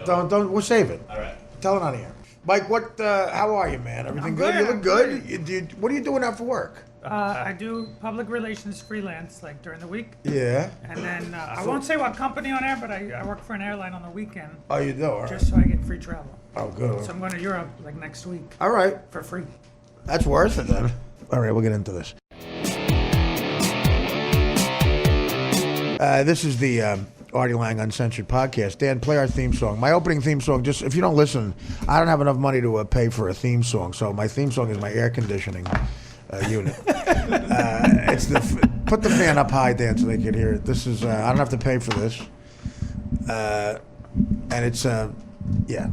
Don't. We'll save it. All right. Tell it on here. Mike, what? How are you, man? Everything good? You look good. What are you doing now for work? I do public relations freelance, like during the week. Yeah. And then I won't say what company on air, but I work for an airline on the weekend. Oh, you do? All right. Just so I get free travel. Oh, good. So I'm going to Europe like next week. All right. For free. That's worth it then. All right, we'll get into this. This is the Artie Lang Uncensored podcast. Dan, play our theme song. My opening theme song, just if you don't listen, I don't have enough money to pay for a theme song, so my theme song is my air conditioning unit. It's put the fan up high, Dan, so they can hear it. This is, I don't have to pay for this. And it's, yeah.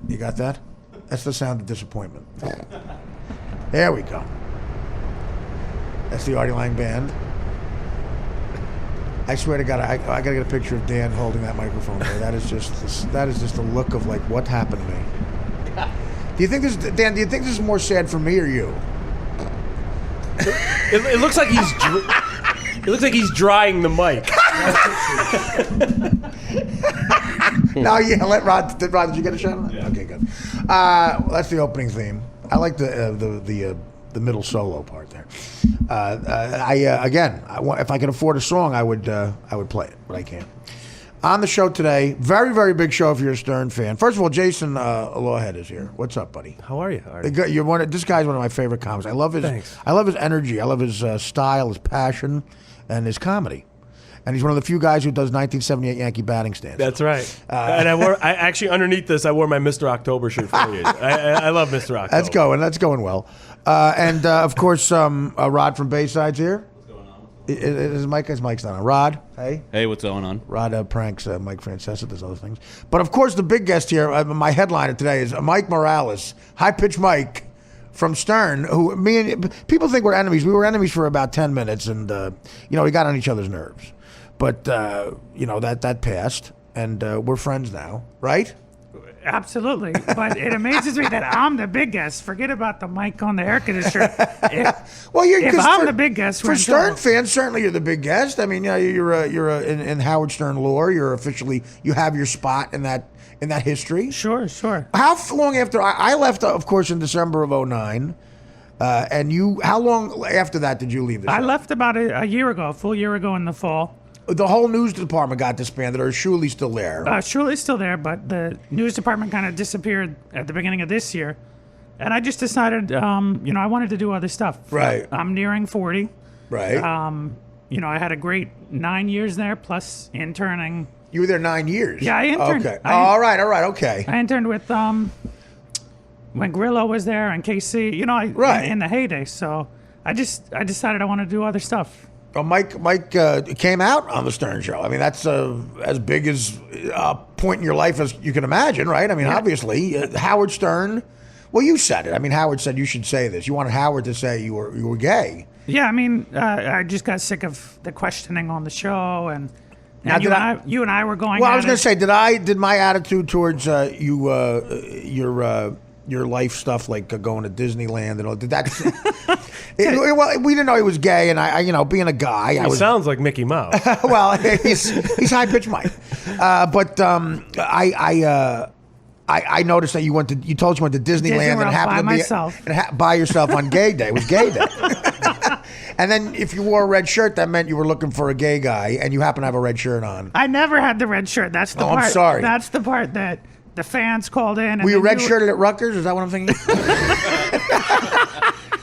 You got that? That's the sound of disappointment. There we go. That's the Artie Lang Band. I swear to God, I gotta get a picture of Dan holding that microphone there. That is just a look of like what happened to me. Do you think this, Dan? Do you think this is more sad for me or you? It looks like he's. It looks like he's drying the mic. No, yeah. Let Rod. Did you get a shot on that? Yeah. Okay, good. Well, that's the opening theme. I like the middle solo part there. If I could afford a song, I would play it, but I can't. On the show today, very, very big show if you're a Stern fan. First of all, Jason Lawhead is here. What's up, buddy? How are you? This guy's one of my favorite comics. I love his energy. I love his style, his passion, and his comedy. And he's one of the few guys who does 1978 Yankee batting stance. That's right. And I actually underneath this, I wore my Mr. October shirt for years. I love Mr. October. That's going well. And of course, Rod from Bayside's here. What's going on? His mic's not on. Rod, hey. Hey, what's going on? Rod pranks Mike Francesa, does other things. But of course, the big guest here, my headliner today is Mike Morales, high pitch Mike from Stern. Who people think we're enemies. We were enemies for about 10 minutes, and we got on each other's nerves. But that passed, and we're friends now, right? Absolutely. But it amazes me that I'm the big guest. Forget about the mic on the air conditioner. If I'm the big guest, for Stern fans, certainly you're the big guest. I mean, you're in Howard Stern lore. You have your spot in that history. Sure. How long after I left, of course, in December of 2009, and how long after that did you leave the show? I left about a year ago, a full year ago in the fall. The whole news department got disbanded, or is Shuli's still there? Shuli's still there, but the news department kind of disappeared at the beginning of this year. And I just decided, I wanted to do other stuff. Right. I'm nearing 40. Right. I had a great 9 years there, plus interning. You were there 9 years? Yeah, I interned. Okay. All right, okay. I interned with, when Grillo was there and KC, in the heyday. So I decided I wanted to do other stuff. Well, Mike came out on the Stern Show. I mean, that's as big as a point in your life as you can imagine, right? I mean, obviously, Howard Stern. Well, you said it. I mean, Howard said you should say this. You wanted Howard to say you were gay. Yeah, I mean, I just got sick of the questioning on the show, and you and I were going. Well, I was going to say, did my attitude towards your life stuff, like going to Disneyland and all, did that? Well, we didn't know he was gay, and I being a guy, He sounds like Mickey Mouse. Well, he's high pitched Mike, but I noticed that you told us you went to Disneyland and happened to be by yourself on Gay Day. It was Gay Day. And then if you wore a red shirt, that meant you were looking for a gay guy, and you happen to have a red shirt on. I never had the red shirt. That's the part. I'm sorry. That's the part that the fans called in. And were you red-shirted at Rutgers? Is that what I'm thinking?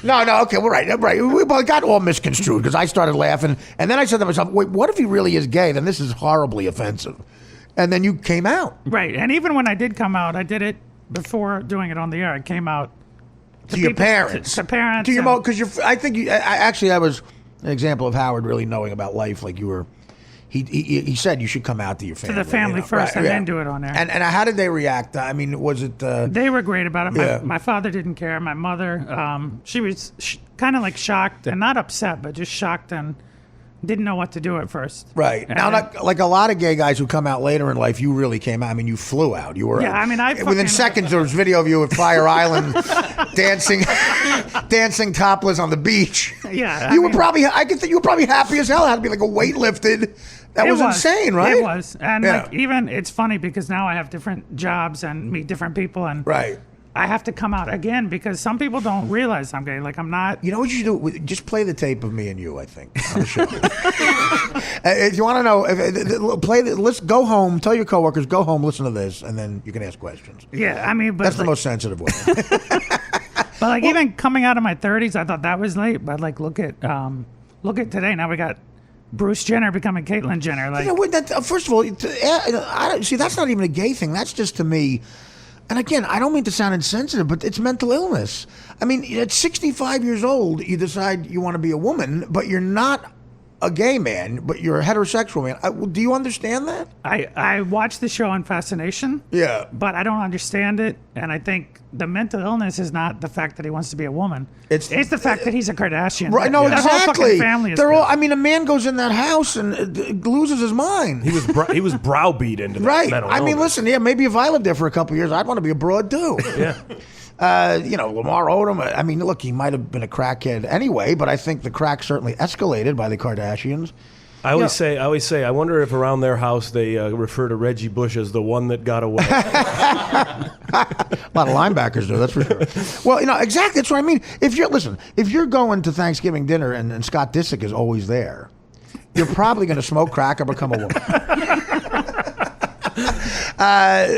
No, okay, we're right. We got all misconstrued because I started laughing, and then I said to myself, wait, what if he really is gay? Then this is horribly offensive. And then you came out. Right, and even when I did come out, I did it before doing it on the air. I came out to your parents. To parents. To your mom, because I think that was an example of Howard really knowing about life. Like you were, he said you should come out to your family. To the family first, and then do it on air. And how did they react? I mean, was it? They were great about it. My father didn't care. My mother, she was kind of like shocked and not upset, but just shocked and didn't know what to do at first. Right. And now, like a lot of gay guys who come out later in life, you really came out. I mean, you flew out. You were. Yeah, I mean, within seconds there was video of you at Fire Island dancing topless on the beach. Yeah. You were probably happy as hell. It had to be like a weight lifted. That was insane, right? It was. And Yeah. like even it's funny because now I have different jobs and meet different people and Right. I have to come out again because some people don't realize I'm gay. Like I'm not. You know what you should do? Just play the tape of me and you, I think, on the show. If you want to know, let's go home, tell your coworkers, go home, listen to this, and then you can ask questions. Yeah, I mean, but That's the like, most sensitive way. But like even coming out of my 30s, I thought that was late. But like look at today. Now we got Bruce Jenner becoming Caitlyn Jenner. Like You know, first of all, see, that's not even a gay thing. That's just to me. And again, I don't mean to sound insensitive, but it's mental illness. I mean, at 65 years old, you decide you want to be a woman, but you're not a gay man, but you're a heterosexual man. Do you understand that? I watched the show on Fascination. Yeah. But I don't understand it, and I think the mental illness is not the fact that he wants to be a woman. It's the fact that he's a Kardashian. Right? No, That whole exactly. fucking family is They're all. good. I mean, a man goes in that house and loses his mind. He was browbeat into that Right. mental I mean, illness. listen. Yeah, maybe if I lived there for a couple of years, I'd want to be abroad too. Yeah. Lamar Odom. I mean, look, he might have been a crackhead anyway, but I think the crack certainly escalated by the Kardashians. I always say, I wonder if around their house they refer to Reggie Bush as the one that got away. A lot of linebackers do, that's for sure. Well, exactly. That's what I mean. If you're going to Thanksgiving dinner and Scott Disick is always there, you're probably going to smoke crack or become a woman.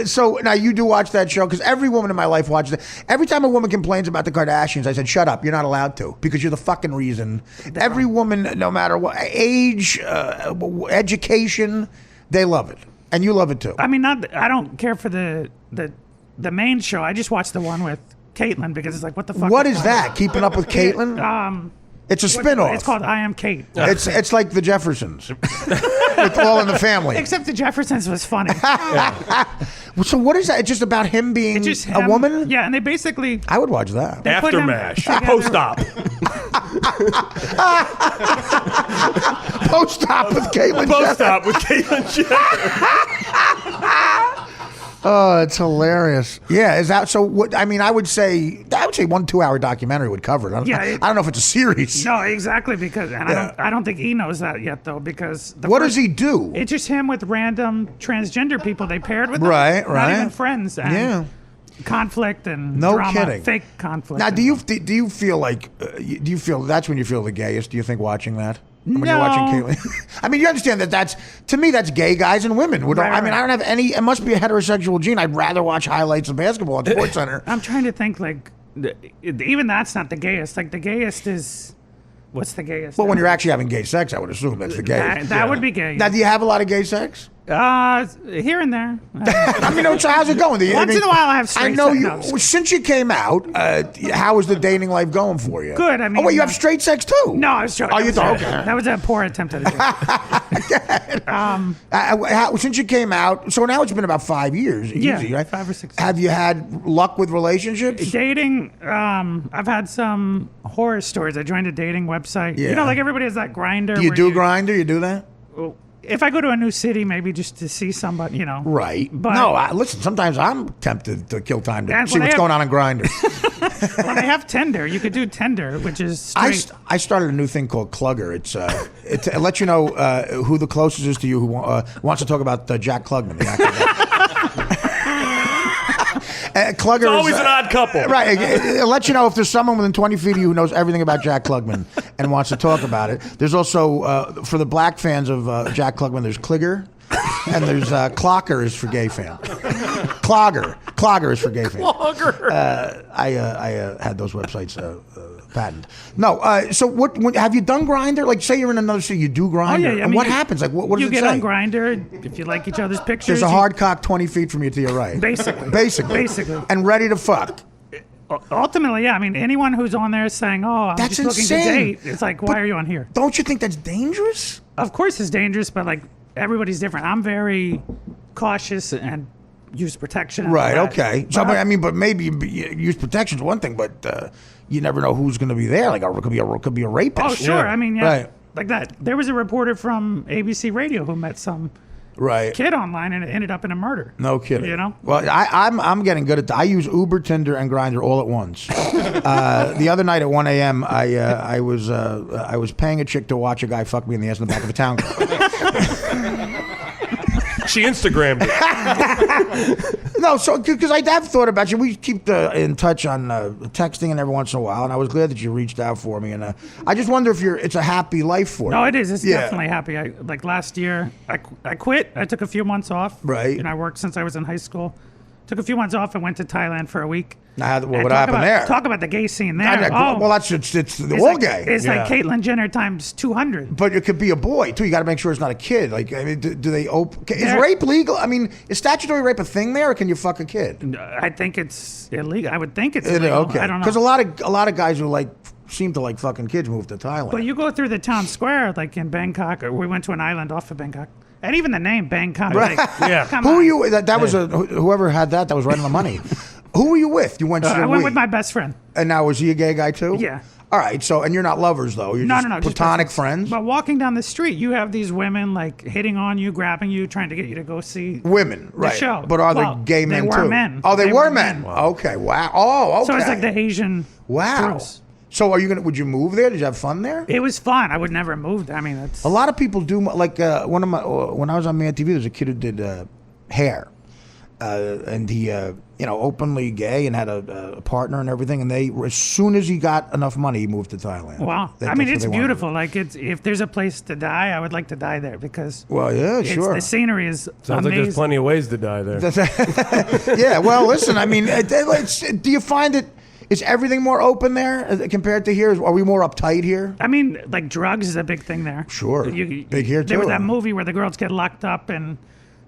So now you do watch that show because every woman in my life watches it. Every time a woman complains about the Kardashians, I said, "Shut up! You're not allowed to because you're the fucking reason." Every woman, no matter what age, education, they love it, and you love it too. I mean, I don't care for the main show. I just watch the one with Caitlyn because it's like, what the fuck? What is that? Keeping Up with Caitlyn? It's a spinoff. It's called I Am Kate. It's like the Jeffersons. It's all in the family. Except the Jeffersons was funny. So what is that? It's just about him being It's just a him- woman? Yeah, and they basically I would watch that. they put him Aftermash. together- Post-op. Post-op with Caitlyn Jenner. Post-op with Caitlyn Jenner. Oh, it's hilarious. Yeah, is that so? What I mean, I would say 1 2-hour documentary would cover it. Yeah, I don't know if it's a series. No, exactly because I don't think he knows that yet though because What does he do? It's just him with random transgender people they paired with. Right, them. right. Not even friends. And Yeah. conflict and No drama, kidding. fake conflict. Now, and- do you feel like that's when you feel the gayest? Do you think watching that? When you're No. watching Caitlyn? I mean, you understand that's to me that's gay guys and women. Right, I mean, right. I don't have any. It must be a heterosexual gene. I'd rather watch highlights of basketball at Sports Center. I'm trying to think like even that's not the gayest. Like the gayest is what's the gayest? Well, when you're actually having gay sex, I would assume that's the gayest. that would be gay. Now, do you have a lot of gay sex? Here and there. I mean, so how's it going? Once in a while I have straight I know sex. you. No. Since you came out, how is the dating life going for you? Good, I mean, oh wait, you have straight sex too? No, I was joking. Oh, you That was don't? Okay. That was a poor attempt at a joke. Since you came out, so now it's been about 5 years. Yeah, easy, right? 5 or 6 Have you had luck with relationships? Dating, I've had some horror stories. I joined a dating website. Yeah. You know, like everybody has that grinder. You do Grindr? You do that? If I go to a new city, maybe just to see somebody, you know. Right. But- no, listen, sometimes I'm tempted to kill time to And see when what's they going on Grindr. Well, they have Tinder. You could do Tinder, which is straight. I started a new thing called Clugger. It lets you know who the closest is to you who wants to talk about Jack Klugman. The actor. Clugger It's always is, an odd couple. Right. It lets you know if there's someone within 20 feet of you who knows everything about Jack Klugman and wants to talk about it. There's also, for the black fans of Jack Klugman, there's Cligger. And there's Clocker is for gay fans. Clogger is for gay fans. Clogger. I had those websites patented. No, so what have you done Grindr? Like, say you're in another city, you do Grindr. Oh, yeah, I and mean, what happens? Like, what does you it get say? on Grinder if you like each other's pictures. There's a you- hard cock 20 feet from you to your right. Basically. Basically. And ready to fuck. Ultimately, yeah. I mean, anyone who's on there saying, "Oh, I'm That's just looking to insane. date," it's like, why are you on here? Don't you think that's dangerous? Of course, it's dangerous, but like everybody's different. I'm very cautious and use protection. and Right, all that. okay. So, But I mean, but maybe use protection's one thing, but you never know who's going to be there. Like, it could be a rapist. oh, sure. Yeah. I mean, yeah, Right. like that. There was a reporter from ABC Radio who met some Right. kid online, and it ended up in a murder. No kidding. You know? Well, I'm getting good at that. I use Uber, Tinder, and Grindr all at once. The other night at 1 a.m., I was paying a chick to watch a guy fuck me in the ass in the back of a town car. She Instagrammed it. No, so because I have thought about you. We keep in touch on texting and every once in a while, and I was glad that you reached out for me. And I just wonder if it's a happy life for you. No, it is. It's definitely happy. Like last year, I quit. I took a few months off. Right. And I worked since I was in high school. Took a few months off and went to Thailand for a week. Now, And what happened there? Talk about the gay scene there. Well, it's all gay. It's like Caitlyn Jenner times 200. But it could be a boy too. You got to make sure it's not a kid. Like, I mean, do they is rape legal? I mean, is statutory rape a thing there, or can you fuck a kid? I think it's illegal. I would think it's illegal. Okay. I don't know. Because a lot of guys who seem to like fucking kids move to Thailand. But you go through the town square, like in Bangkok, or we went to an island off of Bangkok. And even the name Bangkok. Right. Like, Yeah. Come Who on. were you? That was whoever had that was right on the money. Who were you with? You went. I went with my best friend. And now was he a gay guy too? Yeah. All right. So, and you're not lovers though. You're just No, platonic just friends. But walking down the street, you have these women like hitting on you, grabbing you, trying to get you to go see Women, right? show. But are Well, they gay men they were too? men. Oh, they were men. men. Wow. Okay. Wow. Oh, okay. So it's like the Asian. Wow. Bruce. So would you move there? Did you have fun there? It was fun. I would never have moved. I mean, it's A lot of people do. Like when I was on Man TV, there's a kid who did hair, and he openly gay and had a partner and everything. And as soon as he got enough money, he moved to Thailand. wow. That's I mean, what it's they wanted. beautiful. Like if there's a place to die, I would like to die there because Well, yeah, sure. the scenery is Sounds like amazing. there's plenty of ways to die there. Yeah. Well, listen. I mean, do you find it? Is everything more open there compared to here? Are we more uptight here? I mean, like drugs is a big thing there. Sure. Big here, There was too. that movie where the girls get locked up and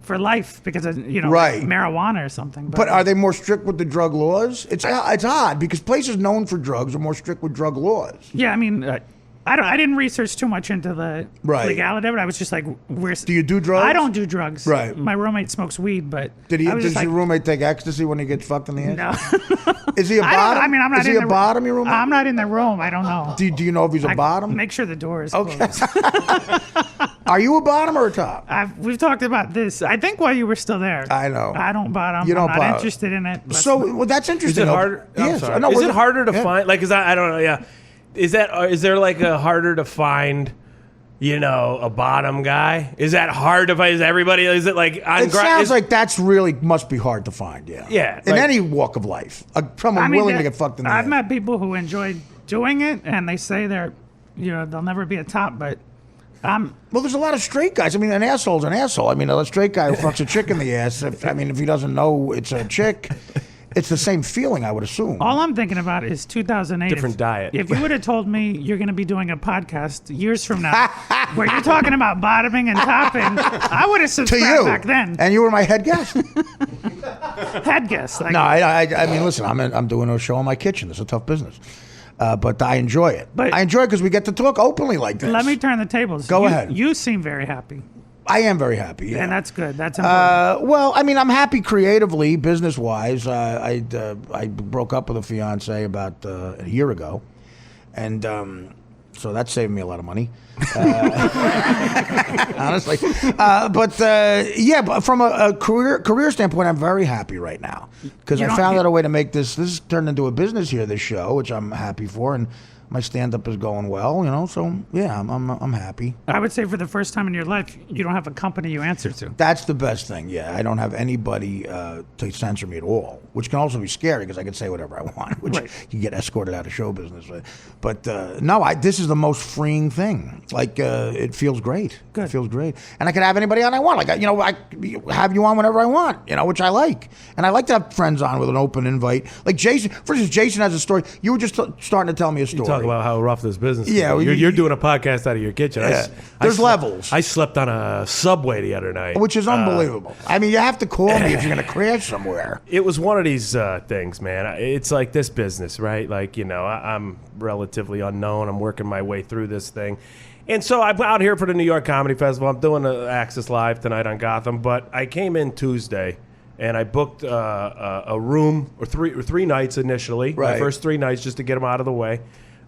for life because of Right. marijuana or something. But are they more strict with the drug laws? It's odd because places known for drugs are more strict with drug laws. yeah, I mean, I didn't research too much into the Right. legality of it. I was just like, Do you do drugs? I don't do drugs. Right. My roommate smokes weed, but Does I was just your roommate take ecstasy when he gets fucked in the ass? No. Is he a I don't- bottom? I mean, I'm not Is in he a the bottom, your roommate? I'm not in the room. I don't know. Do you know if he's a bottom? Make sure the door is Okay. closed. Are you a bottom or a top? We've talked about this. I think while you were still there. I know. I don't bottom. You don't I'm not bottom. interested in it. But So that's Is interesting. it harder? I'm Yes. sorry. No, Is we're- it harder to yeah. find? Like, I don't know. Yeah. Is there like a harder to find? A bottom guy? Is that hard to find? Is it like on It sounds like that's really must be hard to find. Yeah. Yeah, In like- any walk of life, someone willing to get fucked in the I've ass. met people who enjoy doing it, and they say they'll never be a top, but Well, there's a lot of straight guys. I mean, an asshole's an asshole. I mean, a straight guy who fucks a chick in the ass. If he doesn't know it's a chick, it's the same feeling, I would assume. all I'm thinking about is 2008. Different diet. If you would have told me you're going to be doing a podcast years from now where you're talking about bottoming and topping, I would have To subscribed you, back then. and you were my head guest. Head guess. Like, No, I mean, listen, I'm doing a show in my kitchen. It's a tough business, but I enjoy it. But- I enjoy it because we get to talk openly like this. let me turn the tables. Go ahead. You seem very happy, I am very happy. Yeah. and that's good. That's important. Well, I mean, I'm happy creatively, business wise. I broke up with a fiance about a year ago, and so that saved me a lot of money. Honestly, but from a career standpoint, I'm very happy right now because I found out a way to make this. This turned into a business here. This show, which I'm happy for, and my stand-up is going well. So yeah, I'm happy. I would say for the first time in your life, you don't have a company you answer to. That's the best thing. Yeah, I don't have anybody to censor me at all, which can also be scary because I can say whatever I want, which Right. you get escorted out of show business. But no, this is the most freeing thing. Like it feels great. Good. It feels great, and I can have anybody on I want. Like I have you on whenever I want. Which I like, and I like to have friends on with an open invite. Like Jason, for instance, Jason has a story. You were just starting to tell me a story. Talk about how rough this business is. Yeah, well, you're doing a podcast out of your kitchen. Yeah. There's levels. I slept on a subway the other night. Which is unbelievable. I mean, you have to call me if you're going to crash somewhere. It was one of these things, man. It's like this business, right? Like, I'm relatively unknown. I'm working my way through this thing. And so I'm out here for the New York Comedy Festival. I'm doing Access Live tonight on Gotham. But I came in Tuesday, and I booked a room or three nights initially. Right. My first 3 nights just to get them out of the way.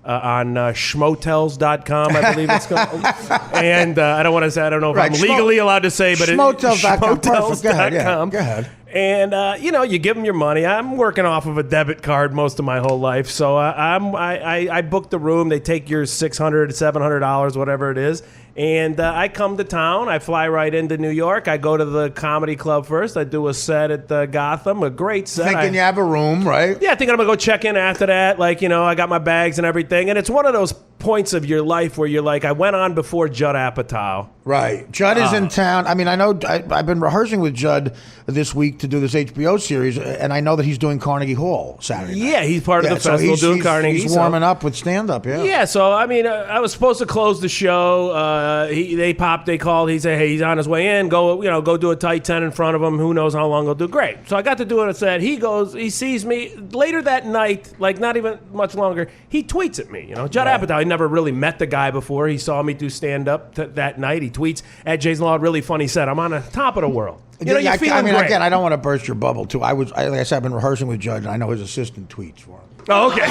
on schmotels.com, I believe it's called. And I don't want to say, I don't know if I'm legally allowed to say, but schmotels.com. Go ahead. And you give them your money. I'm working off of a debit card most of my whole life, so I book the room. They take your $600, $700, whatever it is, and I come to town. I fly right into New York. I go to the comedy club first. I do a set at the Gotham, a great set. Thinking you have a room, right? Yeah, thinking I'm gonna go check in after that. Like, I got my bags and everything, and it's one of those points of your life where you're like, I went on before Judd Apatow. Right. Judd is in town. I mean, I know I've been rehearsing with Judd this week to do this HBO series, and I know that he's doing Carnegie Hall Saturday night. Yeah, he's part of the festival doing Carnegie. He's warming up with stand-up, yeah. Yeah, so, I mean, I was supposed to close the show. They called. He said, hey, he's on his way in. Go do a tight 10 in front of him. Who knows how long he'll do. Great. So I got to do it. I said, he sees me. Later that night, like not even much longer, he tweets at me. Judd Apatow, he never really met the guy before. He saw me do stand-up that night. He tweets at Jason Lawhead, really funny set. I'm on the top of the world. You're feeling great. Again, I don't want to burst your bubble, too. Like I said, I've been rehearsing with Judd, and I know his assistant tweets for him. Oh, okay.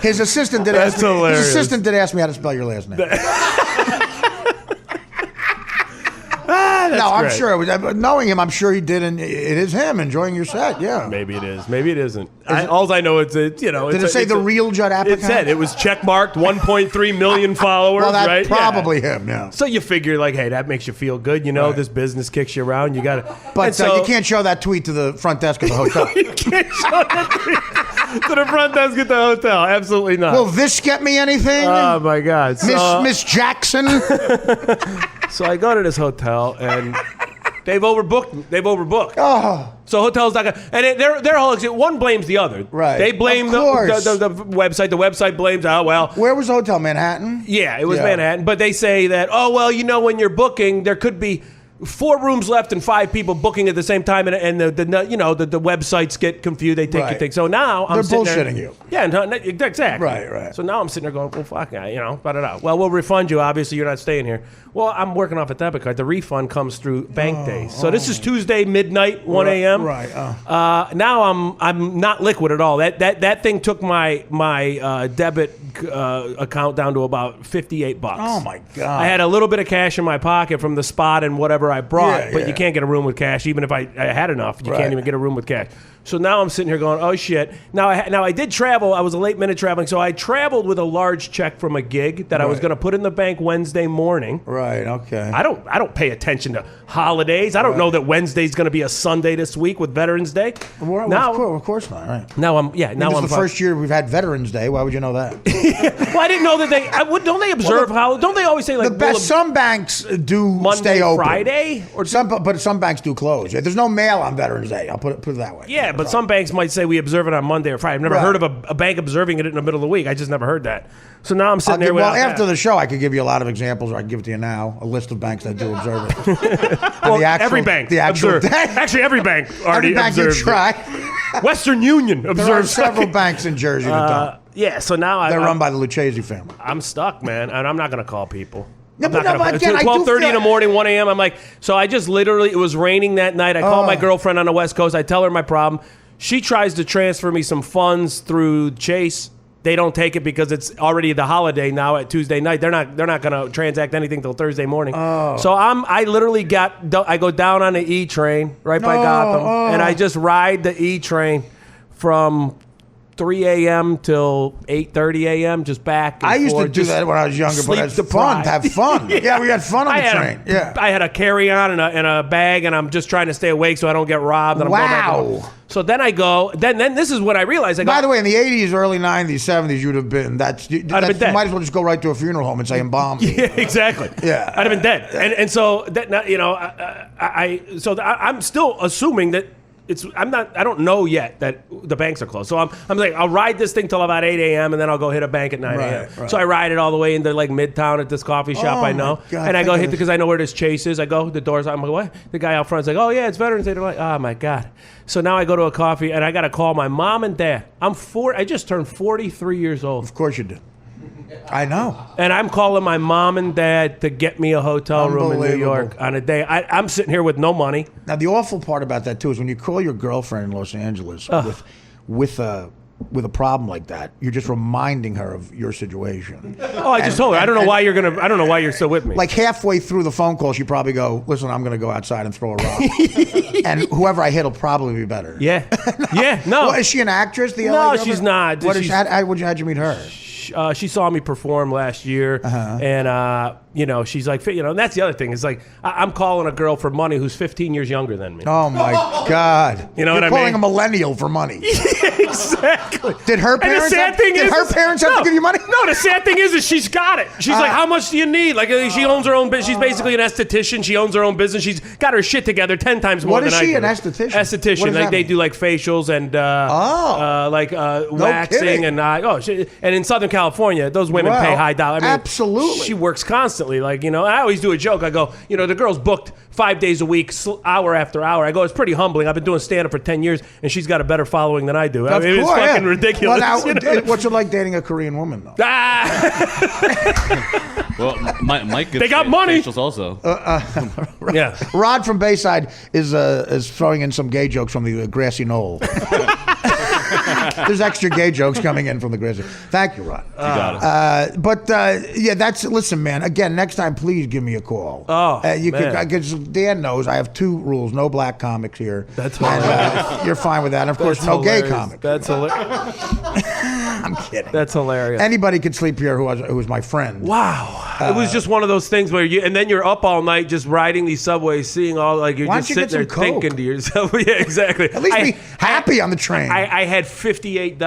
His assistant did ask me how to spell your last name. No, I'm sure it was. Knowing him, I'm sure he did, and it is him enjoying your set. Yeah, maybe it is. Maybe it isn't. All I know is did it say the real Judd Apatow? It said it was checkmarked, 1.3 million followers. Well, that's right? probably him. Yeah. So you figure, like, hey, that makes you feel good. This business kicks you around. You got to. But you can't show that tweet to the front desk of the hotel. You can't show that tweet to the front desk at the hotel. Absolutely not. Will this get me anything? Oh my God, Miss Jackson. So I go to this hotel and they've overbooked. Oh. So hotels not gonna, and they're all, one blames the other. Right. They blame the website. The website blames, Where was the hotel? Manhattan? Yeah, it was Manhattan. But they say that, when you're booking, there could be 4 rooms left and 5 people booking at the same time, and the websites get confused. They take your thing. So now I'm sitting there. They're bullshitting you. Yeah, exactly. Right. So now I'm sitting there going, well, fuck, da-da-da. Well, we'll refund you. Obviously, you're not staying here. Well, I'm working off a debit card. The refund comes through bank days. So this is Tuesday midnight, 1 a.m. Right. Now I'm not liquid at all. That thing took my debit account down to about $58. Oh my God! I had a little bit of cash in my pocket from the spot and whatever I brought, but you can't get a room with cash. Even if I had enough, you can't even get a room with cash. So now I'm sitting here going, oh shit. Now I did travel. I was a late minute traveling, so I traveled with a large check from a gig that I was going to put in the bank Wednesday morning. Right. Okay. I don't pay attention to holidays. I don't know that Wednesday's going to be a Sunday this week with Veterans Day. Well, of course not. Right. Now I'm the first year we've had Veterans Day. Why would you know that? Well, I didn't know that they. Don't they observe how? Don't they always say like some banks do Monday, stay open, Friday, or but some banks do close. There's no mail on Veterans Day. I'll put it that way. Yeah, but some banks might say we observe it on Monday or Friday. I've never heard of a bank observing it in the middle of the week. I just never heard that. So now I'm sitting there. Well, after the show, I could give you a lot of examples, or I can give it to you now. A list of banks that do observe it. Every bank. The actual day. Actually, every bank already observes it. Western Union observes. There are several banks in Jersey that don't. Yeah, so now they're run by the Lucchese family. I'm stuck, man, and I'm not going to call people. No, it's 12:30 in the morning, 1 a.m. I'm like, so I just literally, it was raining that night. I called my girlfriend on the West Coast. I tell her my problem. She tries to transfer me some funds through Chase. They don't take it because it's already the holiday now at Tuesday night. They're not going to transact anything till Thursday morning. So I literally I go down on the E train right by Gotham, and I just ride the E train from 3 a.m. till 8:30 a.m. just back and I used forth, to do that when I was younger, but it's fun to have fun. Yeah, we had fun on the train. I had a carry-on and a bag, and I'm just trying to stay awake so I don't get robbed. And wow. So then I go. Then this is what I realized. By the way, in the 80s, early 90s, 70s, you'd have been. You might as well just go right to a funeral home and say embalm me. Yeah, exactly. Yeah, I'd have been dead. And so that I'm still assuming that. I don't know yet that the banks are closed. So I'm like, I'll ride this thing till about 8 a.m. and then I'll go hit a bank at 9 a.m. Right. So I ride it all the way into like Midtown at this coffee shop I know. God, and I go hit because I know where this Chase is. I go, the doors, I'm like, what? The guy out front's like, oh yeah, it's Veterans Day. They're like, oh my God. So now I go to a coffee and I got to call my mom and dad. I just turned 43 years old. Of course you did. I know. And I'm calling my mom and dad to get me a hotel room in New York on a day. I'm sitting here with no money. Now, the awful part about that, too, is when you call your girlfriend in Los Angeles with with a problem like that, you're just reminding her of your situation. Oh, I just told her. I don't know why you're still with me. Like halfway through the phone call, she probably go, "Listen, I'm going to go outside and throw a rock, and whoever I hit will probably be better." Yeah, yeah. No, well, is she an actress? The no, LA girl? she's not. How'd you meet her? She saw me perform last year, and she's like, and that's the other thing is like, I'm calling a girl for money who's 15 years younger than me. Oh my God! You know You're what I calling mean? a millennial for money. Exactly. Did her parents? Have to give you money? No, the sad thing is she's got it. She's like, how much do you need? Like, she owns her own business. She's basically an esthetician. She owns her own business. She's got her shit together 10 times more than I do. What is she, an esthetician? Esthetician. Like, they do like facials and waxing and and in Southern California, those women pay high dollar. I mean, absolutely. She works constantly. Like, I always do a joke. I go, the girl's booked 5 days a week, hour after hour. I go, it's pretty humbling. I've been doing stand-up for 10 years, and she's got a better following than I do. I mean, it's fucking ridiculous. Well, now, what's it like dating a Korean woman, though? Well, Mike gets they got money. facials also. Yeah. Rod from Bayside is throwing in some gay jokes from the grassy knoll. There's extra gay jokes coming in from the grassy. Thank you, Rod. You got it. Listen, man. Again, next time, please give me a call. Because Dan knows I have 2 rules: no black comics here. That's hilarious. You're fine with that, and of course, no gay comics. That's hilarious. I'm kidding. That's hilarious. Anybody could sleep here who was my friend. Wow. It was just one of those things where and then you're up all night just riding these subways, seeing all, like, you're just sitting there thinking to yourself. Yeah, exactly. At least be happy on the train. I had $58.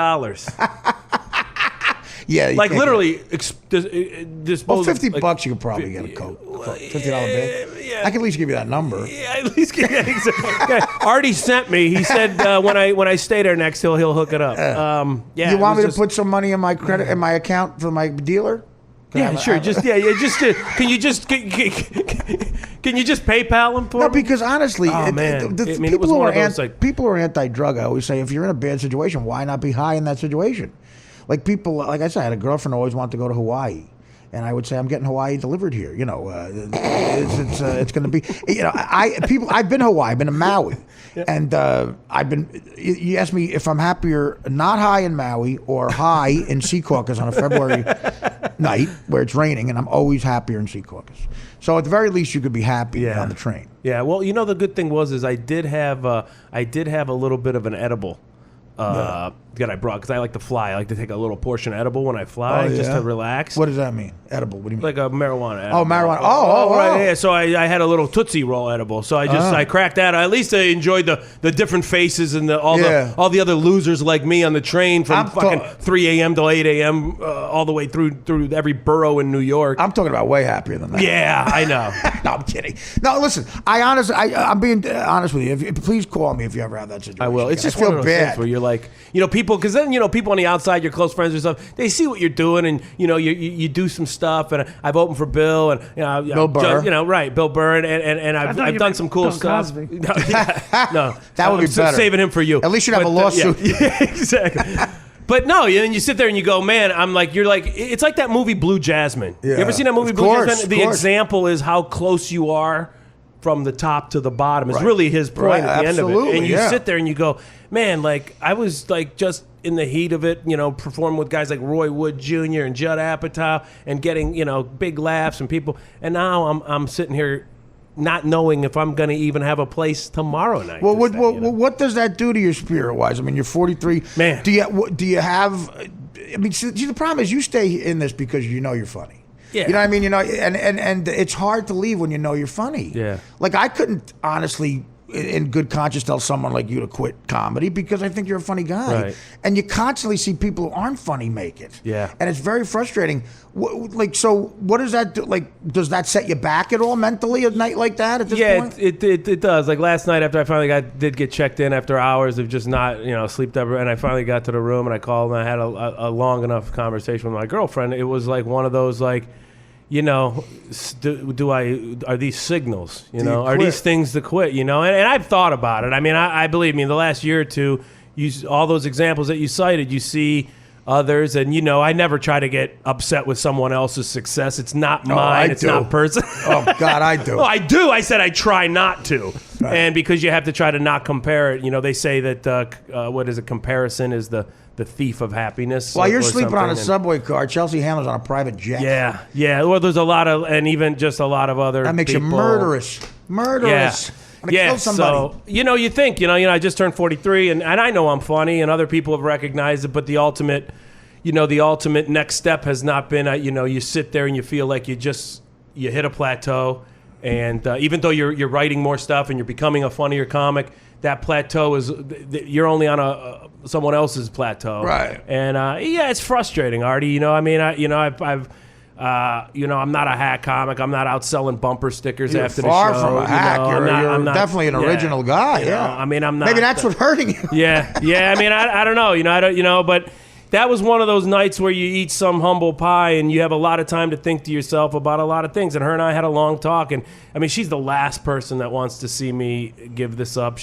Yeah. Like, literally, well, $50 you could probably get a Coke. $50 bill. Yeah. I can at least give you that number. Yeah, at least give you that. Artie sent me. He said when I stay there next, he'll hook it up. You want me to put some money in my credit in my account for my dealer? Sure. Can you just PayPal him for me? No, because honestly, people who are anti-drug, I always say, if you're in a bad situation, why not be high in that situation? Like people, like I said, I had a girlfriend who always wanted to go to Hawaii. And I would say, I'm getting Hawaii delivered here. It's going to be. I've been to Hawaii. I've been to Maui, and I've been. You asked me if I'm happier not high in Maui or high in Sea Caucus on a February night where it's raining, and I'm always happier in Sea Caucus. So at the very least, you could be happy on the train. Yeah. Well, the good thing is I did have a little bit of an edible. That I brought because I like to fly. I like to take a little portion of edible when I fly just to relax. What does that mean? Edible? What do you mean? Like a marijuana edible. Oh, marijuana. Oh, right. Yeah. So I had a little Tootsie Roll edible. So I cracked that. At least I enjoyed the different faces and all the other losers like me on the train from fucking 3 a.m. till 8 a.m. All the way through every borough in New York. I'm talking about way happier than that. Yeah, I know. No, I'm kidding. No, listen. I'm being honest with you. Please call me if you ever have that situation. I will. It's just one of those things where you're like, people, because then people on the outside, your close friends or stuff, they see what you're doing, and you do some stuff, and I've opened for Bill and Bill Burr, Bill Burr, and I've done some cool stuff. No, that would be better. Saving him for you. At least you'd have a lawsuit. Yeah, exactly. But no, and you sit there and you go, man, it's like that movie Blue Jasmine. Yeah. You ever seen that movie Blue Jasmine? The example is how close you are from the top to the bottom. It's really his point at the end of it. And you sit there and you go, man, like I was like just in the heat of it, performing with guys like Roy Wood Jr. and Judd Apatow and getting, big laughs and people. And now I'm sitting here not knowing if I'm going to even have a place tomorrow night. Well, what does that do to your spirit-wise? I mean, you're 43. Man. Do you have... I mean, see, the problem is you stay in this because you're funny. Yeah. You know what I mean? And it's hard to leave when you're funny. Yeah. Like, I couldn't honestly, in good conscience, tell someone like you to quit comedy because I think you're a funny guy. Right. And you constantly see people who aren't funny make it. Yeah. And it's very frustrating. So what does that do? Like, does that set you back at all mentally a night like that at this point? Yeah, it does. Like last night after I finally did get checked in after hours of just not, sleep ever, and I finally got to the room and I called and I had a long enough conversation with my girlfriend. It was like one of those like, are these signals, are these things to quit, and I've thought about it. I mean, I believe me, in the last year or two, all those examples that you cited, you see others. And, you know, I never try to get upset with someone else's success. It's not mine. It's not personal. Oh, God, I do. Oh, I do. I said I try not to. Right. And because you have to try to not compare it, you know, they say that, what is it, comparison is the thief of happiness. While you're sleeping on a and, subway car, Chelsea Handler's on a private jet. Yeah. Well, there's a lot of, and even just a lot of other That makes people. you murderous. Murderous. Yeah, Kill somebody. so, you know, you think, you know, I just turned 43, and I know I'm funny, and other people have recognized it, but the ultimate next step has not been, you know, you sit there and you feel like you hit a plateau, and even though you're writing more stuff and you're becoming a funnier comic, that plateau is, you're only on someone else's plateau. Right. And, it's frustrating, Artie. You know, I mean, I'm not a hack comic. I'm not out selling bumper stickers You're after the far show. from a hack. You know, You're definitely an original guy. You know, Yeah. I mean, I'm not. Maybe that's what's hurting you. Yeah. I mean, I don't know. You know, but that was one of those nights where you eat some humble pie and you have a lot of time to think to yourself about a lot of things. And her and I had a long talk. And I mean, she's the last person that wants to see me give this up.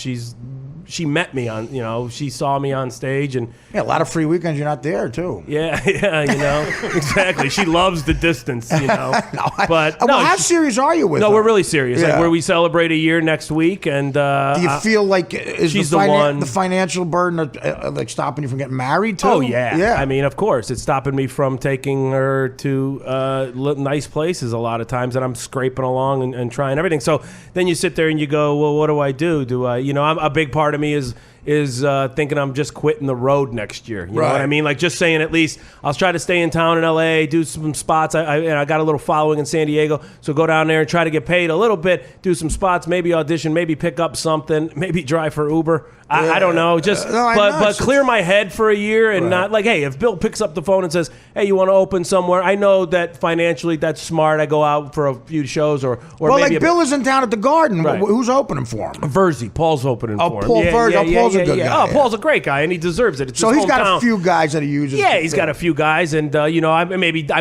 She met me on, you know, she saw me on stage, and Yeah, a lot of free weekends you're not there too. yeah, you know, exactly. She loves the distance, you know. How serious are you with No, her? we're really serious. Yeah. Like, where we celebrate a year next week, and Do you feel like is she's the, the one- the financial burden like stopping you from getting married too? oh yeah, yeah. I mean, of course, it's stopping me from taking her to nice places a lot of times, and I'm scraping along and trying everything. So then you sit there and you go, well, what do I do? Do I, you know, a big part of me is thinking I'm just quitting the road next year. You know what I mean? Like, just saying, at least I'll try to stay in town in L.A., do some spots. I got a little following in San Diego, so go down there and try to get paid a little bit, do some spots, maybe audition, maybe pick up something, maybe drive for Uber. I don't know. Just but clear my head for a year and not like, hey, if Bill picks up the phone and says, hey, you want to open somewhere? I know that financially that's smart. I go out for a few shows or well, maybe like Bill is in town at the Garden. Right. Who's opening for him? Verzi, Paul's opening for him. Paul Verzi. Paul's a good guy. Oh, Paul's a great guy, and he deserves it. It's So his he's got hometown. a few guys that he uses. Yeah, he's got a few guys, and you know, I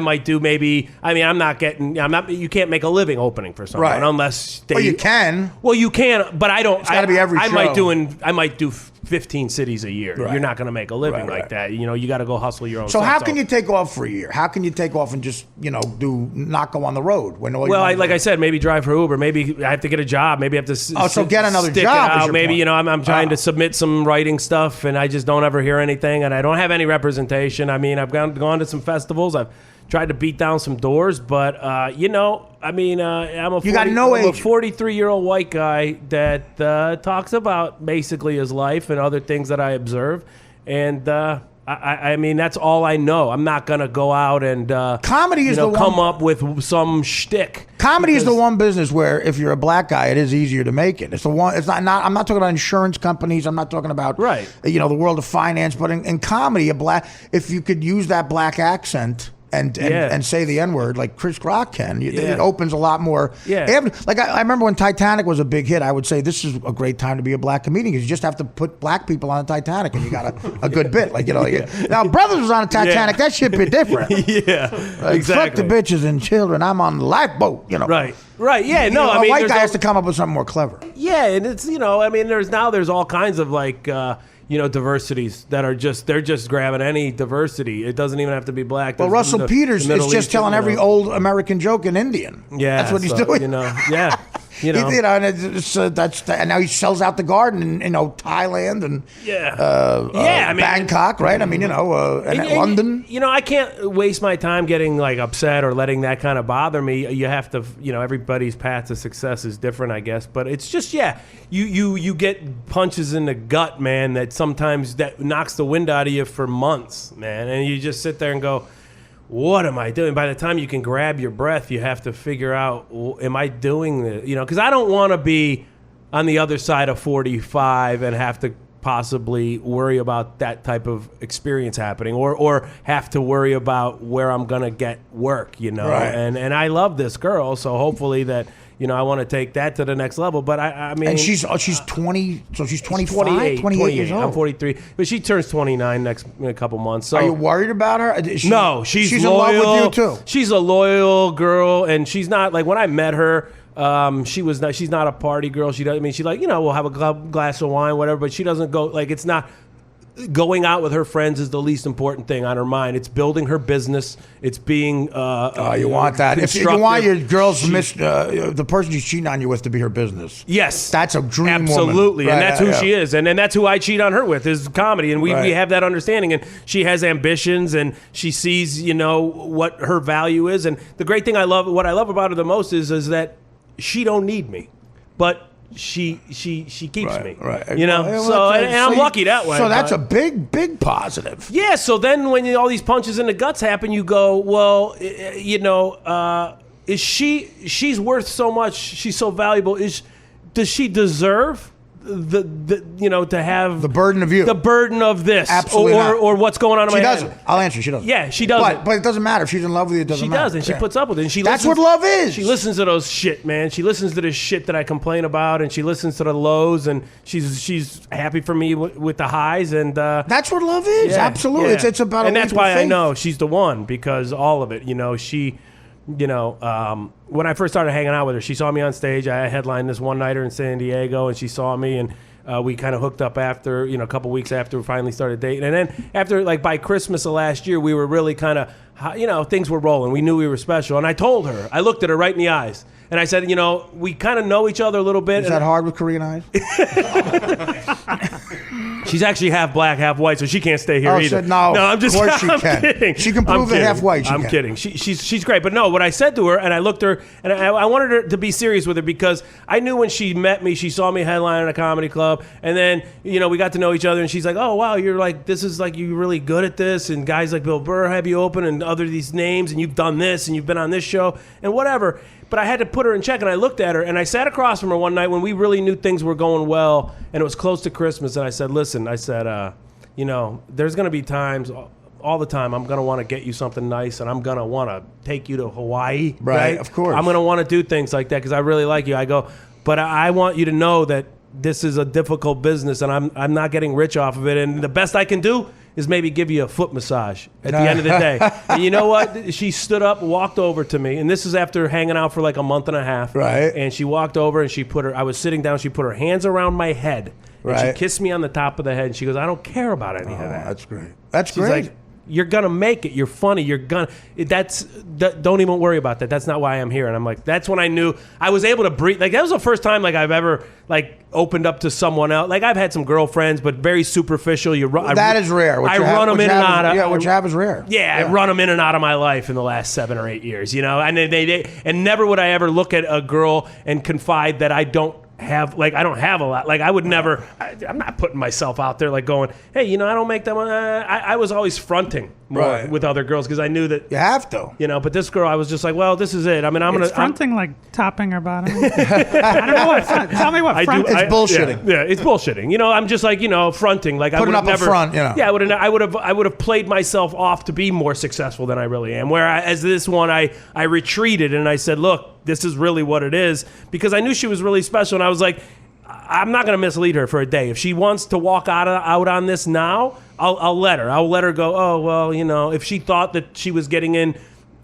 might do. I'm not. You can't make a living opening for someone Right. unless they. Well, you can. Well, you can, but I don't. It's gotta be every I show. might do 15 cities a year. Right. You're not going to make a living Right. like that. You know, you got to go hustle your own. So stuff. how can you take off for a year? How can you take off and just not go on the road when all Well, like I said, maybe drive for Uber. Maybe I have to get a job. Maybe I have to. So get another stick job it is out. your Maybe point. you know I'm trying to submit some writing stuff, and I just don't ever hear anything, and I don't have any representation. I mean, I've gone to some festivals. I've tried to beat down some doors, but you know, I mean, I'm a 43-year-old white guy that talks about basically his life and other things that I observe, and I mean, that's all I know. I'm not gonna go out and comedy is come up with some shtick. Comedy is the one business where if you're a black guy, it is easier to make it. It's the one. It's not. I'm not talking about insurance companies. I'm not talking about the world of finance. But in comedy, if you could use that black accent. And say the N-word like Chris Rock can. It opens a lot more. Yeah. Like I remember when Titanic was a big hit, I would say this is a great time to be a black comedian because you just have to put black people on a Titanic and you got a good bit. Like, you know, now Brothers was on a Titanic, that shit be different. Exactly. Fuck the bitches and children. I'm on the lifeboat. You know. Right. Yeah. No, I mean, a white guy has to come up with something more clever. Yeah, and it's I mean, there's all kinds of like. Diversities that are they're just grabbing any diversity. It doesn't even have to be black. Well, Russell Peters is just telling every old American joke in Indian. Yeah, that's what he's doing. And now he sells out the Garden in Thailand and I mean, Bangkok, right? I mean, and London. I can't waste my time getting like upset or letting that kind of bother me. You have to, everybody's path to success is different, I guess. But it's just you get punches in the gut, man. That sometimes that knocks the wind out of you for months, man, and you just sit there and go, what am I doing? By the time you can grab your breath, you have to figure out, am I doing this? Because I don't want to be on the other side of 45 and have to possibly worry about that type of experience happening or have to worry about where I'm going to get work, Right. And I love this girl, so hopefully that, I want to take that to the next level. But I mean, and she's 20, so she's 25, 28 years old. I'm 43, but she turns 29 in a couple months. So are you worried about her? No, she's loyal. in love with you too. She's a loyal girl, and she's not like when I met her. She's not a party girl. She doesn't. I mean, she we'll have a glass of wine, whatever. But she doesn't go like it's not. going out with her friends is the least important thing on her mind. It's building her business. It's being you want that. If you want your girl's the person she's cheating on you with to be her business. Yes. That's a dream Absolutely. woman. And that's who she is. And that's who I cheat on her with is comedy. And we have that understanding. And she has ambitions and she sees, what her value is. And the great thing what I love about her the most is that she don't need me. But she keeps me, right? And I'm lucky that way. So that's a big positive. Yeah. So then, when all these punches in the guts happen, you go, well, is she's worth so much? She's so valuable. Does she deserve to have the burden of you, the burden of this, absolutely, or what's going on in my head? She doesn't. I'll answer. She doesn't. Yeah, she doesn't. But it doesn't matter if she's in love with you. It doesn't matter. She does, and she puts up with it. And that's what love is. She listens to those shit, man. She listens to the shit that I complain about, and she listens to the lows, and she's happy for me with the highs, and that's what love is. Yeah, absolutely, yeah. It's about. And that's why I know she's the one, because all of it. She. When I first started hanging out with her, she saw me on stage. I headlined this one nighter in San Diego, and she saw me, and we kind of hooked up after, a couple weeks after we finally started dating. And then after, by Christmas of last year, we were really kind of, things were rolling. We knew we were special. And I told her, I looked at her right in the eyes, and I said, we kind of know each other a little bit. Is that hard with Korean eyes? She's actually half black, half white, so she can't stay here either. No, I'm just. Of course she I'm can. Kidding. She can prove that half white. I'm kidding. She's great, but no. What I said to her, and I looked at her, and I wanted her to be serious with her because I knew when she met me, she saw me headline at a comedy club, and then we got to know each other, and she's like, "Oh wow, you're you're really good at this," and guys like Bill Burr have you open, and other these names, and you've done this, and you've been on this show, and whatever. But I had to put her in check, and I looked at her, and I sat across from her one night when we really knew things were going well, and it was close to Christmas, and I said, listen, there's going to be times all the time I'm going to want to get you something nice, and I'm going to want to take you to Hawaii. Right, of course. I'm going to want to do things like that because I really like you. I go, but I want you to know that this is a difficult business, and I'm not getting rich off of it, and the best I can do is maybe give you a foot massage at the end of the day. And you know what? She stood up, walked over to me, and this is after hanging out for like a month and a half. Right. And she walked over and I was sitting down, she put her hands around my head. And she kissed me on the top of the head, and she goes, I don't care about any of that. That's great. She's great. Like, you're going to make it. You're funny. Don't even worry about that. That's not why I'm here. And I'm like, that's when I knew I was able to breathe. Like, that was the first time I've ever opened up to someone else. Like, I've had some girlfriends, but very superficial. That is rare. I run them in and out of. Yeah, which happens rare. Yeah, I run them in and out of my life in the last 7 or 8 years, and and never would I ever look at a girl and confide that I don't have a lot. Like, I would never. I'm not putting myself out there going, hey, I don't make them. I was always fronting more with other girls because I knew that you have to. But this girl, I was just like, well, this is it. I mean, It's fronting like topping her bottom. I don't know what front. Tell me what front. It's bullshitting. Yeah, it's bullshitting. I'm just like fronting. Like, putting I up never, a front. Yeah, I would have played myself off to be more successful than I really am. Whereas this one, I retreated and I said, look, this is really what it is, because I knew she was really special, and I was like, I'm not going to mislead her for a day. If she wants to walk out on this now, I'll let her. I'll let her go, oh, well, if she thought that she was getting in,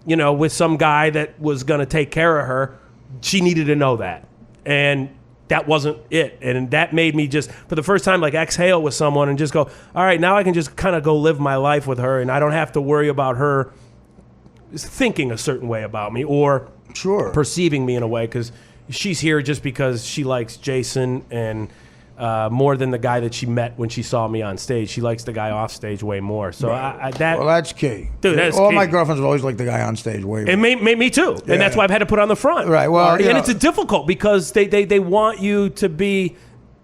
with some guy that was going to take care of her, she needed to know that. And that wasn't it. And that made me just, for the first time, exhale with someone and just go, all right, now I can just kind of go live my life with her, and I don't have to worry about her thinking a certain way about me or perceiving me in a way, because she's here just because she likes Jason and more than the guy that she met when she saw me on stage. She likes the guy off stage way more. So that's key. Dude, that's all key. My girlfriends have always liked the guy on stage way more. And me too. Yeah. And that's why I've had to put on the front. Right. Well, and it's difficult because they want you to be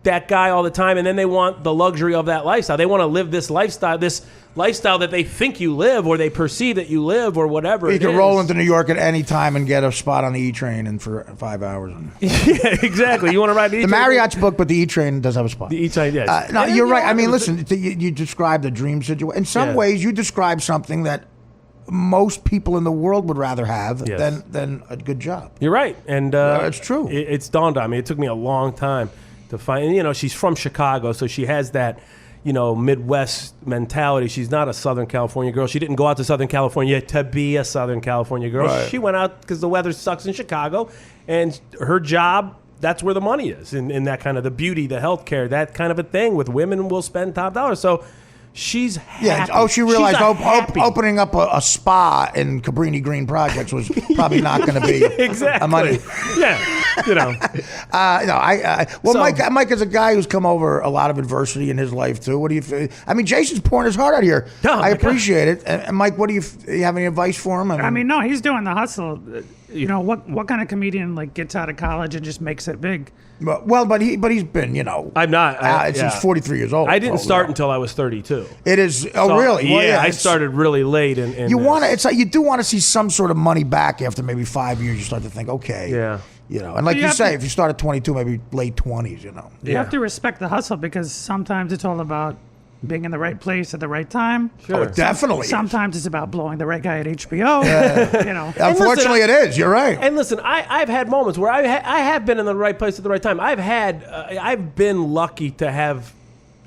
that guy all the time, and then they want the luxury of that lifestyle. They want to live this lifestyle that they think you live, or they perceive that you live, or whatever. You can roll into New York at any time and get a spot on the E train and for 5 hours. Yeah, exactly. You want to ride the E train? The Marriott's booked, but the E train does have a spot. The E train, yes. No, you're right. I mean, listen, you described a dream situation. In some ways, you describe something that most people in the world would rather have than a good job. You're right, and it's true. It's dawned on me. It took me a long time to find. She's from Chicago, so she has that Midwest mentality. She's not a Southern California girl. She didn't go out to Southern California to be a Southern California girl. Right. She went out because the weather sucks in Chicago, and her job, that's where the money is, in that kind of the beauty, the healthcare, that kind of a thing with women will spend top dollar. So She's happy. Yeah. Oh, she realized happy. opening up a spa in Cabrini Green Projects was probably not going to be exactly. a money. Yeah. Mike is a guy who's come over a lot of adversity in his life too. What do you? I mean, Jason's pouring his heart out here. Oh, I appreciate it. And Mike, what do you have any advice for him? I mean, no, he's doing the hustle. What kind of comedian gets out of college and just makes it big? Well, but he's been, I'm not. Since 43 years old. I didn't start until I was 32. It is. Oh, So, really? Well, I started really late. You want to? It's like you do want to see some sort of money back after maybe 5 years. You start to think, okay, Yeah. And like you say, if you start at 22, maybe late 20s, You have to respect the hustle because sometimes it's all about being in the right place at the right time. Sure. Oh, definitely. Sometimes it's about blowing the right guy at HBO. Unfortunately, it is. You're right. And listen, I've had moments where I have been in the right place at the right time. I've been lucky to have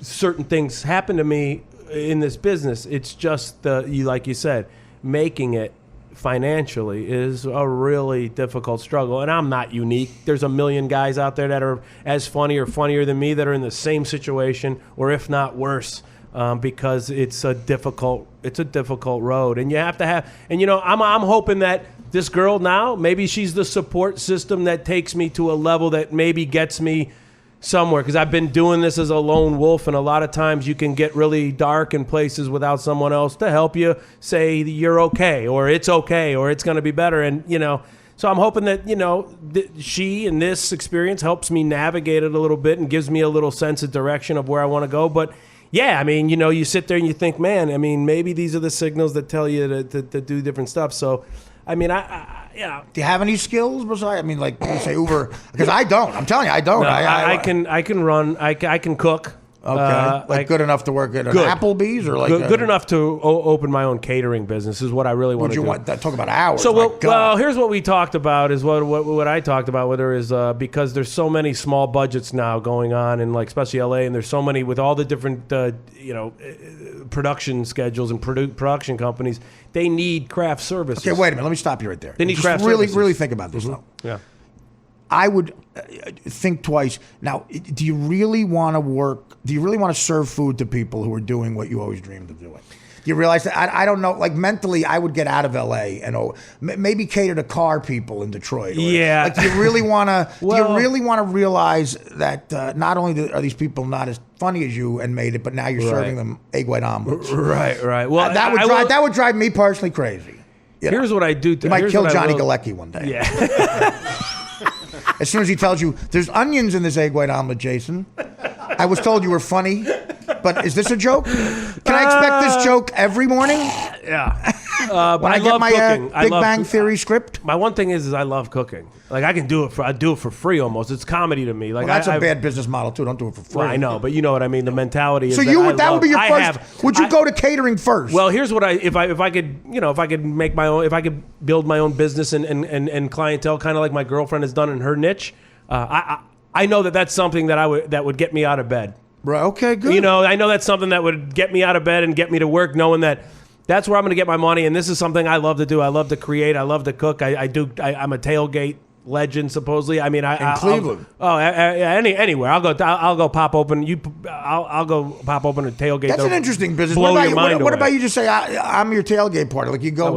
certain things happen to me in this business. It's just like you said, making it financially is a really difficult struggle, and I'm not unique. There's a million guys out there that are as funny or funnier than me that are in the same situation, or if not worse, because it's a difficult road, and you have to have. And I'm hoping that this girl now, maybe she's the support system that takes me to a level that maybe gets me somewhere, because I've been doing this as a lone wolf, and a lot of times you can get really dark in places without someone else to help you say you're okay, or it's okay, or it's going to be better. And so I'm hoping that she and this experience helps me navigate it a little bit and gives me a little sense of direction of where I want to go. But yeah, I mean, you sit there and you think, man, I mean, maybe these are the signals that tell you to do different stuff. So I mean, Do you have any skills besides? I mean, like you say Uber, because I don't. I'm telling you, I don't. No, I can run. I can cook. Okay, good enough to work at an Applebee's, or like good enough to open my own catering business is what I really want to do. Would you talk about hours? So well, here's what we talked about. Is what I talked about. Whether is because there's so many small budgets now going on, and like especially LA, and there's so many with all the different production schedules and production companies. They need craft services. Okay, wait a minute. Let me stop you right there. They need Just craft really, services. really think about this though. Yeah. I would think twice. Now, do you really want to work? Do you really want to serve food to people who are doing what you always dreamed of doing? Do you realize that? I don't know. Like mentally, I would get out of LA and maybe cater to car people in Detroit. Yeah. Like, do you really want to? Do you really want to realize that not only are these people not as funny as you and made it, but now you're serving them egg white omelets? Right. Well, that would drive me personally crazy. Here's what I do. You might kill Johnny Galecki one day. Yeah. As soon as he tells you, there's onions in this egg white omelet, Jason. I was told you were funny, but is this a joke? Can I expect this joke every morning? Yeah. When I get my Big Bang Theory script? My one thing is I love cooking. Like I do it for free almost. It's comedy to me. Like that's a bad business model too. Don't do it for free. Well, I know, but you know what I mean. The mentality is so that would be your first. Would you go to catering first? Well, here's what if I could make my own, if I could build my own business and clientele, kind of like my girlfriend has done in her niche. I know that's something that would get me out of bed. Right. Okay. Good. I know that's something that would get me out of bed and get me to work, knowing that that's where I'm going to get my money. And this is something I love to do. I love to create. I love to cook. I'm a tailgate legend, supposedly. I mean, in Cleveland. Anywhere. I'll go pop open. I'll go pop open a tailgate. That's an interesting business. What about you just say I'm your tailgate partner? Like you go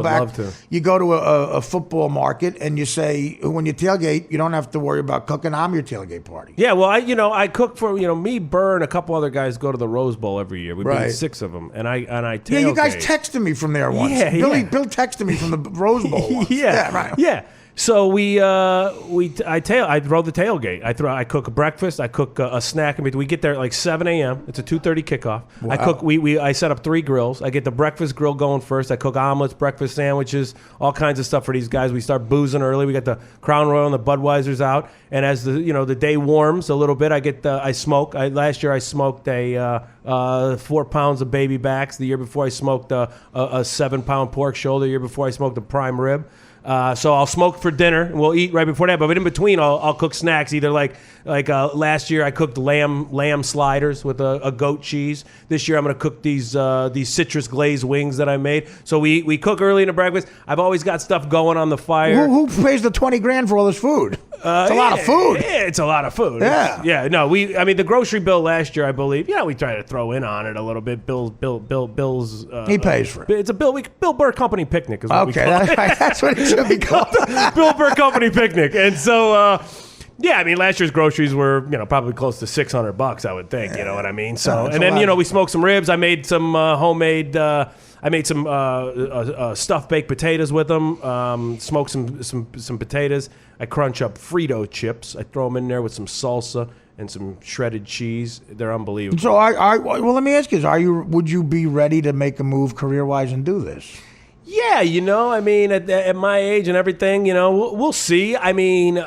you go to a football market and you say when you tailgate, you don't have to worry about cooking. I'm your tailgate party. Yeah, well, I cook for me, Burr, and a couple other guys go to the Rose Bowl every year. We bring 6 of them, and I tailgate. Yeah, you guys texted me from there once. Yeah, Bill texted me from the Rose Bowl once. Yeah, right. Yeah. So I throw the tailgate. I cook a breakfast. I cook a snack. We get there at like 7 a.m. It's a 2:30 kickoff. Wow. I cook. I set up 3 grills. I get the breakfast grill going first. I cook omelets, breakfast sandwiches, all kinds of stuff for these guys. We start boozing early. We got the Crown Royal and the Budweisers out. And as the day warms a little bit, I smoke. Last year I smoked 4 pounds of baby backs. The year before I smoked a 7-pound pork shoulder. The year before I smoked a prime rib. So I'll smoke for dinner, and we'll eat right before that. But in between, I'll cook snacks. Either like last year, I cooked lamb sliders with a goat cheese. This year, I'm going to cook these citrus glazed wings that I made. So we cook early in the breakfast. I've always got stuff going on the fire. Who pays the $20,000 for all this food? It's a lot of food. Yeah, it's a lot of food. Yeah. No, the grocery bill last year, I believe. We try to throw in on it a little bit. Bill's. He pays for it. It's a Bill Burr Company picnic. Is what we call it. That's what it should be called. Bill Burr Company picnic, and so. Last year's groceries were, probably close to $600, I would think. You know what I mean? So, and then, we smoked some ribs. I made some homemade. I made some stuffed baked potatoes with them. Smoked some potatoes. I crunch up Frito chips. I throw them in there with some salsa and some shredded cheese. They're unbelievable. So, well, let me ask you: would you be ready to make a move career-wise and do this? Yeah, at my age and everything, we'll see. I don't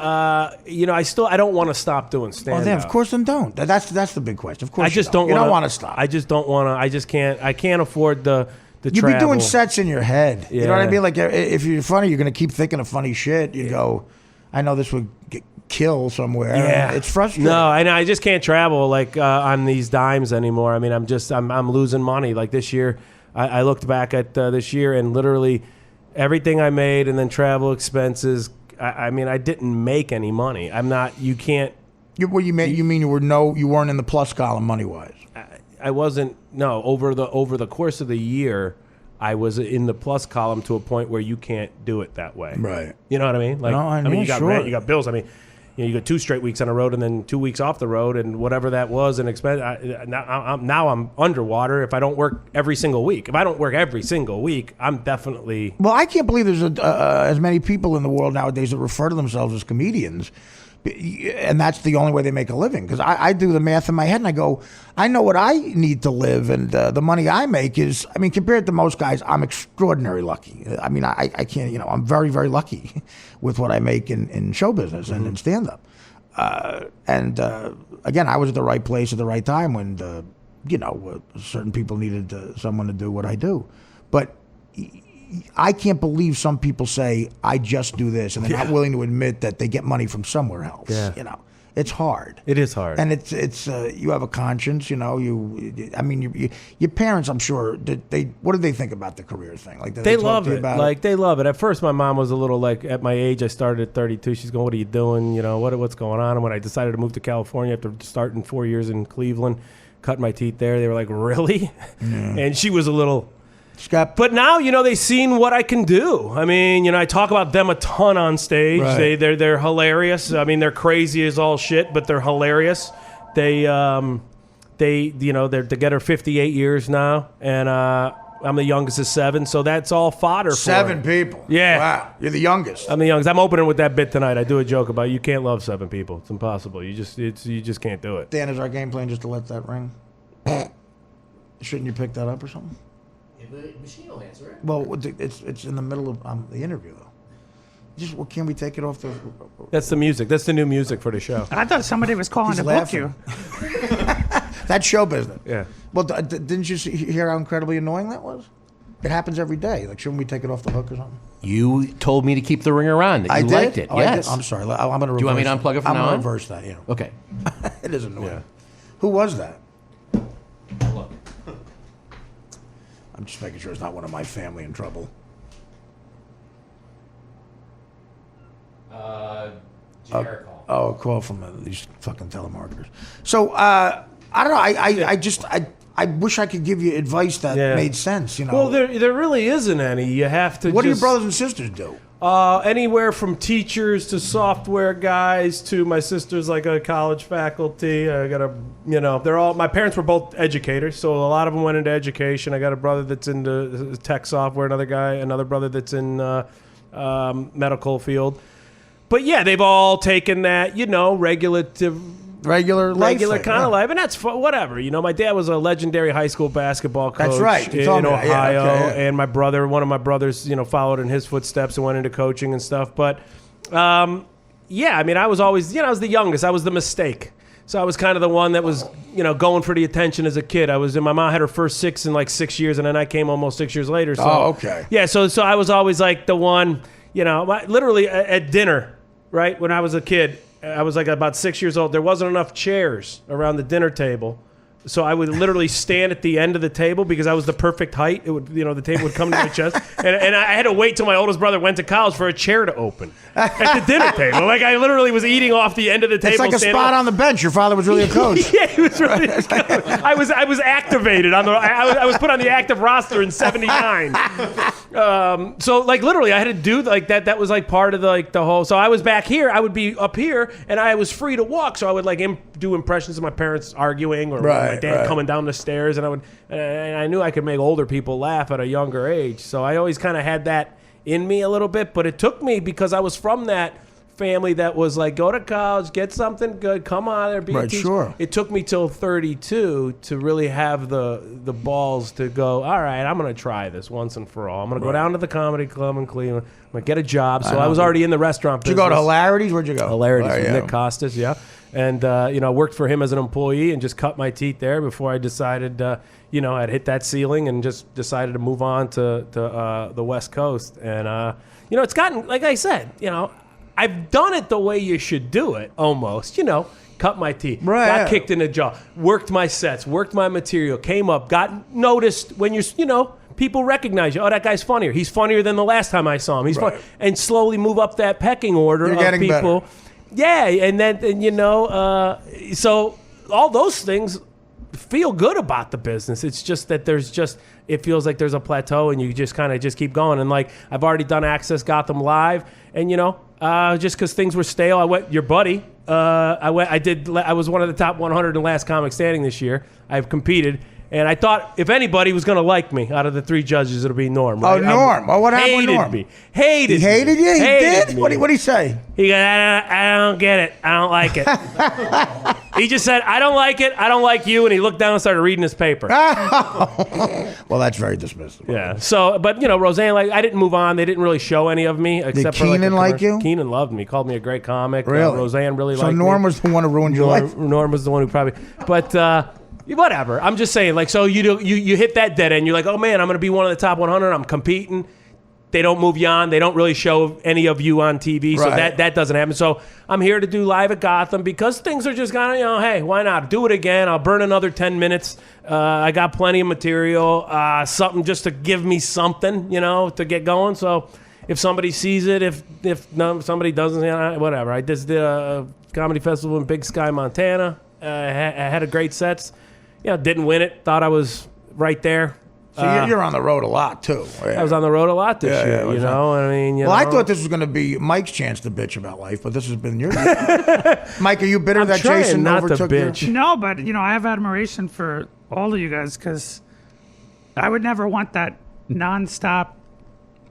want to stop doing stand-up. Well, then, of course, then don't. That's the big question. Of course, I just don't. You don't want to stop. I just don't want to. I just can't. I can't afford the You'd travel. be doing sets in your head. Yeah. You know what I mean? Like, if you're funny, you're going to keep thinking of funny shit. You go, I know this would kill somewhere. Yeah. It's frustrating. No, I just can't travel on these dimes anymore. I'm losing money. Like this year. I looked back at this year and literally everything I made and then travel expenses. I didn't make any money. I'm not. You can't. You mean you weren't in the plus column money wise? I wasn't. No, over the course of the year, I was in the plus column to a point where you can't do it that way. Right. You know what I mean? Like, no, I mean, you got sure. rent, you got bills. You got 2 straight weeks on the road and then 2 weeks off the road and whatever that was and expense. Now I'm underwater if I don't work every single week. If I don't work every single week, I'm definitely. Well, I can't believe there's as many people in the world nowadays that refer to themselves as comedians. And that's the only way they make a living. Because I do the math in my head and I go, I know what I need to live. And the money I make is, compared to most guys, I'm extraordinarily lucky. I can't, I'm very, very lucky with what I make in show business and in stand-up. Again, I was at the right place at the right time when, certain people needed someone to do what I do. But I can't believe some people say, I just do this, and they're not willing to admit that they get money from somewhere else. Yeah. It's hard. It is hard. And it's you have a conscience, your parents, I'm sure, what did they think about the career thing? Like, they love it. They love it. At first, my mom was a little at my age, I started at 32. She's going, what are you doing? What's going on? And when I decided to move to California after starting 4 years in Cleveland, cut my teeth there, they were like, really? Yeah. And she was a little. But now, they've seen what I can do. I talk about them a ton on stage. Right. They're hilarious. They're crazy as all shit, but they're hilarious. They're together 58 years now, and I'm the youngest of 7, so that's all fodder for 7 people. Yeah. Wow. You're the youngest. I'm the youngest. I'm opening with that bit tonight. I do a joke about you can't love 7 people. It's impossible. You just can't do it. Dan, is our game plan just to let that ring? Shouldn't you pick that up or something? The machine will answer it. Well, it's in the middle of the interview, though. Can we take it off the... That's the music. That's the new music for the show. I thought somebody was calling He's to laughing. book you. That's show business. Yeah. Well, didn't you hear how incredibly annoying that was? It happens every day. Like, shouldn't we take it off the hook or something? You told me to keep the ring around. You liked it. Oh, yes. I'm sorry. I'm going to reverse. Do you want me to unplug it from now on? I'm going to reverse that, yeah. Okay. It is annoying. Yeah. Who was that? Look. I'm just making sure it's not one of my family in trouble. Generic call. Oh, a call from these fucking telemarketers. So, I don't know. I wish I could give you advice that made sense, Well, there really isn't any. You have to. What do your brothers and sisters do? Anywhere from teachers to software guys to my sister's like a college faculty. I got they're all. My parents were both educators, so a lot of them went into education. I got a brother that's into tech software, another brother that's in medical field. But yeah, they've all taken that, regular kind of life, and that's whatever. My dad was a legendary high school basketball coach. That's right. In Ohio, Yeah. and one of my brothers, followed in his footsteps and went into coaching and stuff. But I was always, I was the youngest. I was the mistake. So I was kind of the one that was, going for the attention as a kid. My mom had her first 6 in like 6 years, and then I came almost 6 years later. So, oh, okay. Yeah, so I was always like the one. literally at dinner, right? When I was a kid, I was like about 6 years old. There wasn't enough chairs around the dinner table. So I would literally stand at the end of the table because I was the perfect height. It would, the table would come to my chest, and I had to wait till my oldest brother went to college for a chair to open at the dinner table. Like I literally was eating off the end of the table. It's like a spot on the bench. Your father was really a coach. Yeah, he was really a coach. I was activated on the. I was put on the active roster in '79. So like literally, I had to do like that. That was like part of the whole. So I was back here. I would be up here, and I was free to walk. So I would like do impressions of my parents arguing or my dad coming down the stairs, and I knew I could make older people laugh at a younger age. So I always kind of had that in me a little bit, but it took me because I was from that family that was like, go to college, get something good, come on there, be a teacher. Sure. It took me till 32 to really have the balls to go, all right, I'm going to try this once and for all. I'm going to go down to the comedy club in Cleveland. I'm going to get a job. So I was already in the restaurant business. Did you go to Hilarities? Where'd you go? Hilarities with Nick Costas, yeah. And, I worked for him as an employee and just cut my teeth there before I decided, I'd hit that ceiling and just decided to move on to the West Coast. And, it's gotten, like I said, I've done it the way you should do it, almost, cut my teeth, got kicked in the jaw, worked my sets, worked my material, came up, got noticed when you're, people recognize you. Oh, that guy's funnier. He's funnier than the last time I saw him. He's funny. And slowly move up that pecking order of people. Better. Yeah, and then, so all those things feel good about the business. It's just that it feels like there's a plateau and you just kind of just keep going. And like, I've already done Access Gotham Live, and just because things were stale, your buddy, I was one of the top 100 in the Last Comic Standing this year. I've competed. And I thought if anybody was going to like me out of the three judges, it'll be Norm. Right? Oh, Norm. What happened with Norm? Hated me. He hated you? He did? Me. What'd he say? He goes, I don't get it. I don't like it. He just said, I don't like it. I don't like you. And he looked down and started reading his paper. Well, that's very dismissive. Yeah. So, but, Roseanne, I didn't move on. They didn't really show any of me. Except Did Keenan like you? Keenan loved me. Called me a great comic. Really? Roseanne really liked me. So Norm was the one who ruined your life? Norm was the one who probably... But... whatever. I'm just saying, so you hit that dead end. You're like, oh man, I'm going to be one of the top 100. I'm competing. They don't move you on. They don't really show any of you on TV, so that doesn't happen. So I'm here to do Live at Gotham because things are just kind of, hey, why not? Do it again. I'll burn another 10 minutes. I got plenty of material, something just to give me something, to get going. So if somebody sees it, if somebody doesn't, whatever. I just did a comedy festival in Big Sky, Montana. I had a great sets. Didn't win it. Thought I was right there. So you're on the road a lot, too. I was on the road a lot this year, I thought this was going to be Mike's chance to bitch about life, but this has been your Mike, are you bitter that Jason not overtook to bitch. you? No, but, I have admiration for all of you guys because I would never want that nonstop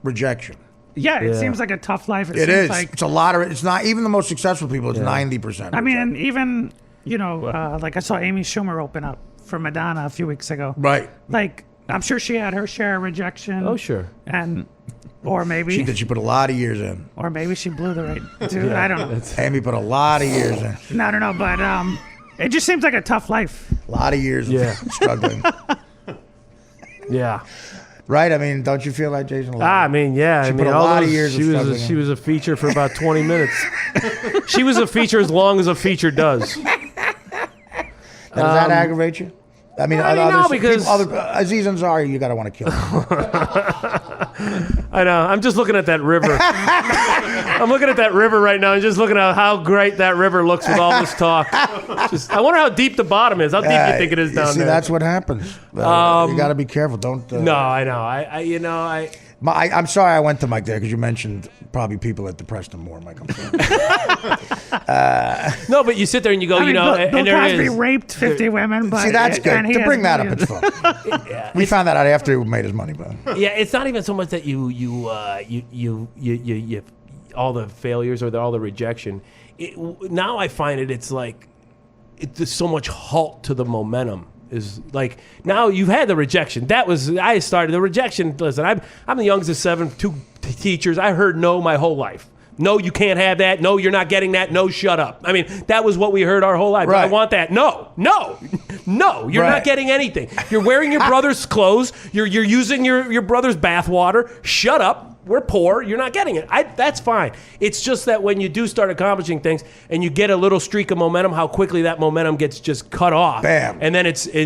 rejection. Yeah, it seems like a tough life. It is. Like, it's a lot of it. It's not even the most successful people. It's 90%. I mean, and even, like I saw Amy Schumer open up for Madonna a few weeks ago. Right. Like, I'm sure she had her share of rejection. Oh, sure. Or maybe... She put a lot of years in. Or maybe she blew the right dude. I don't know. Amy put a lot of years in. I don't know, but it just seems like a tough life. A lot of years of struggling. Yeah. Right? I mean, don't you feel like Jason? I mean, yeah. She put a lot of years she was a feature for about 20 minutes. She was a feature as long as a feature does. Does that aggravate you? I mean, no, because Aziz Ansari, you gotta want to kill him. I know. I'm just looking at that river. I'm looking at that river right now and just looking at how great that river looks with all this talk. I wonder how deep the bottom is. How deep you think it is down there? That's what happens. You got to be careful. Don't. No, I know. I'm sorry I went to Mike there because you mentioned probably people that depressed him more, Mike. I'm sorry. No, but you sit there and you go, Bill and there Cosby is. raped 50 women. But see, that's good. To bring that up, it's fun. We found that out after he made his money, but yeah, it's not even so much that you all the failures or all the rejection. Now I find it's like there's so much halt to the momentum. Is like now you've had the rejection. I started the rejection. Listen, I'm the youngest of 7, 2 teachers. I heard no my whole life. No, you can't have that. No, you're not getting that. No, shut up. I mean, that was what we heard our whole life. Right. I want that. No. No, you're Right. not getting anything. You're wearing your brother's clothes. You're using your brother's bathwater. Shut up. We're poor. You're not getting it. That's fine. It's just that when you do start accomplishing things and you get a little streak of momentum, how quickly that momentum gets just cut off. Bam. And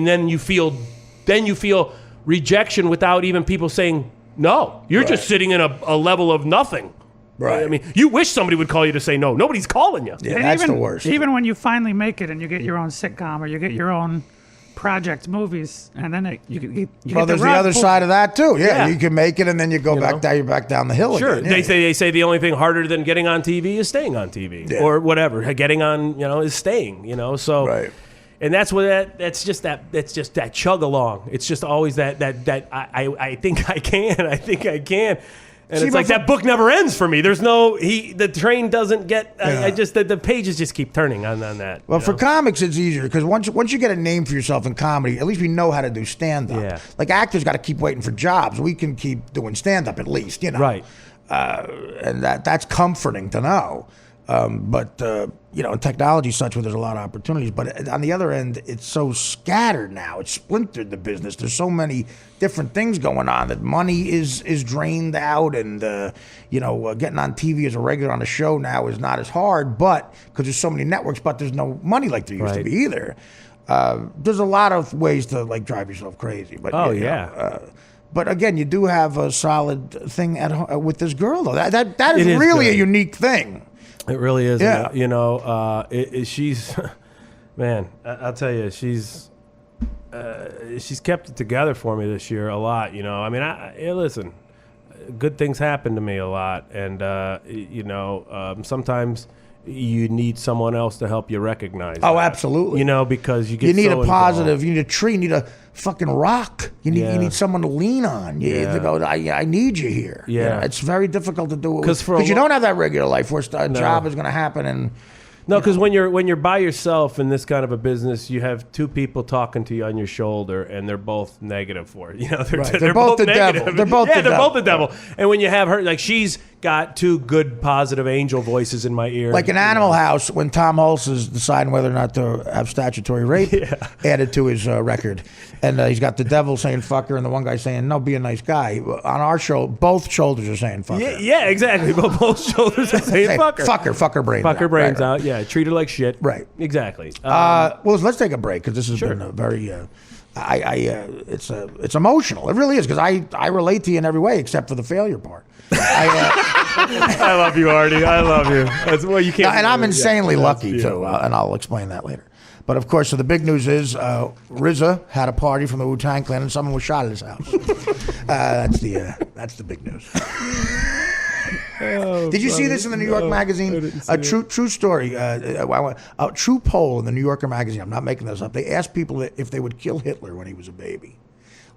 then you feel rejection without even people saying no. You're just sitting in a level of nothing. Right. I mean, you wish somebody would call you to say no. Nobody's calling you. Yeah, And that's even, the worst. Even when you finally make it and you get your own sitcom or you get your own project movies, and then you Well, get there's the rug other pulled- side of that too. Yeah, Yeah. you can make it, and then you go You back know? down. You're back down the hill. Sure. Again. Yeah. They say the only thing harder than getting on TV is staying on TV or whatever. Getting on, is staying. So. Right. And that's what that's just that chug along. It's just always that I think I can. I think I can. And See, it's but like that book never ends for me. There's the train doesn't get. I just the pages just keep turning on that. Well, for comics, it's easier because once you get a name for yourself in comedy, at least we know how to do stand up. Yeah. Like actors got to keep waiting for jobs. We can keep doing stand up at least, Right. And that's comforting to know. But in technology such where there's a lot of opportunities. But on the other end, it's so scattered now. It's splintered, the business. There's so many different things going on that money is drained out, and getting on TV as a regular on a show now is not as hard. But because there's so many networks, but there's no money like there used to Right. be either. There's a lot of ways to drive yourself crazy. But but again, you do have a solid thing at home with this girl though. That is It is really a good. unique thing. It really is. Yeah. She's, man, I'll tell you, she's kept it together for me this year a lot. I mean, listen, good things happen to me a lot. And, sometimes you need someone else to help you recognize Oh, that. absolutely. Because you get You need so a positive. involved. You need a tree. You need a fucking rock. You need someone to lean on. To go, I need you here. Yeah. It's very difficult to do it Because because you don't have that regular life where a job is going to happen. And No, because when you're by yourself in this kind of a business, you have two people talking to you on your shoulder, and they're both negative for it. They're both the negative. devil. They're both the they're devil. both the devil. And when you have her, like she's got two good, positive angel voices in my ear. like in Animal House, when Tom Hulse is deciding whether or not to have statutory rape added to his record. And he's got the devil saying fuck her and the one guy saying, no, be a nice guy. On our show, both shoulders are saying fuck her. Yeah, exactly. But both shoulders are saying Say, fuck her. fuck her brains out. Fuck her brains Right, out. Yeah, treat her like shit. Right. Exactly. Well, let's take a break because this has been a very. It's emotional. It really is because I relate to you in every way except for the failure part. I love you, Artie. I love you. That's well, you can't. And I'm insanely lucky Yeah. too, and I'll explain that later. But of course, so the big news is RZA had a party from the Wu-Tang Clan and someone was shot at his house. That's the big news. Did you see this in the New York Magazine? A true story. A true poll in the New Yorker Magazine. I'm not making this up. They asked people if they would kill Hitler when he was a baby.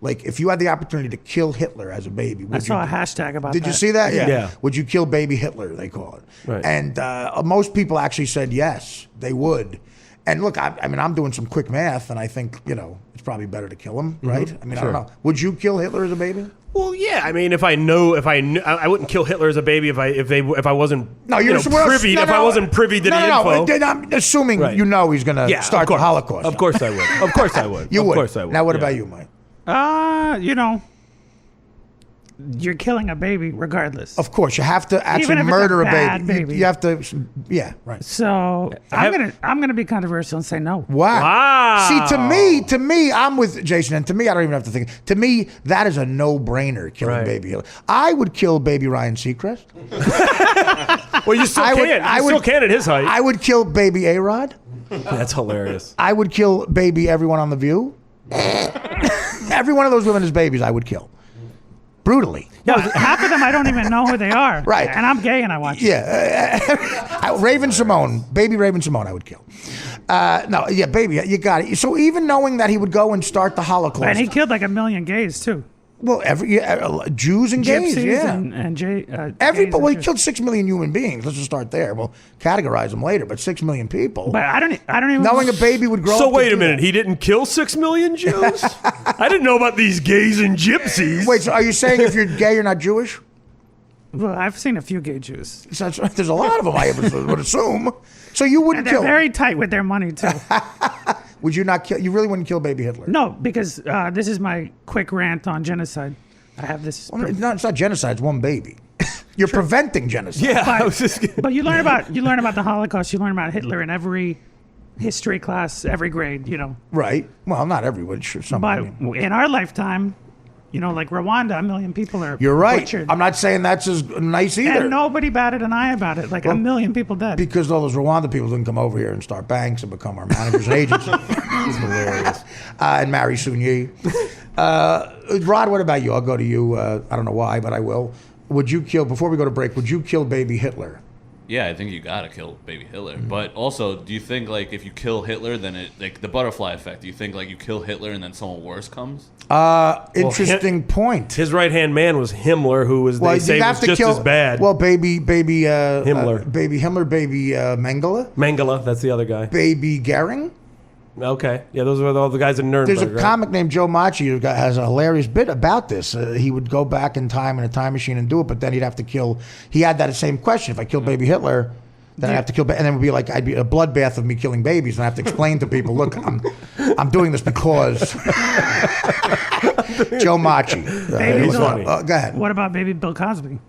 Like, if you had the opportunity to kill Hitler as a baby, would I saw a hashtag about Did that. you see that? Yeah. Would you kill baby Hitler, they call it. Right. And most people actually said yes, they would. And look, I mean, I'm doing some quick math, and I think, it's probably better to kill him, right? I mean, I don't know. Would you kill Hitler as a baby? Well, yeah. I mean, if I knew, I wouldn't kill Hitler as a baby if I wasn't privy. If I wasn't privy to the info. No, I'm assuming Right. he's going to start the Holocaust. Of course I would. Of course I would. You of would. course I would. Now, what Yeah. about you, Mike? You're killing a baby regardless. Of course, you have to actually Even if it's murder a bad baby. You have to, right. So I'm gonna be controversial and say no. Wow. See, to me, I'm with Jason, and to me, I don't even have to think. To me, that is a no-brainer, killing Right. baby Hitler. I would kill baby Ryan Seacrest. Well, you still still can at his height. I would kill baby A-Rod. That's hilarious. I would kill baby everyone on The View. Every one of those women as babies, I would kill. Brutally. No, half of them I don't even know who they are. Right. And I'm gay and I watch it. Yeah. Raven Simone, baby Raven Simone, I would kill. Baby, you got it. So even knowing that he would go and start the Holocaust. And he killed like 1 million gays too. Well, Jews and gays, Gypsies yeah. and gays Well, he and killed 6 million human beings. Let's just start there. We'll categorize them later, but 6 million people. But I don't even Knowing a baby would grow up. So to wait do a minute. that. He didn't kill 6 million Jews? I didn't know about these gays and gypsies. Wait, so are you saying if you're gay, you're not Jewish? Well, I've seen a few gay Jews. There's a lot of them, I would assume. So you wouldn't And they're kill. very tight with their money too. Would you not kill? You really wouldn't kill baby Hitler? No, because this is my quick rant on genocide. I have this. Well, it's not genocide. It's one baby. You're preventing genocide. Yeah, I was just. But you learn about the Holocaust. You learn about Hitler in every history class, every grade. Right. Well, not everyone. Sure, some. But in our lifetime, like Rwanda, 1 million people are. You're right. Butchered. I'm not saying that's as nice either. And nobody batted an eye about it. Like 1 million people dead. Because all those Rwanda people didn't come over here and start banks and become our managers and agents. It's hilarious. And marry Sun-Yi. Rod, what about you? I'll go to you. I don't know why, but I will. Would you kill, before we go to break, would you kill baby Hitler? Yeah, I think you gotta kill baby Hitler. But also, do you think if you kill Hitler, then it the butterfly effect? Do you think you kill Hitler and then someone worse comes? Interesting point. His right hand man was Himmler, who was Well, they say you have was to just kill. as bad. Well, baby Himmler. baby Himmler, baby Mengele, Mengele, that's the other guy. baby Goering. Okay, yeah, those were all the guys in Nuremberg. There's a right? comic named Joe Macchi who has a hilarious bit about this. He would go back in time in a time machine and do it, but then he'd have to kill. He had that same question: if I kill baby Hitler, then I have to kill, and then it would be like I'd be a bloodbath of me killing babies, and I have to explain to people, look, I'm doing this because Joe Macchi. Baby was Bill- funny. Go ahead. What about baby Bill Cosby?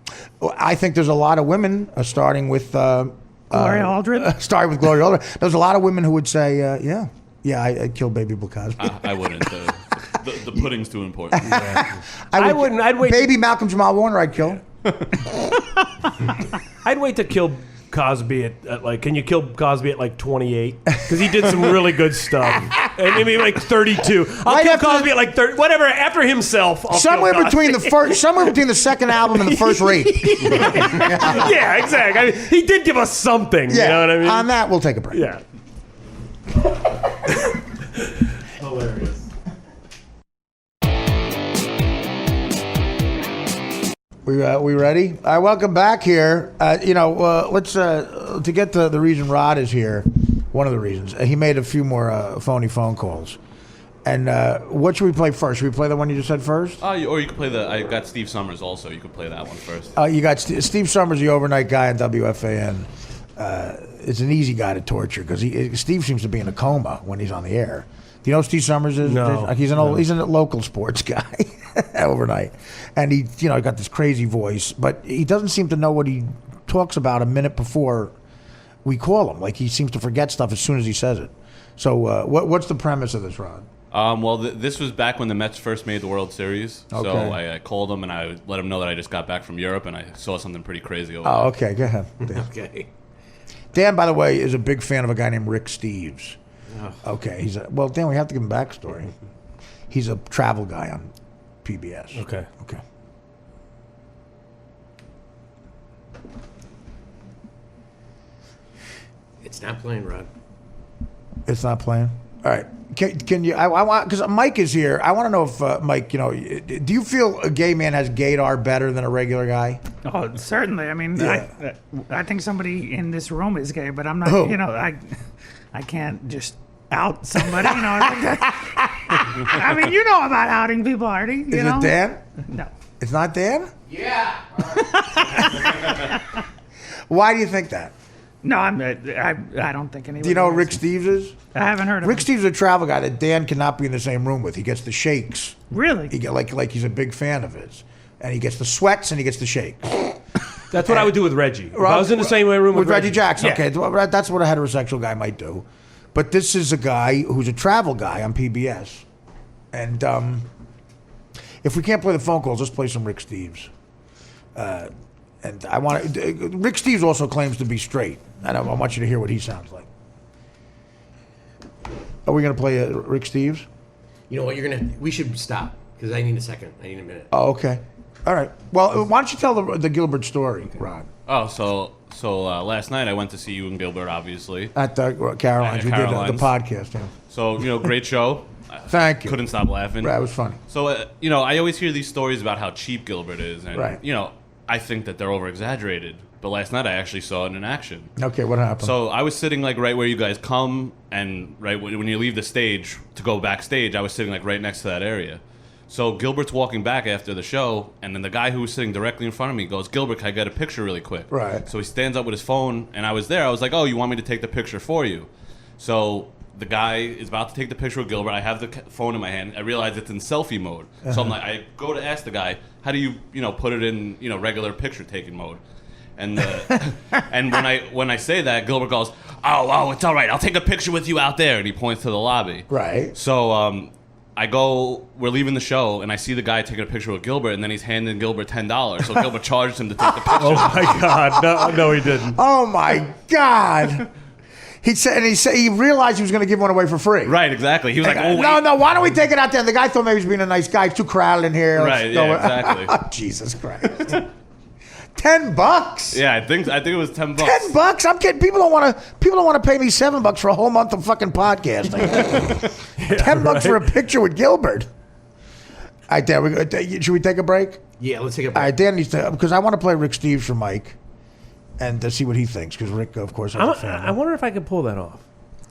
I think there's a lot of women, starting with Gloria Aldred? starting with Gloria Aldred. There's a lot of women who would say, yeah, I'd kill baby Bill Cosby. I wouldn't. The pudding's too important. I wouldn't. I'd wait. Baby Malcolm Jamal Warner, I'd kill. I'd wait to kill Cosby at can you kill Cosby at 28? Because he did some really good stuff. And maybe 32. I'll Right kill after Cosby at 30. Whatever, after himself. I'll Somewhere kill between Cosby. somewhere between the second album and the first rape. Yeah, exactly. I mean, he did give us something. Yeah. You know what I mean? On that, we'll take a break. Yeah. Hilarious. We ready? All right, welcome back here. Let's to get to the reason Rod is here. One of the reasons he made a few more phony phone calls. And what should we play first? Should we play the one you just said first? Or you could play I got Steve Summers also. You could play that one first. You got Steve Summers, the overnight guy on WFAN. It's an easy guy to torture because Steve seems to be in a coma when he's on the air. Do you know who Steve Summers is? No. He's a local sports guy overnight, and he got this crazy voice, but he doesn't seem to know what he talks about a minute before we call him. Like he seems to forget stuff as soon as he says it. So what's the premise of this, Rod? Well, this was back when the Mets first made the World Series. Okay. So I called him and I let him know that I just got back from Europe and I saw something pretty crazy over Oh, there. okay, go ahead. Dan. Okay. Dan, by the way, is a big fan of a guy named Rick Steves. Okay, Dan, we have to give him backstory. He's a travel guy on PBS. Okay. Okay. It's not playing, Rod. It's not playing. All right. Can you? I want, because Mike is here. I want to know if Mike, do you feel a gay man has gaydar better than a regular guy? Oh, certainly. I mean, Yeah. I think somebody in this room is gay, but I'm not. Who? I can't just out somebody. I mean, you know about outing people, Artie. Is it Dan? No. It's not Dan? Yeah. Why do you think that? No, I don't think anybody. Do you know who has. Rick Steves is? I haven't heard of Rick him. Steves is a travel guy that Dan cannot be in the same room with. He gets the shakes. Really? He get like he's a big fan of his, and he gets the sweats and he gets the shakes. That's what I would do with Reggie. If I was in the same room with Reggie Jackson. Yeah. Okay, that's what a heterosexual guy might do. But this is a guy who's a travel guy on PBS. And if we can't play the phone calls, let's play some Rick Steves. And I want to. Rick Steves also claims to be straight. And I want you to hear what he sounds like. Are we going to play Rick Steves? You know what? We should stop because I need a second. I need a minute. Oh, okay. All right. Well, why don't you tell the Gilbert story, Rod? Oh, so last night I went to see you and Gilbert, obviously. At Caroline's. At We did the Caroline's. podcast. Yeah. So, great show. Thank you. Couldn't stop laughing. That was funny. So, I always hear these stories about how cheap Gilbert is. And, Right. I think that they're over-exaggerated. But last night I actually saw it in action. Okay, what happened? So I was sitting right where you guys come, and right when you leave the stage to go backstage, I was sitting right next to that area. So Gilbert's walking back after the show, and then the guy who was sitting directly in front of me goes, "Gilbert, can I get a picture really quick?" Right. So he stands up with his phone, and I was there. I was like, "Oh, you want me to take the picture for you?" So the guy is about to take the picture of Gilbert. I have the phone in my hand. I realize it's in selfie mode. So I'm like, I go to ask the guy, how do you put it in, regular picture taking mode? And and when I say that, Gilbert goes, oh, it's all right. I'll take a picture with you out there. And he points to the lobby. Right. So we're leaving the show, and I see the guy taking a picture with Gilbert, and then he's handing Gilbert $10. So Gilbert charged him to take the picture. Oh, my God. No, he didn't. Oh, my God. He realized he was going to give one away for free. Right, exactly. He was like, oh, no, why don't we take it out there? And the guy thought maybe he was being a nice guy. It's too crowded in here. Right, yeah, exactly. Oh, Jesus Christ. $10? Yeah, I think it was $10. $10? I'm kidding. People don't want to pay me $7 for a whole month of fucking podcasting. $10 for a picture with Gilbert. All right, Dan, should we take a break? Yeah, let's take a break. All right, Dan needs to, because I want to play Rick Steves for Mike and to see what he thinks, because Rick, of course, has a family. I wonder if I could pull that off.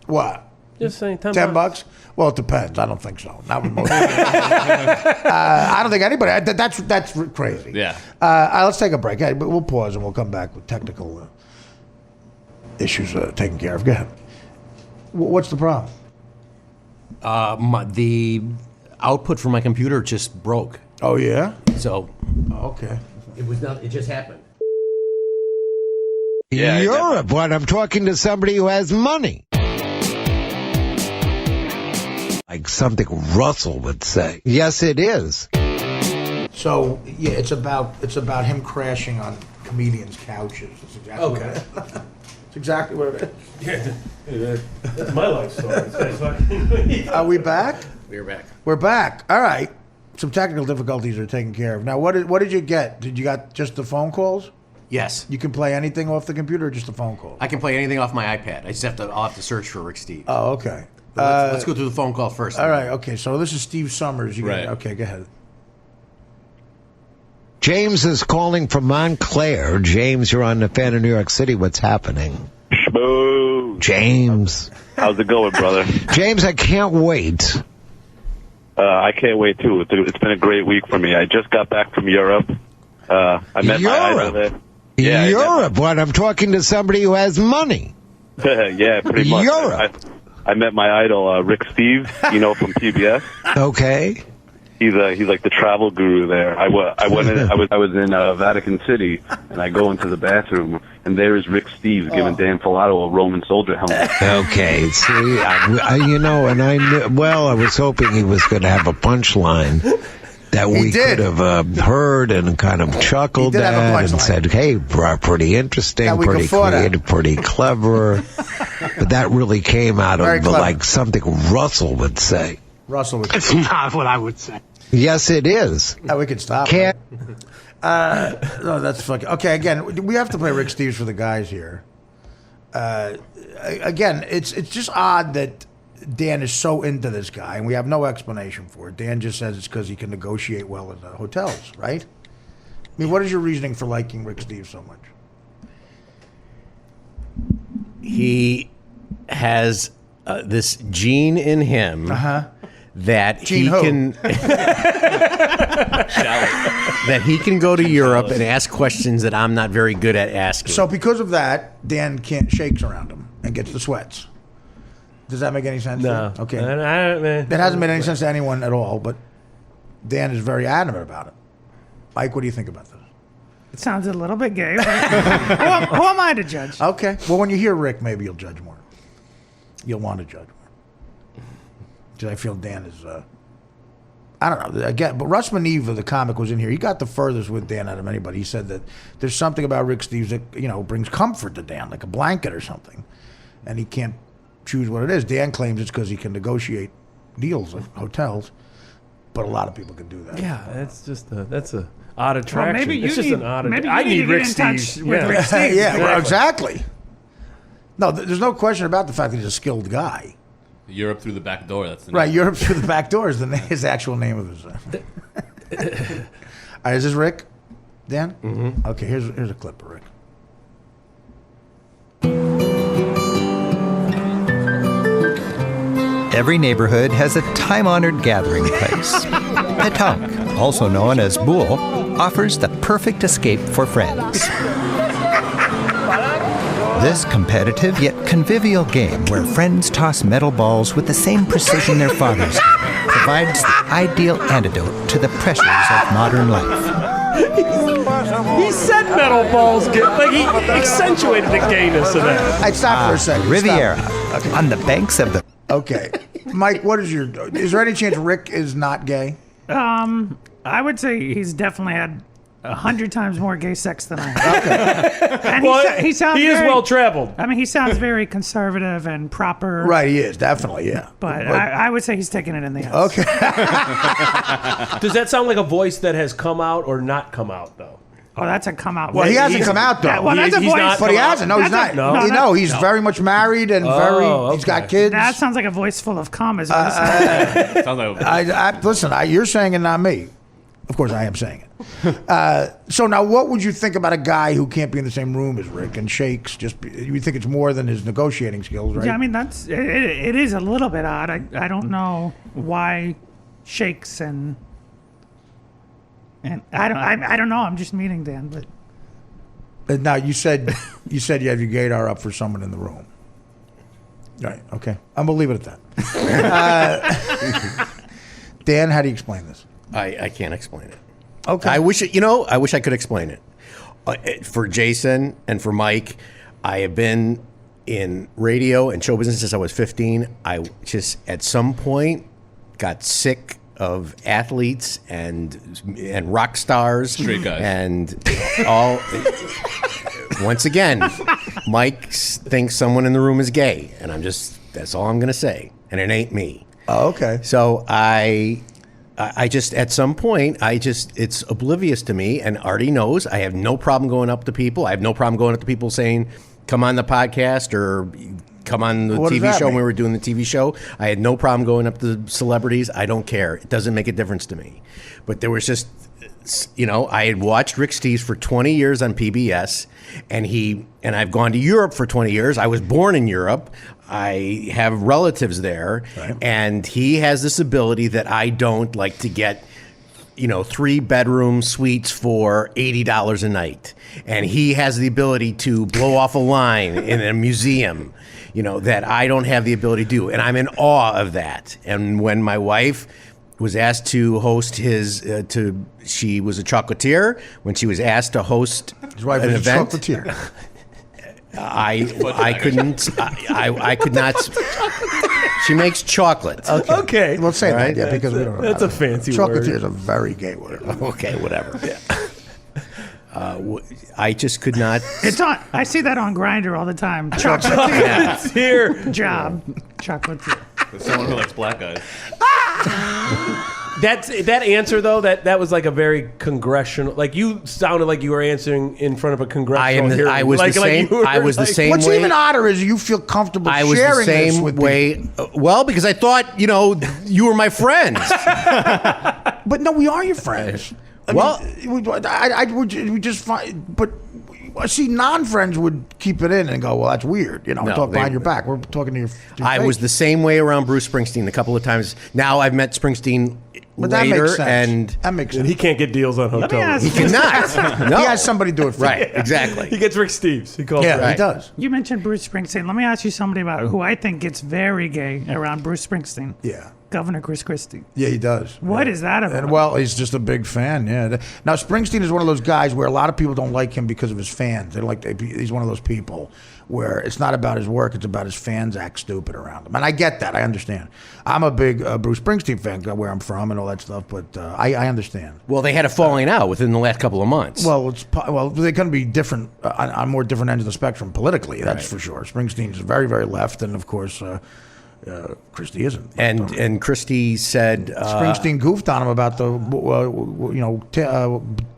What? Just saying $10? Well, it depends. I don't think so. Not with most I don't think anybody. That's crazy. Yeah. Let's take a break. We'll pause and we'll come back with technical issues taken care of. Go ahead. What's the problem? The output from my computer just broke. Oh yeah. So. Okay. It was not. It just happened. Yeah, Europe, when I'm talking to somebody who has money. Like something Russell would say. Yes, it is. So yeah, it's about him crashing on comedians' couches. That's exactly what it is. It's exactly what it is. Yeah, that's my life story. Are we back? We're back. We're back. All right. Some technical difficulties are taken care of. Now, what did you get? Did you got just the phone calls? Yes. You can play anything off the computer or just a phone call? I can play anything off my iPad. I'll have to search for Rick Steves. Oh, okay. Let's go through the phone call first. All right, okay. So this is Steve Summers. Right. Okay, go ahead. James is calling from Montclair. James, you're on the Fan of New York City. What's happening? Boo. James. How's it going, brother? James, I can't wait. I can't wait, too. It's been a great week for me. I just got back from Europe. I met my idol there. Yeah, Europe, when I'm talking to somebody who has money. Yeah, pretty much. Europe. I met my idol, Rick Steves, from PBS. Okay. He's like the travel guru there. I was in Vatican City, and I go into the bathroom, and there is Rick Steves giving Dan Filato a Roman soldier helmet. Okay, see, I was hoping he was going to have a punchline that we could have heard and kind of chuckled at and said, hey, pretty interesting, pretty creative, pretty clever. But that really came out of like something Russell would say. Russell would It's not what I would say. Yes, it is. Oh, we can stop. Can't. No, that's fucking... Okay, again, we have to play Rick Steves for the guys here. Again, it's just odd that Dan is so into this guy, and we have no explanation for it. Dan just says it's because he can negotiate well in the hotels, right? I mean, what is your reasoning for liking Rick Steves so much? He has this gene in him that he can that he can go to Europe and ask questions that I'm not very good at asking. So because of that, Dan can't shakes around him and gets the sweats. Does that make any sense? No. Okay. It It hasn't made any sense to anyone at all, but Dan is very adamant about it. Mike, what do you think about this? It sounds a little bit gay, but who am I to judge? Okay. Well, when you hear Rick, maybe you'll judge more. You'll want to judge more. Because I feel Dan is, I don't know. Again, but Russ Maneva, the comic, was in here. He got the furthest with Dan out of anybody. He said that there's something about Rick Steves that, brings comfort to Dan, like a blanket or something. And he can't choose what it is. Dan claims it's because he can negotiate deals at hotels. But a lot of people can do that. Yeah, that's a odd attraction. Well, maybe it's just an odd attraction. I need Rick Steves. With Rick Steves. Yeah, well, exactly. No, there's no question about the fact that he's a skilled guy. Europe through the back door. That's the name. Right, Europe through the back door is his actual name of his. All right, is this Rick? Dan? Mm-hmm. Okay, here's a clip of Rick. Every neighborhood has a time-honored gathering place. Petanque, also known as boule, offers the perfect escape for friends. This competitive yet convivial game where friends toss metal balls with the same precision their fathers provides the ideal antidote to the pressures of modern life. He said metal balls get like he accentuated the gayness of that. Hey, stop for a second. Riviera, Stop. Okay. on the banks of the... Okay. Mike, is there any chance Rick is not gay? I would say he's definitely had 100 times more gay sex than I have. Okay. And Well, he sounds he is very- well traveled. I mean, he sounds very conservative and proper. Right, he is, definitely, yeah. But I would say he's taking it in the ass. Okay. Does that sound like a voice that has come out or not come out though? Oh, that's a come out. Well, he hasn't He's- come out, though. Yeah, well, that's a He's voice. not But he come out. hasn't. No, he's That's not. a- No, he's very much married and he's got kids. That sounds like a voice full of cum. Is what it sounds like. Sounds like You're saying it, not me. Of course, I am saying it. So now, what would you think about a guy who can't be in the same room as Rick and shakes? You think it's more than his negotiating skills, right? Yeah, I mean it is a little bit odd. I don't know why shakes and I don't know. I'm just meeting Dan, but Now you said you have your gaydar up for someone in the room. Right. Okay. I'm gonna leave it at that. Dan, how do you explain this? I can't explain it. Okay. I wish I could explain it. For Jason and for Mike, I have been in radio and show business since I was 15. I just at some point got sick of athletes and rock stars, Straight guys. and all. Once again, Mike thinks someone in the room is gay, and that's all I'm going to say, and it ain't me. Oh, okay. So I just, at some point, it's oblivious to me, and Artie knows I have no problem going up to people. I have no problem going up to people saying, come on the podcast or come on the What does TV that show mean? when we were doing the TV show. I had no problem going up to celebrities. I don't care. It doesn't make a difference to me. But there was just, I had watched Rick Steves for 20 years on PBS, and I've gone to Europe for 20 years. I was born in Europe. I have relatives there, Right. and he has this ability that I don't, like to get 3-bedroom suites for $80 a night. And he has the ability to blow off a line in a museum, that I don't have the ability to do. And I'm in awe of that. And when my wife was asked to host she was a chocolatier. When she was asked to host His wife an is a event, chocolatier. I couldn't. I could not. She makes chocolate. Okay. We'll say Right. that, yeah, because we don't know. That's how a to- fancy Chocolatier word. is a very gay word. Okay, whatever. I just could not. it's on. I see that on Grindr all the time. Chocolate It's here. job. Chocolate. There's someone who likes black guys. That answer though, that was like a very congressional. Like you sounded like you were answering in front of a congressional hearing. I was the same. you were I was the like- same What's way. even odder is you feel comfortable I was sharing the this same with way. people. Well, because I thought you were my friends. But no, we are your friends. Well- I would just find, but see, non-friends would keep it in and go, well, that's weird. No, talk they- behind your back. We're talking to your I was the same way around Bruce Springsteen a couple of times. Now I've met Springsteen But that later, makes sense. and that makes And sense. he can't get deals on hotel ask rooms. he cannot. No, He has somebody do it for right, him. exactly. He gets Rick Steves. He calls Yeah, Rick. he Right. does. You mentioned Bruce Springsteen. Let me ask you somebody about who I think gets very gay around Bruce Springsteen. Yeah. Governor Chris Christie. Yeah, he does. What is that about? And well, he's just a big fan. Yeah. Now Springsteen is one of those guys where a lot of people don't like him because of his fans. He's one of those people where it's not about his work; it's about his fans act stupid around him. And I get that. I understand. I'm a big Bruce Springsteen fan, where I'm from and all that stuff. But I understand. Well, they had a falling out within the last couple of months. Well, they're going to be different on more different ends of the spectrum politically. That's for sure. Springsteen's very, very left, and of course. Christie isn't. and Christie said Springsteen goofed on him about the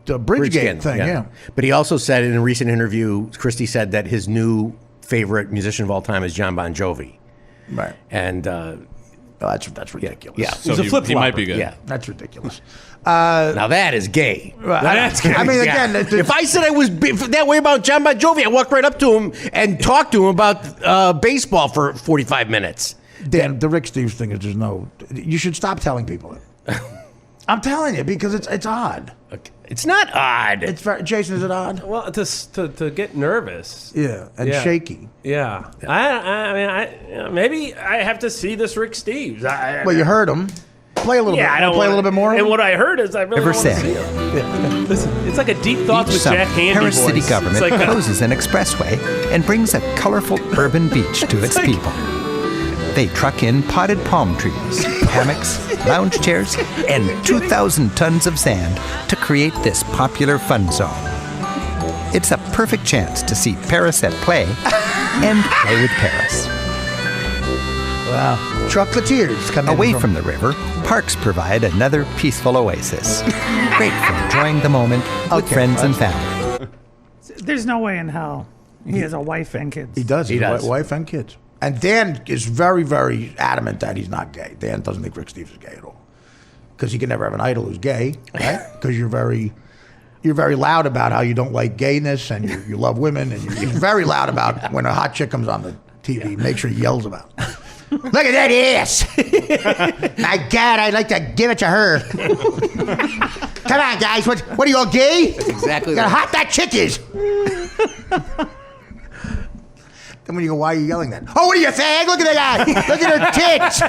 Bridgegate thing. Yeah. But he also said in a recent interview, Christie said that his new favorite musician of all time is John Bon Jovi, Right. and That's ridiculous. yeah. So He's a he flip-flopper. might be good. Yeah. That's ridiculous. Now that is gay. That's I mean, again, If I said I was that way about John Bon Jovi, I walked right up to him and talked to him about baseball for 45 minutes. Dan, the Rick Steves thing is you should stop telling people it. I'm telling you because it's odd. Okay. It's not odd. It's very, Jason, is it odd? Well, to get nervous. Yeah, and shaky. Yeah. I mean, maybe I have to see this Rick Steves. Well, you heard him. Play a little bit. I don't play a little bit more. And what I heard is I really River want to see him. Listen, it's like a deep thoughts Each with summer, Jack Handy Paris City voice. government It's like, closes an expressway and brings a colorful urban beach to its people. They truck in potted palm trees, hammocks, lounge chairs, and 2,000 tons of sand to create this popular fun zone. It's a perfect chance to see Paris at play and play with Paris. Wow. Chocolatiers come in Away from the river, parks provide another peaceful oasis. Great for enjoying the moment with friends and family. There's no way in hell he has a wife and kids. He does. He does. Wife and kids. And Dan is very, very adamant that he's not gay. Dan doesn't think Rick Steves is gay at all. Because he can never have an idol who's gay, right? Because you're very loud about how you don't like gayness and you love women. And you're very loud about when a hot chick comes on the TV, make sure he yells about it. Look at that ass! My God, I'd like to give it to her. Come on, guys. What are you all gay? That's exactly How right. hot that chick is. Then when you go, why are you yelling that? Oh, what do you think? Look at that guy. Look at her tits.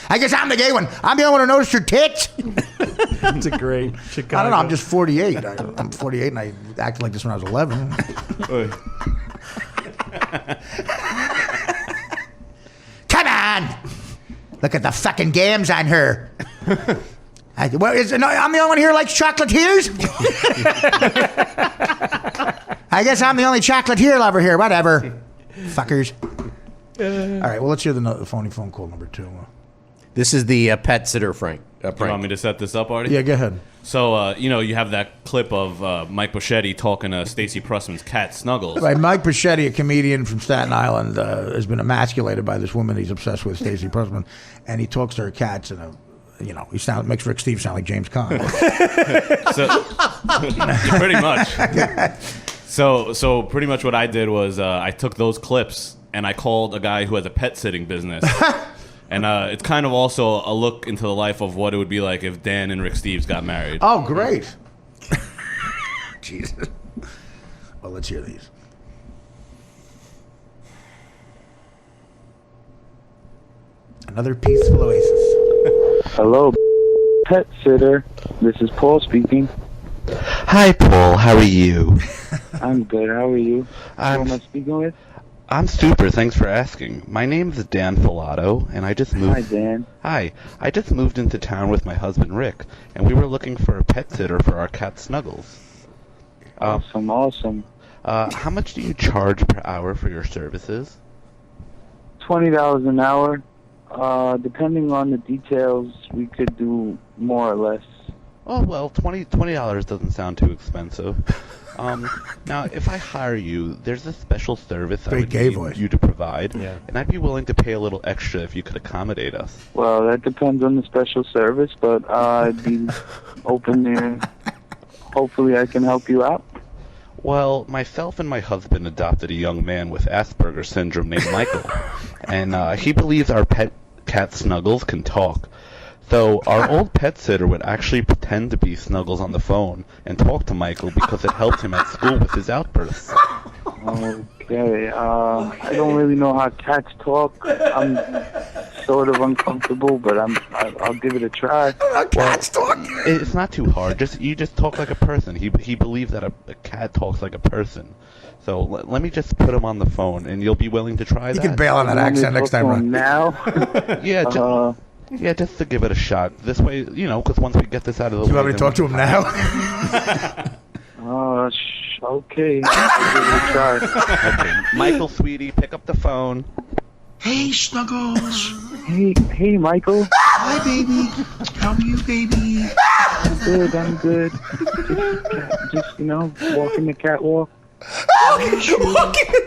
I guess I'm the gay one. I'm the only one who noticed her tits. It's a great Chicago. I don't know. I'm just 48. I'm 48 and I acted like this when I was 11. Come on! Look at the fucking gams on her. I'm the only one here who likes chocolatiers? I guess I'm the only chocolatier lover here. Whatever. Fuckers. All right, well, let's hear the phony phone call number 2. This is the pet sitter prank. You want me to set this up, Artie? Yeah, go ahead. So, you have that clip of Mike Boschetti talking to Stacey Pressman's cat, Snuggles. Right, Mike Boschetti, a comedian from Staten Island, has been emasculated by this woman he's obsessed with, Stacey Pressman, and he talks to her cats in a, he makes Rick Steves sound like James Caan. So, pretty much. So pretty much what I did was I took those clips and I called a guy who has a pet sitting business. And it's kind of also a look into the life of what it would be like if Dan and Rick Steves got married. Oh, great. Jesus. Well, let's hear these. Another peaceful oasis. Hello, pet sitter. This is Paul speaking. Hi, Paul. How are you? I'm good. How are you? Who am I speaking with? I'm super. Thanks for asking. My name is Dan Filato, and I just moved. Hi, Dan. Hi. I just moved into town with my husband Rick, and we were looking for a pet sitter for our cat Snuggles. Awesome. How much do you charge per hour for your services? $20 an hour. Depending on the details, we could do more or less. Oh well, $20 doesn't sound too expensive. Now, if I hire you, there's a special service I would need you to provide, and I'd be willing to pay a little extra if you could accommodate us. Well, that depends on the special service, but I'd be open to. Hopefully, I can help you out. Well, myself and my husband adopted a young man with Asperger's syndrome named Michael, and he believes our pet cat Snuggles can talk. So our old pet sitter would actually pretend to be Snuggles on the phone and talk to Michael because it helped him at school with his outbursts. Okay, I don't really know how cats talk. I'm sort of uncomfortable, but I'll give it a try. Cats talk? It's not too hard. You just talk like a person. He believes that a cat talks like a person. So let me just put him on the phone, and you'll be willing to try that? You can bail on that accent next time, right? Now? Yeah, just to give it a shot. This way, because once we get this out of the way... You want me to talk to him now? Okay. I'll give it a try. Okay. Michael, sweetie, pick up the phone. Hey, Snuggles. Hey, Michael. Hi, baby. How are you, baby? I'm good. Just walking the catwalk. Miss you.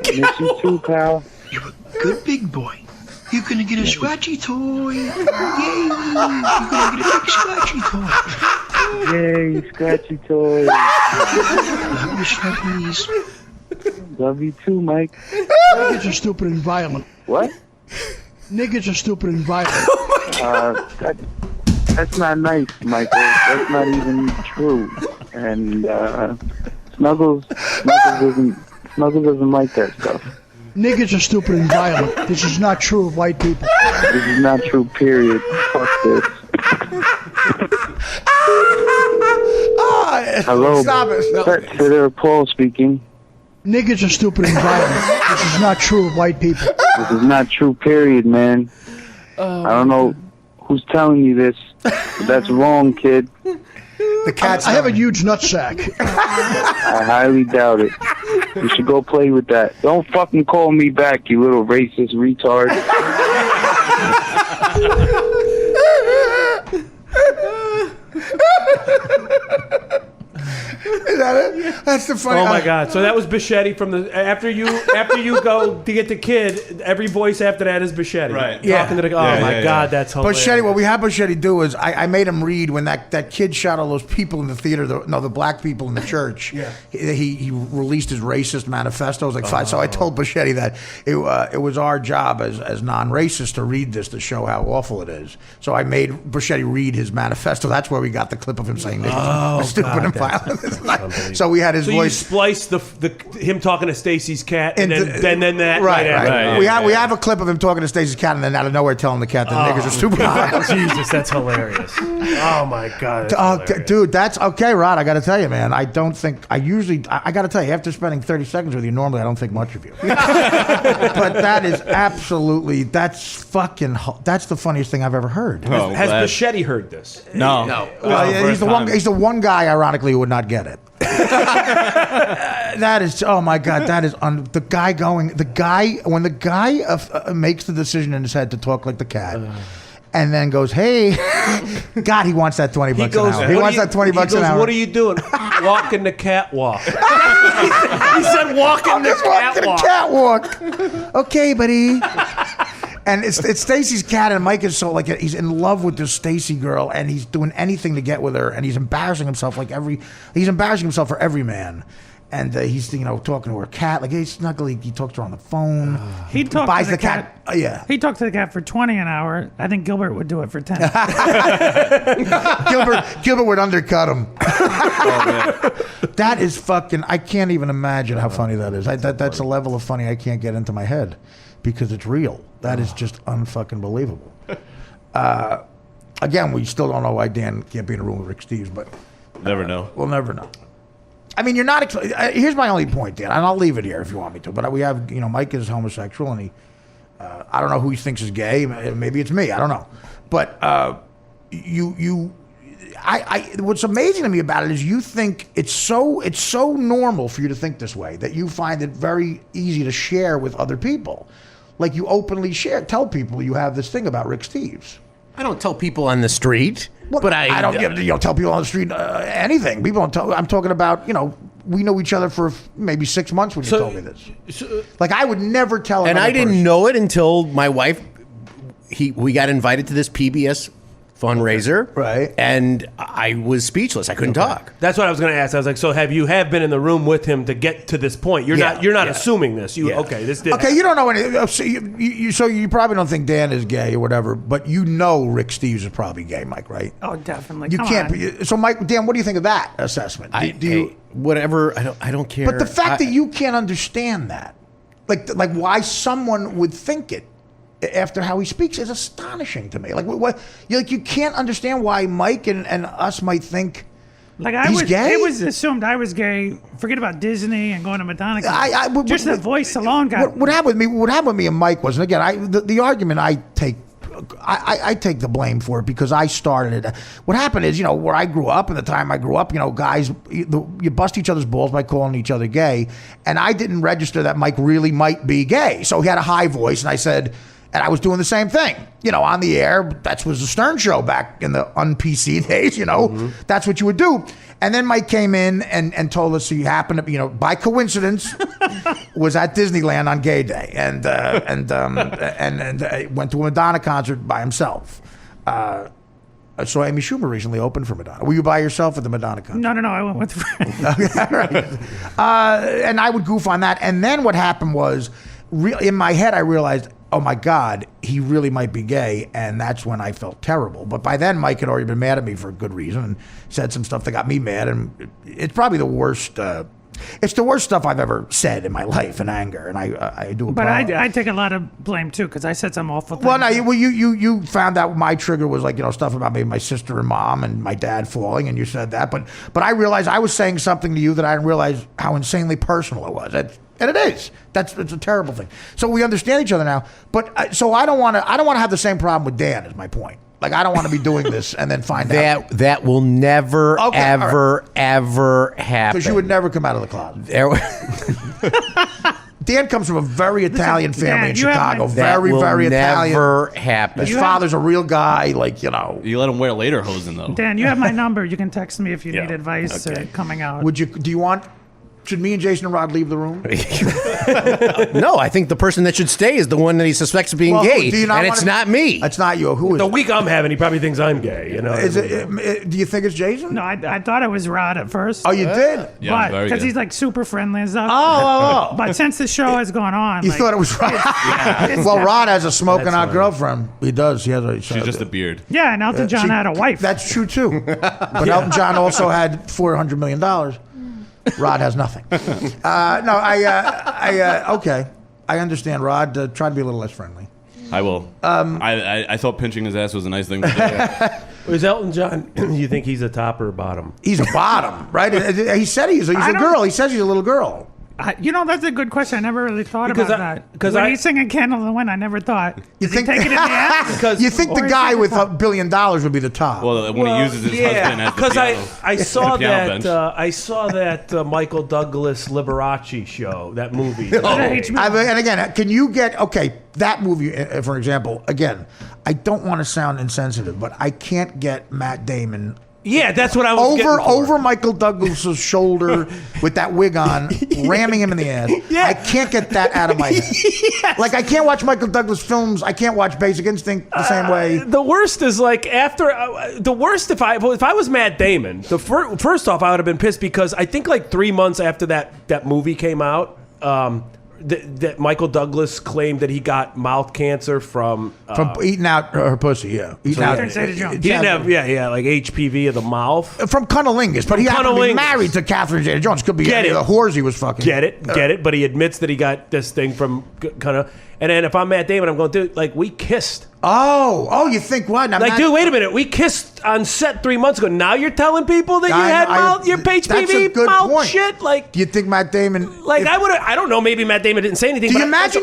Miss you too, pal. You're a good big boy. You're gonna get a scratchy toy. Yay! You're gonna get a big scratchy toy. Yay, scratchy toy. Love you, Snuggies. Love you too, Mike. Niggas are stupid and violent. What? Niggas are stupid and violent. That's not nice, Michael. That's not even true. And Snuggles doesn't like that stuff. Niggas are stupid and violent. This is not true of white people. This is not true, period. Fuck this. Hello. Stop it. Senator Paul speaking. Niggas are stupid and violent. This is not true of white people. This is not true, period, man. I don't know who's telling you this, but that's wrong, kid. The cat's I have a huge nutsack. I highly doubt it. You should go play with that. Don't fucking call me back, you little racist retard. Is that it? That's the funny. Oh my God! So that was Bichetti from the after you go to get the kid. Every voice after that is Bichetti. Right. Yeah. Talking to the. Oh my God, that's hilarious. Bichetti, what we had Bichetti do is I made him read when that kid shot all those people in the theater. The black people in the church. Yeah. He released his racist manifesto. It was like fine. So I told Bichetti that it was our job as non-racists to read this to show how awful it is. So I made Bichetti read his manifesto. That's where we got the clip of him saying niggas are stupid and violent. So we had his voice. You spliced him talking to Stacy's cat, and then that right after. Right. We have a clip of him talking to Stacy's cat, and then out of nowhere telling the cat that niggas are stupid. Jesus, that's hilarious. Oh my God, dude, that's okay, Rod. I got to tell you, man. I don't think I got to tell you, after spending 30 seconds with you, normally I don't think much of you. But that is that's the funniest thing I've ever heard. Oh, has Bichetti heard this? No. Well, he's the one guy, ironically, who would not get it. That is, oh my God, that is when the guy makes the decision in his head to talk like the cat. And then goes, hey, God, he wants that $20 an hour. He wants that $20 an hour. What are you doing? Walking the catwalk. He said walking the catwalk. Okay, buddy. And it's Stacy's cat, and Mike is so like he's in love with this Stacy girl, and he's doing anything to get with her, and he's embarrassing himself for every man. And he's talking to her cat, like he's snuggly. He talks to her on the phone. He buys the cat. Yeah, he talked to the cat for $20 an hour. I think Gilbert would do it for 10. Gilbert would undercut him. That is fucking. I can't even imagine how funny that is. That's a level of funny I can't get into my head because it's real. That is just unfucking believable. Again, we still don't know why Dan can't be in a room with Rick Steves, but never know. We'll never know. I mean, you're not. Here's my only point, Dan, and I'll leave it here if you want me to. But we have, Mike is homosexual, and he, I don't know who he thinks is gay. Maybe it's me. I don't know. But what's amazing to me about it is you think it's so normal for you to think this way that you find it very easy to share with other people. Like you openly tell people you have this thing about Rick Steves. I don't tell people on the street. Well, but I don't tell people on the street anything. People don't tell. I'm talking about we know each other for maybe 6 months when you told me this. Like I would never tell. And I didn't know it until my wife. We got invited to this PBS fundraiser, right? And I was speechless. I couldn't talk. That's what I was going to ask. I was like, so you have been in the room with him to get to this point? You're not assuming this. Okay, this did. Okay, you don't know any. So you probably don't think Dan is gay or whatever, but Rick Steves is probably gay, Mike, right? Oh, definitely. You can't be. So, Mike, Dan, what do you think of that assessment? Whatever. I don't care. But the fact that you can't understand that, like why someone would think it after how he speaks is astonishing to me. Like what? You can't understand why Mike and us might think he's gay. It was assumed I was gay. Forget about Disney and going to Madonna. Just the voice alone got. What happened with me and Mike was, and again, the argument I take the blame for it because I started it. What happened is, where I grew up, and the time I grew up, guys, you bust each other's balls by calling each other gay, and I didn't register that Mike really might be gay. So he had a high voice, and I said. And I was doing the same thing, on the air. That was the Stern Show back in the un-PC days, Mm-hmm. That's what you would do. And then Mike came in and told us he happened to, by coincidence, was at Disneyland on Gay Day and went to a Madonna concert by himself. I saw Amy Schumer recently open for Madonna. Were you by yourself at the Madonna concert? No, I went with friends. Right. And I would goof on that. And then what happened was, in my head, I realized oh my God, he really might be gay, and that's when I felt terrible. But by then, Mike had already been mad at me for a good reason and said some stuff that got me mad, and it's probably the worst. It's the worst stuff I've ever said in my life in anger, and I do. But I take a lot of blame too because I said some awful things. Well, no, you found out my trigger was like stuff about maybe my sister and mom and my dad falling, and you said that. But I realized I was saying something to you that I didn't realize how insanely personal it was. And it is. It's a terrible thing. So we understand each other now. But so I don't want to have the same problem with Dan. Is my point. Like I don't want to be doing this and then find out that will never ever happen. Because you would never come out of the closet. Dan comes from a very Italian family in Chicago. Very Italian. Never happen. His father's a real guy. You let him wear lederhosen though. Dan, you have my number. You can text me if you need advice coming out. Do you want? Should me and Jason and Rod leave the room? No, I think the person that should stay is the one that he suspects of being gay, and it's not me. It's not you. Who is the it? week I'm having? He probably thinks I'm gay. Do you think it's Jason? No, I thought it was Rod at first. Oh, you did? Yeah, but because he's like super friendly and stuff. Oh. But since the show has gone on, you thought it was Rod? Well, Rod has a smoking hot girlfriend. He does. He has She's just a beard. Yeah, and Elton John had a wife. That's true too. But Elton John also had $400 million. Rod has nothing. Okay. I understand, Rod. Try to be a little less friendly. I will. I thought pinching his ass was a nice thing to do. Is Elton John, you think he's a top or a bottom? He's a bottom, right? He said he's a girl. He says he's a little girl. That's a good question. I never really thought about that. Because when he's singing "Candle in the Wind," I never thought. You think take it in the ass? Because you think the guy with $1 billion would be the top? Well, when he uses his husband as the piano. I saw that. I saw that Michael Douglas Liberace show. That movie. And again, can you get that movie? For example, again, I don't want to sound insensitive, but I can't get Matt Damon. Yeah, that's what I was over Michael Douglas's shoulder with that wig on, ramming him in the ass. Yeah. I can't get that out of my head. Yes. Like I can't watch Michael Douglas films. I can't watch Basic Instinct the same way. The worst is like after the worst. If I was Matt Damon, first off I would have been pissed because I think like 3 months after that movie came out. That Michael Douglas claimed that he got mouth cancer from eating out her pussy. Yeah, he didn't have like HPV of the mouth from cunnilingus, but he happened to be married to Catherine Zeta-Jones. Could be the whores he was fucking. Get it. But he admits that he got this thing from kind of. And then if I'm Matt Damon, I'm going, dude, like we kissed. Oh, you think what? Now, dude, wait a minute. We kissed on set 3 months ago. Now you're telling people that you had your HPV mouth point. Shit? Like, do you think Matt Damon? Like, I don't know. Maybe Matt Damon didn't say anything. Do you imagine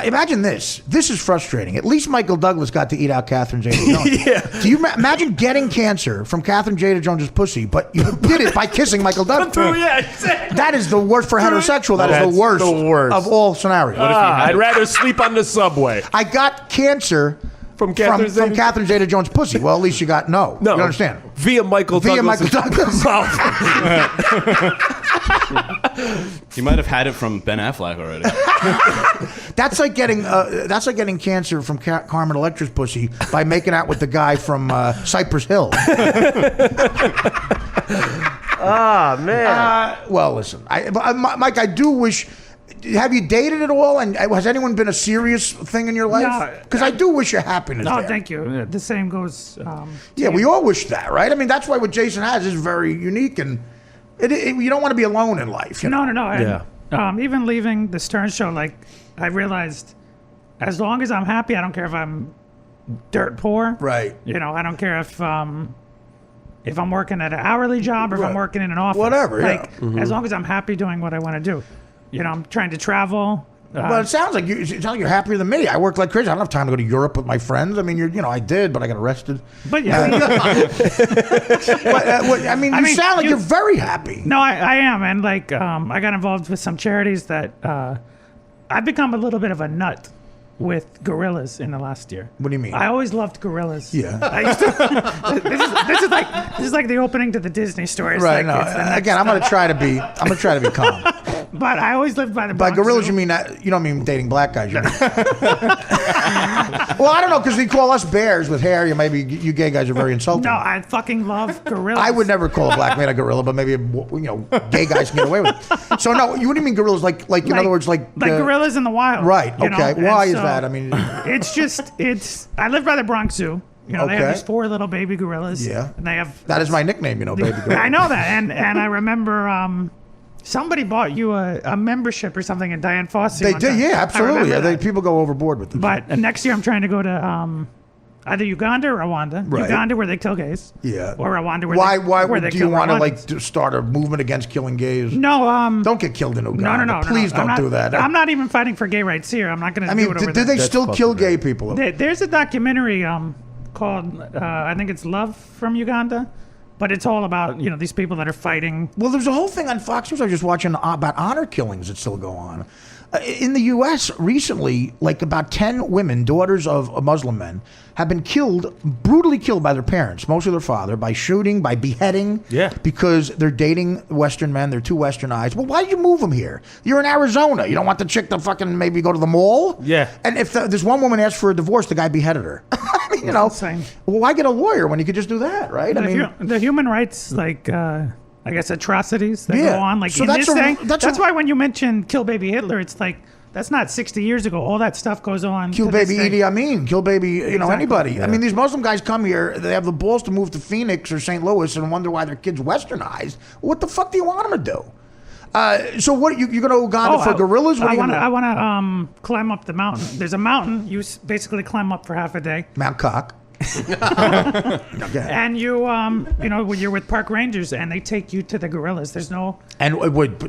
imagine this? This is frustrating. At least Michael Douglas got to eat out Catherine Zeta-Jones. Yeah. Do you imagine getting cancer from Catherine Zeta-Jones' pussy, but you did it by kissing Michael Douglas? Exactly. That is the worst for heterosexual. That's the worst of all scenarios. I'd rather sleep on the subway. I got cancer from Catherine Zeta-Jones' pussy. Well, at least you got no. You understand? Via Michael Douglas. He might have had it from Ben Affleck already. That's like getting cancer from Carmen Electra's pussy by making out with the guy from Cypress Hill. Man. Well, listen, Mike, I do wish. Have you dated at all? And has anyone been a serious thing in your life? Because I do wish you happiness. No, there. thank you. The same goes. We all wish that, right? I mean, that's why what Jason has is very unique, and you don't want to be alone in life. No. And, even leaving the Stern Show, like I realized, as long as I'm happy, I don't care if I'm dirt poor. Right. I don't care if I'm working at an hourly job or if I'm working in an office. Whatever. As long as I'm happy doing what I want to do. I'm trying to travel. But it sounds like you're happier than me. I work like crazy. I don't have time to go to Europe with my friends. I mean, I did, but I got arrested. But yeah, you sound like you're very happy. No, I am, and like I got involved with some charities that I've become a little bit of a nut with gorillas in the last year. What do you mean? I always loved gorillas. Yeah. This is like the opening to the Disney story. Right. Again, I'm gonna try to be calm. But I always lived by the By Bronx gorillas, Zoo. you mean that, you don't mean dating black guys. You mean. Well, I don't know, because they call us bears with hair. Maybe you gay guys are very insulting. No, I fucking love gorillas. I would never call a black man a gorilla, but maybe gay guys can get away with it. So no, what do you mean gorillas? Like in other words, like gorillas in the wild. Right. you know? Okay. And Why is so that? I mean, it's. I live by the Bronx Zoo. You know, they have these 4 little baby gorillas. Yeah. And they have. That is my nickname, baby gorilla. I know that, and I remember. Somebody bought you a membership or something in Diane Fossey. They did, yeah, absolutely. Yeah, people go overboard with them. But next year I'm trying to go to either Uganda or Rwanda. Right. Uganda where they kill gays. Yeah. Or Rwanda where why they do you kill want to Rwandans. start a movement against killing gays? No, don't get killed in Uganda. No. Please don't do that. I'm not even fighting for gay rights here. I'm not going to do it over do there. they still kill gay people? There's a documentary called I think it's Love from Uganda. But it's all about, these people that are fighting. Well, there's a whole thing on Fox News I was just watching about honor killings that still go on. In the U.S. recently, like about 10 women, daughters of Muslim men, have been brutally killed by their parents, mostly their father, by shooting, by beheading. Yeah. Because they're dating Western men. They're too westernized. Well, why did you move them here? You're in Arizona. You don't want the chick to fucking maybe go to the mall? Yeah. And if this one woman asked for a divorce, the guy beheaded her. I mean, well, why get a lawyer when you could just do that, right? The human rights, I guess, atrocities that go on. Like, so in that's this thing, that's why when you mention Kill Baby Hitler, it's like, that's not 60 years ago. All that stuff goes on. Kill Baby Idi Amin, Kill Baby, anybody. Yeah. I mean, these Muslim guys come here, they have the balls to move to Phoenix or St. Louis and wonder why their kid's westernized. What the fuck do you want them to do? So what, you're going to Uganda for gorillas? What I want to climb up the mountain. There's a mountain you basically climb up for half a day. Mount Cock. And you're with park rangers and they take you to the gorillas. There's no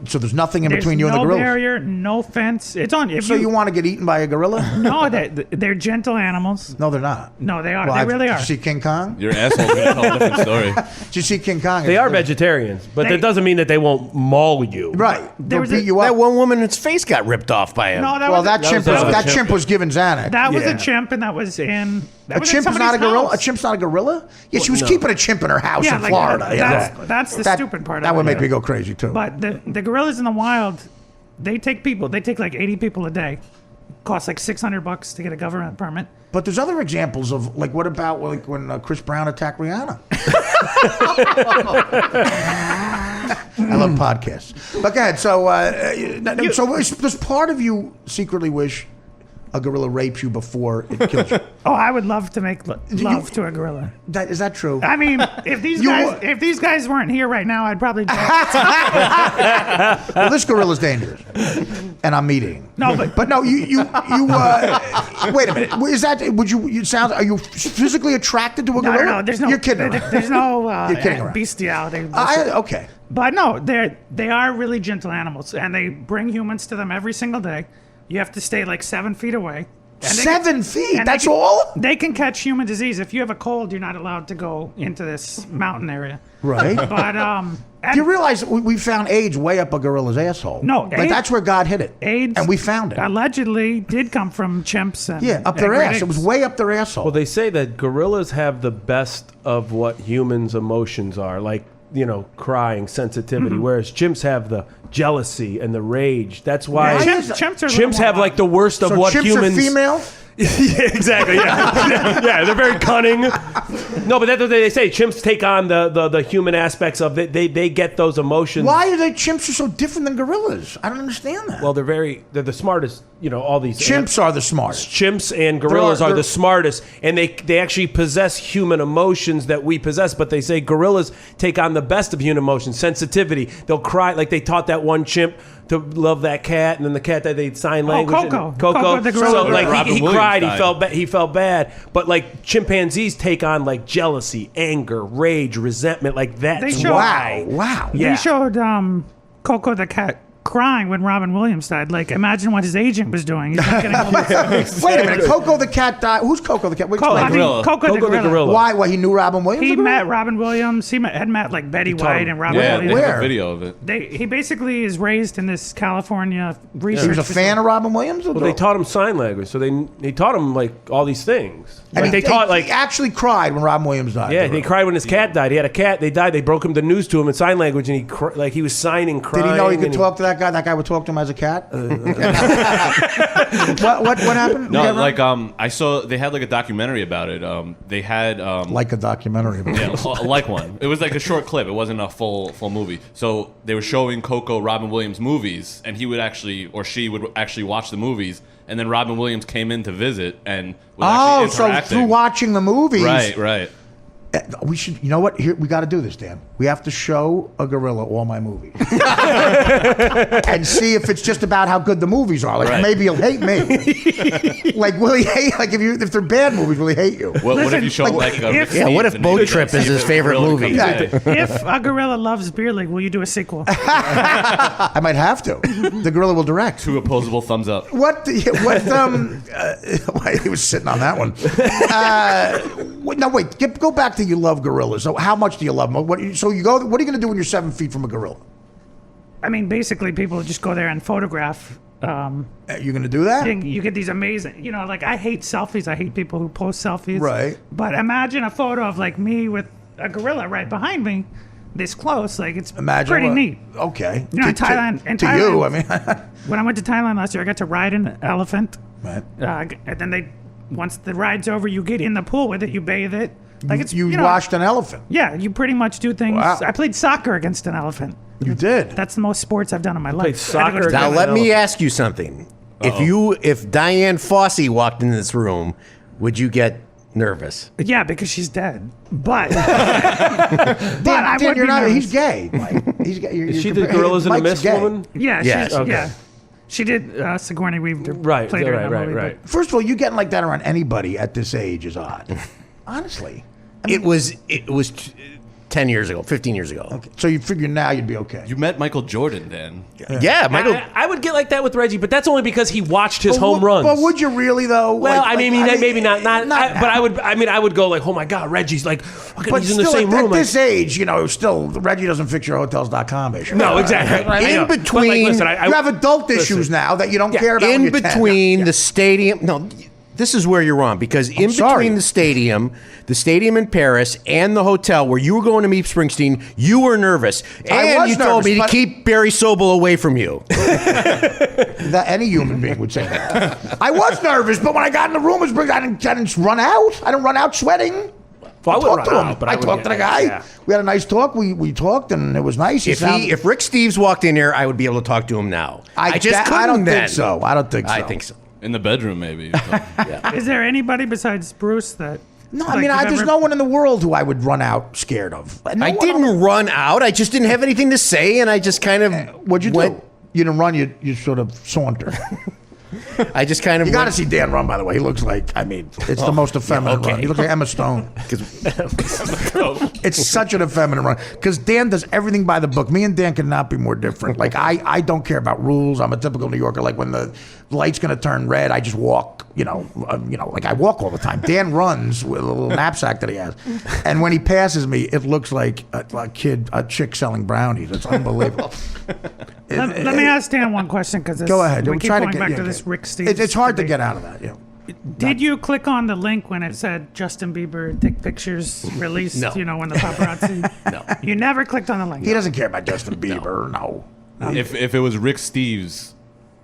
so there's nothing in between you and the gorillas. No barrier, no fence. It's on. So you want to get eaten by a gorilla? No, they're gentle animals. No, they're not. No, they are. Well, they really are. Did you see King Kong? Your asshole's gonna tell a different story. Did you see King Kong? They are vegetarians, but that doesn't mean that they won't maul you. Right. They'll beat you up. That one woman's face got ripped off by him. No, that chimp was given Xanax. That was a chimp, and that was in. A chimp is not a gorilla. A chimp's not a gorilla. Yeah, she was keeping a chimp in her house in Florida. That's the stupid part. That would make me go crazy too. But the gorillas in the wild, they take people. They take like 80 people a day. Costs like $600 to get a government permit. But there's other examples of what about when Chris Brown attacked Rihanna? I love podcasts. But go ahead. So does part of you secretly wish a gorilla rapes you before it kills you? Oh, I would love to make love to a gorilla. Is that true? I mean, if these guys weren't here right now, I'd probably. Well, this gorilla's dangerous, and I'm eating. No, but no, you wait a minute. Is that? Are you physically attracted to a gorilla? No, there's no. You're kidding around. There's no You're kidding around. Bestiality. Okay. But no, they are really gentle animals, and they bring humans to them every single day. You have to stay like 7 feet away. 7 feet? That's all? They can catch human disease. If you have a cold, you're not allowed to go into this mountain area. Right. But do you realize we found AIDS way up a gorilla's asshole? No, that's where God hid it. AIDS, and we found it. Allegedly, did come from chimps. And, up their ass. It was way up their asshole. Well, they say that gorillas have the best of what humans' emotions are, like crying, sensitivity, whereas chimps have the jealousy and the rage. That's why chimps have like the worst of what chimps humans. Are female? Yeah, exactly. Yeah. Yeah, they're very cunning. No, but that's what they say. Chimps take on the human aspects of it. They get those emotions. Why are chimps so different than gorillas? I don't understand that. Well, they're the smartest. All these chimps are the smartest. Chimps and gorillas are the smartest, and they actually possess human emotions that we possess. But they say gorillas take on the best of human emotions, sensitivity. They'll cry, like they taught that one chimp to love that cat, and then the cat that they sign language. Coco the gorilla. So like he cried, he felt bad. But like chimpanzees take on like jealousy, anger, rage, resentment, like that. Wow. Yeah. They showed Coco the cat crying when Robin Williams died. Like, imagine what his agent was doing. He's not getting Wait a minute. Coco the cat died. Who's Coco the cat? Coco the gorilla. Why? He knew Robin Williams? He met Robin Williams. He had met like Betty White and Robin Williams. Where? A video of it. He basically is raised in this California research. He was a fan of Robin Williams? Well, they taught him sign language, so they taught him like all these things. And like he actually cried when Robin Williams died. Yeah, he cried when his cat died. He had a cat. They died. They broke him the news to him in sign language, and he was signing, crying. Did he know he could talk to that guy? That guy would talk to him as a cat. What happened? No, like I saw they had like a documentary about it. They had like a documentary about it. Like one. It was like a short clip. It wasn't a full movie. So they were showing Coco Robin Williams movies, and he would actually or she would actually watch the movies, and then Robin Williams came in to visit and was actually interacting. So through watching the movies, right. We should, you know what? Here, we got to do this, Dan. We have to show a gorilla all my movies and see if it's just about how good the movies are. Like maybe he'll hate me. Like will he hate? Like if they're bad movies, will he hate you? What if you show what if Boat Trip is his favorite movie? If a gorilla loves Beer League, will you do a sequel? I might have to. The gorilla will direct. 2 opposable thumbs up. He was sitting on that one. No, wait. Go back to you love gorillas. So how much do you love them? What are you going to do when you're 7 feet from a gorilla? I mean, basically, people just go there and photograph. You're going to do that? You get these amazing, like I hate selfies. I hate people who post selfies. Right. But imagine a photo of like me with a gorilla right behind me, this close. Like it's pretty neat. Okay. In Thailand. You, I mean. When I went to Thailand last year, I got to ride an elephant. Right. And then once the ride's over, you get in the pool with it, you bathe it. Like you washed an elephant. Yeah, you pretty much do things. Wow. I played soccer against an elephant. You did. That's the most sports I've done in my life. Played soccer. Now let me ask you something. If Diane Fossey walked into this room, would you get nervous? Yeah, because she's dead. But I would be nervous. He's gay. Mike. He's gay. Is she the Gorillas in the Mist woman? Yeah. Yes. Yeah. She did Sigourney Weaver. Played her in that movie, right. First of all, you getting like that around anybody at this age is odd. Honestly. I mean, It was 10 years ago, 15 years ago. Okay. So you figure now you'd be okay. You met Michael Jordan, Dan. Yeah, Michael. I would get like that with Reggie, but that's only because he watched his home runs. But would you really though? Well, maybe not. But I would. I would go like, oh my God, Reggie's like, but he's still, in the same room. At this age, still Reggie doesn't fix your hotels.com issue. No, exactly. In between, you have adult issues now that you don't care about. In between the stadium, no. This is where you're wrong because between the stadium in Paris, and the hotel where you were going to meet Springsteen, you were nervous, and you told me to keep Barry Sobel away from you. That any human being would say that. I was nervous, but when I got in the room with Springsteen, I didn't run out. I didn't run out sweating. Well, I talked to him. I talked to the guy. Yeah. We had a nice talk. We talked, and it was nice. If Rick Steves walked in here, I would be able to talk to him now. I don't think so. I think so. In the bedroom, maybe. Is there anybody besides Bruce that? No, I mean, there's no one in the world who I would run out scared of. I didn't run out. I just didn't have anything to say, and I just kind of. What'd you do? You didn't run. You sort of saunter. I just kind of. You got to see Dan run, by the way. He looks like, it's the most effeminate run. He looks like Emma Stone. It's such an effeminate run. Because Dan does everything by the book. Me and Dan could not be more different. Like, I don't care about rules. I'm a typical New Yorker. Like, when the light's going to turn red, I just walk, like I walk all the time. Dan runs with a little knapsack that he has. And when he passes me, it looks like a chick selling brownies. It's unbelievable. Let me ask Dan one question because go ahead. We keep going back to this Rick Steves. It's hard to get out of that. Yeah. Did you click on the link when it said Justin Bieber dick pictures released? No. When the paparazzi. No. You never clicked on the link. He doesn't care about Justin Bieber. No. If it was Rick Steves'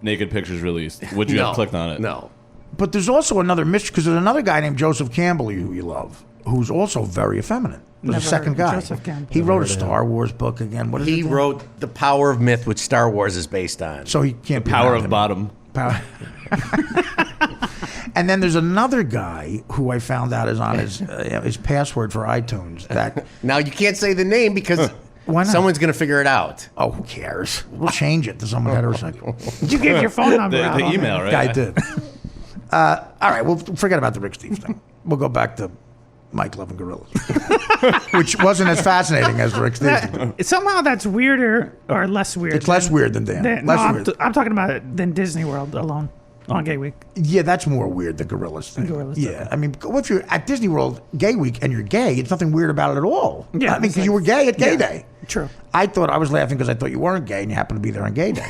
naked pictures released, would you have clicked on it? No. But there's also another mystery because there's another guy named Joseph Campbell who you love, who's also very effeminate. There's a second guy. Joseph Campbell. He wrote a Star Wars book again. What is He it? wrote The Power of Myth, which Star Wars is based on. So he can't be Power mad of at Bottom. Power. And then there's another guy who I found out is on his password for iTunes. That now you can't say the name because why not? Someone's going to figure it out. Oh, who cares? We'll change it to someone heterosexual. Did you give your phone number out? The email, right? I did. All right, well, forget about the Rick Steves thing. We'll go back to Mike loving gorillas, which wasn't as fascinating as Rick Steves. Somehow that's weirder or less weird. It's less weird than Dan. I'm talking about it than Disney World alone on Gay Week. Yeah, that's more weird, the gorillas thing. Yeah, I mean, if you're at Disney World Gay Week and you're gay, it's nothing weird about it at all. Yeah, I mean, because you were gay at Gay Day. True. I was laughing because I thought you weren't gay and you happened to be there on Gay Day.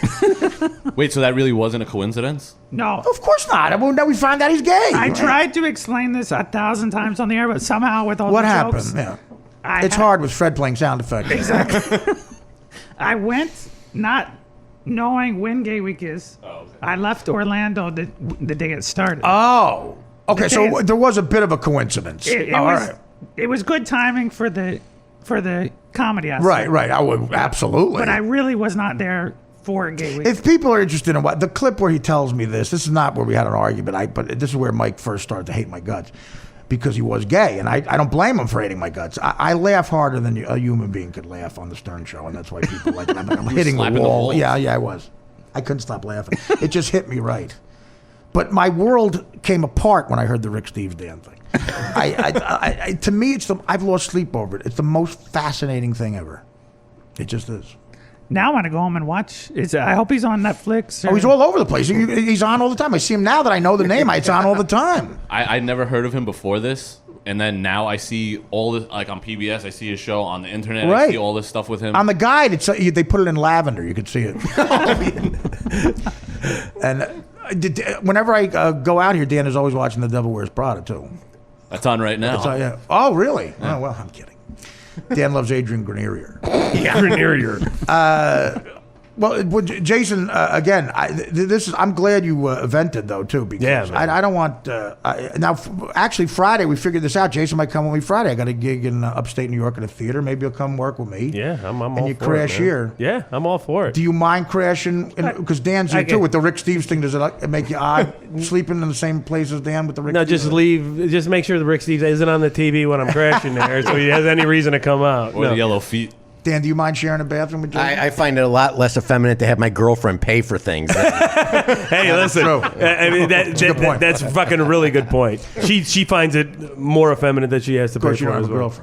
Wait, so that really wasn't a coincidence? No. Of course not. Now we find out he's gay. I tried to explain this 1,000 times on the air, but somehow with all what the happened? jokes... Yeah. It's hard with Fred playing sound effects. Exactly. I went not knowing when Gay Week is, I left Orlando the day it started. Oh, okay. So there was a bit of a coincidence. It was good timing for the comedy aspect. Right. I would absolutely. But I really was not there for Gay Week. If people are interested in what the clip where he tells me this is not where we had an argument. But this is where Mike first started to hate my guts because he was gay, and I don't blame him for hating my guts. I laugh harder than a human being could laugh on the Stern Show, and that's why people like it. I'm hitting the wall. Yeah, I was. I couldn't stop laughing. It just hit me right. But my world came apart when I heard the Rick Steves Dan thing. To me, I've lost sleep over it. It's the most fascinating thing ever. It just is. Now I want to go home and watch. I hope he's on Netflix. Oh, he's all over the place. He's on all the time. I see him now that I know the name. It's on all the time. I never heard of him before this, and then now I see all this, like on PBS. I see his show on the internet. Right. I see all this stuff with him. On the guide, they put it in lavender. You could see it. And whenever I go out here, Dan is always watching The Devil Wears Prada too. That's on right now. Yeah. Oh, really? Yeah. Oh, well, I'm kidding. Dan loves Adrian Grenier. Grenier. Well, Jason, again, I'm glad you vented though too, because I don't want. Actually, Friday we figured this out. Jason might come with me Friday. I got a gig in upstate New York at a theater. Maybe you'll come work with me. Yeah, I'm all for it. And you crash here. Yeah, I'm all for it. Do you mind crashing? Because Dan's here too with the Rick Steves thing. Does it make you odd sleeping in the same place as Dan with the Rick? No, Steves? just leave. Just make sure the Rick Steves isn't on the TV when I'm crashing there, so he has any reason to come out. Or the yellow feet. Dan, do you mind sharing a bathroom with Jason? I find it a lot less effeminate to have my girlfriend pay for things. Hey, listen. I mean, that's a fucking really good point. She finds it more effeminate that she has to pay for it as well.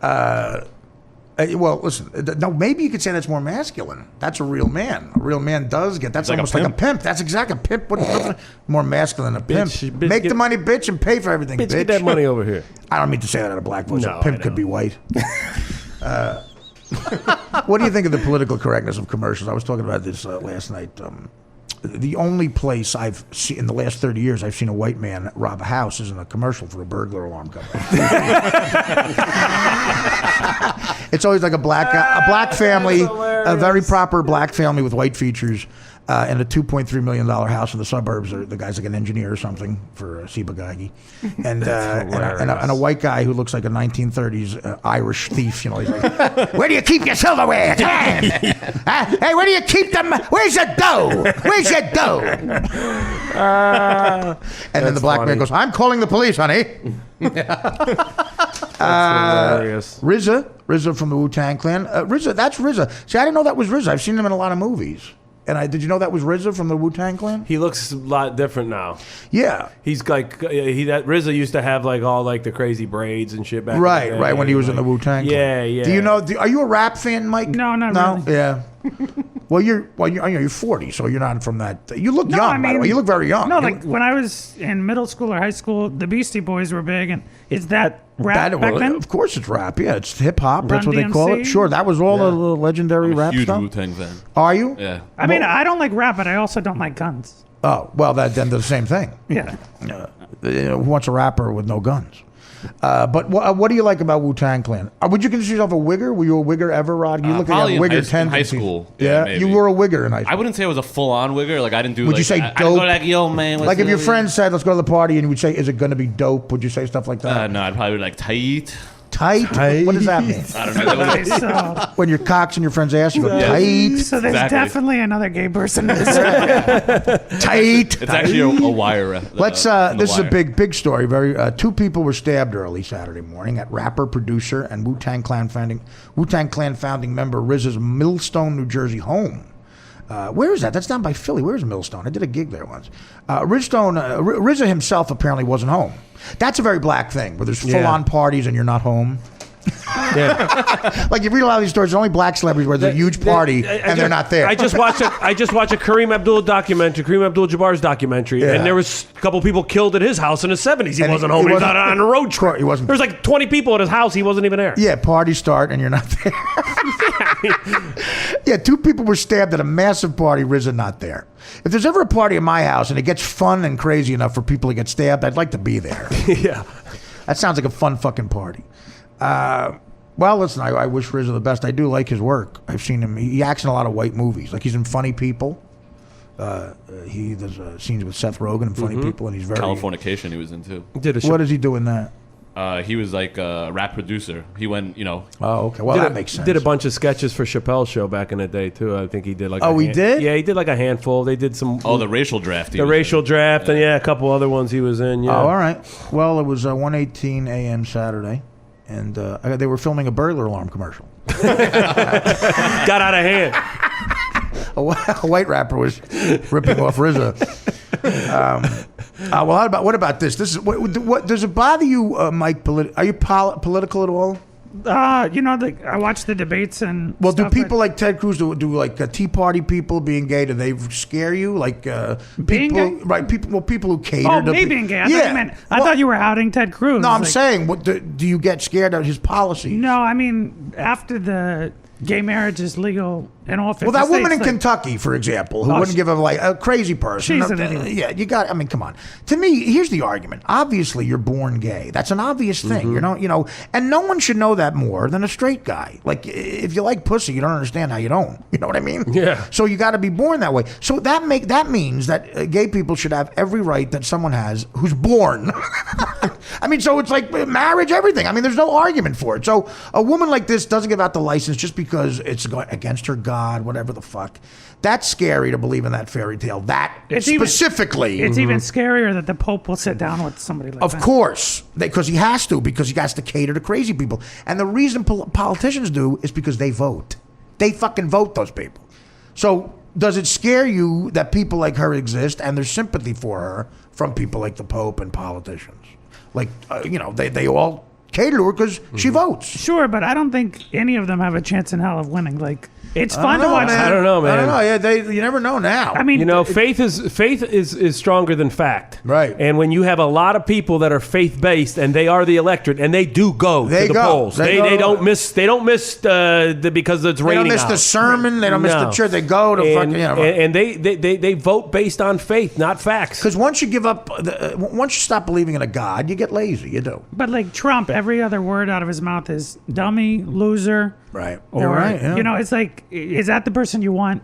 Girlfriend. Well, listen. No, maybe you could say that's more masculine. That's a real man. A real man does get. That's like almost like a pimp. That's exactly a pimp. More masculine than a pimp. Bitch, make the money, bitch, and pay for everything. Bitch, get that money over here. I don't mean to say that out of black voice. No, a pimp could be white. What do you think of the political correctness of commercials? I was talking about this last night. The only place I've seen in the last 30 years I've seen a white man rob a house is in a commercial for a burglar alarm company. It's always like a black family, a very proper black family with white features, and a $2.3 million house in the suburbs. The guy's like an engineer or something for Ciba-Geigy, and a white guy who looks like a 1930s Irish thief. You know, he's like, "Where do you keep your silverware? Hey, where do you keep them? Where's your dough? Where's your dough?" And then the black man goes, "I'm calling the police, honey." Hilarious. RZA from the Wu-Tang Clan. That's RZA. See, I didn't know that was RZA. I've seen him in a lot of movies. And did you know that was RZA from the Wu-Tang Clan? He looks a lot different now. Yeah, he's like RZA used to have like all like the crazy braids and shit back. Right, in the right day. when he was in the Wu-Tang Clan. Yeah. Do you know? Are you a rap fan, Mike? No, not really. Yeah. Well, you're 40, so you're not from that. You look young, by the way. You look very young. No, like when I was in middle school or high school, the Beastie Boys were big, and is that rap back then? Of course, it's rap. Yeah, it's hip hop. That's what they call it. Sure, that was all the legendary rap huge stuff. Wu-Tang fan. Are you? Yeah. I mean, I don't like rap, but I also don't like guns. Oh, well, then they're the same thing. Yeah. Who wants a rapper with no guns? But what do you like about Wu-Tang Clan? Would you consider yourself a wigger? Were you a wigger ever, Rod? You look like a wigger in high school. Yeah, maybe. you were a wigger in high school. I wouldn't say I was a full-on wigger. Like I didn't do. Would like, you say I dope? go like, yo, man. Like if your friend said, "Let's go to the party," and you would say, "Is it going to be dope?" Would you say stuff like that? No, I'd probably be like tight. Tight? What does that mean? I don't know. When your cock's in your friend's ass, you go tight. So there's definitely another gay person in this. Tight. It's actually a wire. Let's. This is a big story. Two people were stabbed early Saturday morning at rapper, producer, and Wu-Tang Clan founding member RZA's Millstone, New Jersey home. Where is that? That's down by Philly. Where's Millstone? I did a gig there once. RZA himself apparently wasn't home. That's a very black thing, where there's full-on parties and you're not home. Yeah. Like you read a lot of these stories, there's only black celebrities where there's a huge party and they're not there. I just watched a Kareem Abdul-Jabbar's documentary, and there was a couple people killed at his house in the 70s. He wasn't home. He was on a road trip. He wasn't. There was like 20 people at his house. He wasn't even there. Yeah, parties start and you're not there. Yeah, two people were stabbed at a massive party. RZA not there. If there's ever a party at my house and it gets fun and crazy enough for people to get stabbed, I'd like to be there. Yeah. That sounds like a fun fucking party. Well, listen, I wish RZA the best. I do like his work. I've seen him. He acts in a lot of white movies. Like he's in Funny People. He does scenes with Seth Rogen and Funny People, and he's very Californication he was in too. What does he do in that? He was like a rap producer. He went, Oh, okay. Well, that makes sense. Did a bunch of sketches for Chappelle's show back in the day too. I think he did like. He did? Yeah, he did like a handful. They did some. Oh, the racial draft. The racial draft, and a couple other ones he was in. Yeah. Oh, all right. Well, it was 1:18 a.m. Saturday, and they were filming a burglar alarm commercial. Got out of hand. A white rapper was ripping off RZA. Well, what about this? This is what does it bother you, Mike? Are you political at all? I watch the debates and. Well, do people like Ted Cruz do like Tea Party people being gay? Do they scare you? Like being people, gay? right? People who cater. Oh, to me being gay. Yeah. I thought you were outing Ted Cruz. No, I'm saying, do you get scared of his policies? No, I mean after the gay marriage is legal in all 50 Well, that woman states, in Kentucky, for example, who wouldn't give him like a crazy person. She's an idiot. Yeah, you got. I mean, come on. To me, here's the argument. Obviously, you're born gay. That's an obvious thing. You know, and no one should know that more than a straight guy. Like, if you like pussy, you don't understand how you don't. You know what I mean? Yeah. So you got to be born that way. So that means that gay people should have every right that someone has who's born. I mean, so it's like marriage, everything. I mean, there's no argument for it. So a woman like this doesn't give out the license just because it's against her God, whatever the fuck. That's scary to believe in that fairy tale. It's specifically. It's even scarier that the Pope will sit down with somebody like that. Of course, because he has to cater to crazy people. And the reason politicians do is because they vote. They fucking vote, those people. So does it scare you that people like her exist and there's sympathy for her from people like the Pope and politicians? Like, they all cater to her because she votes. Sure, but I don't think any of them have a chance in hell of winning. Like, it's fun to watch. I don't know, man. I don't know. Yeah, you never know now. I mean, faith is stronger than fact. Right. And when you have a lot of people that are faith based and they are the electorate and they do go to the polls, they don't miss because it's raining. They don't miss the sermon. They don't miss the church. They go to and they vote based on faith, not facts. Because once you stop believing in a God, you get lazy. You do. But like Trump, every other word out of his mouth is dummy, loser. Right. Or, You're right. Yeah. It's like, is that the person you want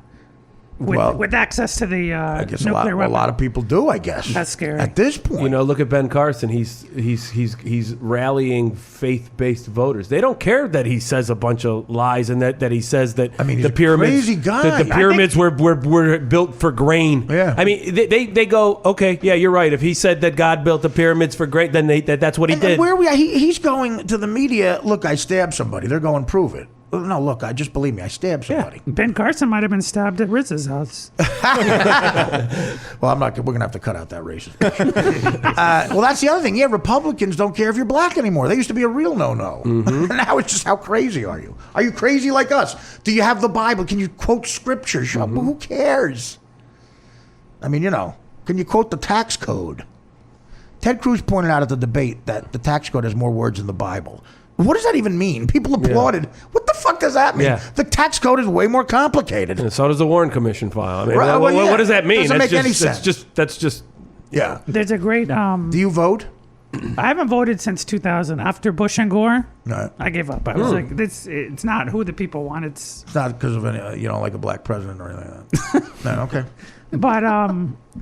with access to the I guess nuclear weapon? A lot of people do, I guess. That's scary. At this point. Look at Ben Carson. He's rallying faith-based voters. They don't care that he says a bunch of lies and that he says that he's the pyramids, a crazy guy. That the pyramids were built for grain. Yeah. I mean, they go, okay, yeah, you're right. If he said that God built the pyramids for grain, then that's what he did. And where he's going to the media. Look, I stabbed somebody. They're going, prove it. No, look, just believe me. I stabbed somebody. Yeah. Ben Carson might have been stabbed at Riz's house. Well, I'm not. We're gonna have to cut out that racist. Well, that's the other thing. Yeah, Republicans don't care if you're black anymore. They used to be a real no-no. Now it's just, how crazy are you? Are you crazy like us? Do you have the Bible? Can you quote scripture? Who cares? I mean, can you quote the tax code? Ted Cruz pointed out at the debate that the tax code has more words than the Bible. What does that even mean? People applauded. Yeah. What the fuck does that mean? Yeah. The tax code is way more complicated. And so does the Warren Commission file. I mean, right, what does that mean? Doesn't make any sense. That's just. Yeah. There's a great. Do you vote? I haven't voted since 2000. After Bush and Gore, no. I gave up. I was like, it's not who the people want. It's not because of any, you don't like a black president or anything like that. No, okay. But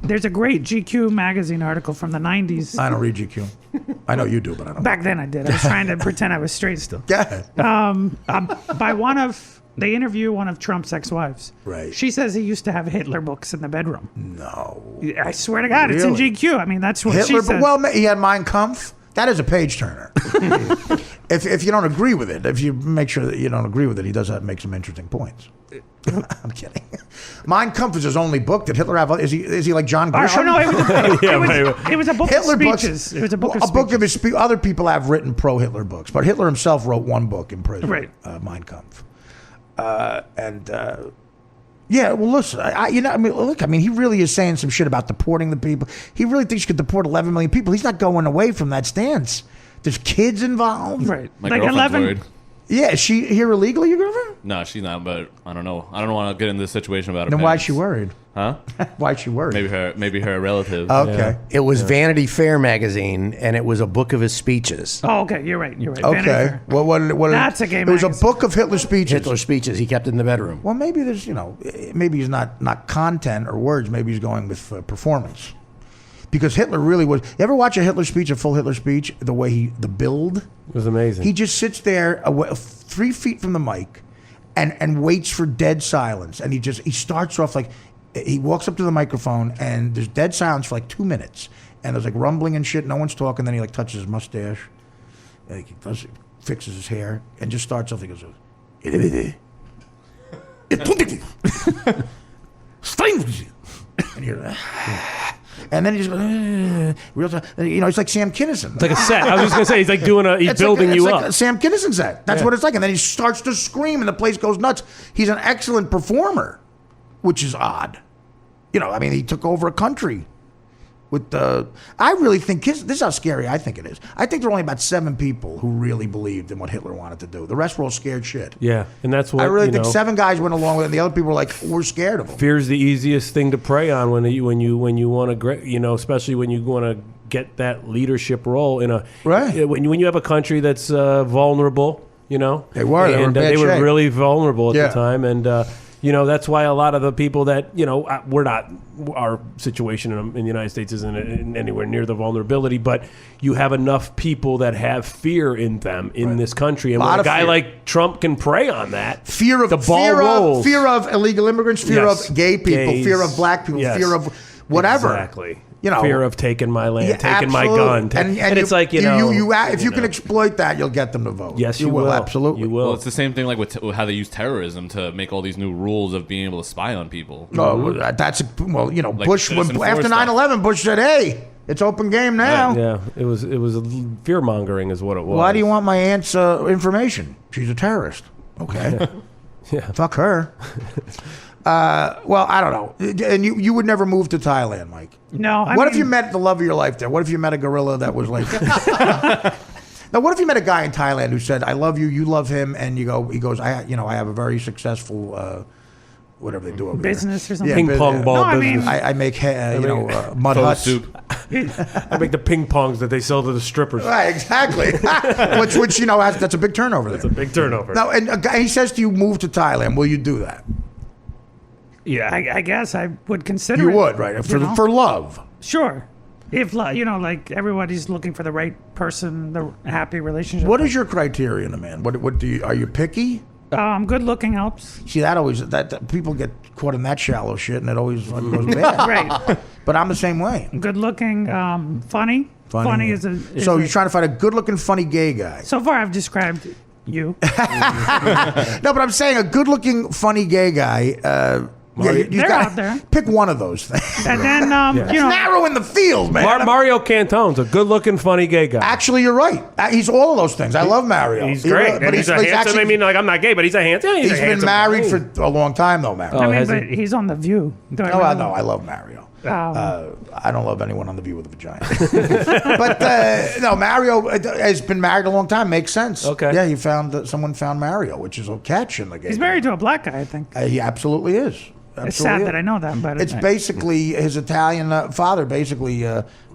there's a great GQ magazine article from the 90s. I don't read GQ. I know you do, but I don't. Back then I did. I was trying to pretend I was straight still. Yeah. They interview one of Trump's ex-wives. Right. She says he used to have Hitler books in the bedroom. No. I swear to God, it's in GQ. I mean, that's what Hitler, she says. Well, he had Mein Kampf. That is a page turner. If you don't agree with it, if you make sure that you don't agree with it, he does make some interesting points. I'm kidding. Mein Kampf is his only book. Did Hitler have? Is he like John Grisham? Oh no, it was a book Hitler of speeches. Books, it was a book of a speeches. book of his speeches. Other people have written pro-Hitler books, but Hitler himself wrote one book in prison, right? Mein Kampf. Yeah, well, listen, he really is saying some shit about deporting the people. He really thinks you could deport 11 million people. He's not going away from that stance. There's kids involved. Right. My girlfriend's worried. Yeah, is she here illegally, your girlfriend? No, she's not. But I don't know. I don't want to get into this situation about her. Then parents. why's she worried? Huh? Why's she worried? Maybe her relative. Okay. It was Vanity Fair magazine, and it was a book of his speeches. Oh, okay. You're right. Vanity Okay. Fair. What? That's a gay It was a magazine. book of Hitler speeches. Hitler speeches he kept in the bedroom. Well, maybe there's, maybe he's not content or words. Maybe he's going with performance. Because Hitler really was. You ever watch a Hitler speech, a full Hitler speech? The way the build. It was amazing. He just sits there 3 feet from the mic, and waits for dead silence. And he starts off like, he walks up to the microphone, and there's dead silence for like 2 minutes, and there's like rumbling and shit. No one's talking. Then he like touches his mustache, like fixes his hair, and just starts off. He goes, and you're like, and then he just goes, real time. It's like Sam Kinison. It's like a set. I was just gonna say he's like doing he's building you up. Like Sam Kinison set. That's what it's like. And then he starts to scream, and the place goes nuts. He's an excellent performer, which is odd. He took over a country with the. I really think this is how scary I think it is. I think there were only about 7 people who really believed in what Hitler wanted to do. The rest were all scared shit. Yeah, and that's what I really think 7 guys went along with it, and the other people were like, we're scared of him. Fear's the easiest thing to prey on when you want to, especially when you want to get that leadership role in a right when you have a country that's vulnerable. They were in bad they were shape. really vulnerable at the time, and that's why a lot of the people that we're not. Our situation in the United States isn't anywhere near the vulnerability, but you have enough people that have fear in them in this country, and when a guy like Trump can prey on that, fear of the ball rolls. Fear of illegal immigrants, fear of gay people, fear of black people, fear of whatever. Exactly. Fear of taking my land, taking my gun, and it's like if you can exploit that, you'll get them to vote. Yes, you will. Absolutely, you will. Well, it's the same thing like with how they use terrorism to make all these new rules of being able to spy on people. No, that's Bush after 9/11. Bush said, "Hey, it's open game now." Yeah, it was fear mongering, is what it was. Why do you want my aunt's information? She's a terrorist. Okay, yeah, fuck her. Well, I don't know. And you would never move to Thailand, Mike. No. What if you met the love of your life there? What if you met a gorilla that was like... Now, what if you met a guy in Thailand who said, I love you, you love him, and he goes, I have a very successful... whatever they do over business there. or something. Ping pong ball business. I make mud huts. Soup. I make the ping pongs that they sell to the strippers. Right, exactly. which that's a big turnover there. That's a big turnover. Now, and a guy, he says to you, move to Thailand. Will you do that? Yeah, I guess I would consider You it. would, right? For love. Sure. If, like everybody's looking for the right person, the happy relationship. What is your criteria in a man? What do you, are you picky? Good looking helps. See, that people get caught in that shallow shit, and it always goes bad. Right. But I'm the same way. Good looking, funny. Funny is a. So you're trying to find a good looking, funny gay guy. So far, I've described you. No, but I'm saying a good looking, funny gay guy. They're out there. Pick one of those things. And then, narrow in the field, man. Mario Cantone's a good-looking, funny gay guy. Actually, you're right. He's all of those things. I love Mario. He's great. But he's a handsome. Actually, I mean, like, I'm not gay, but he's a handsome. He's been married for a long time, though, Mario. But he's on The View. No, I love Mario. I don't love anyone on The View with a vagina. But no, Mario has been married a long time. Makes sense. Okay. Yeah, someone found Mario, which is a catch in the game. He's married to a black guy, I think. He absolutely is. It's sad that I know that, but it's basically his Italian father basically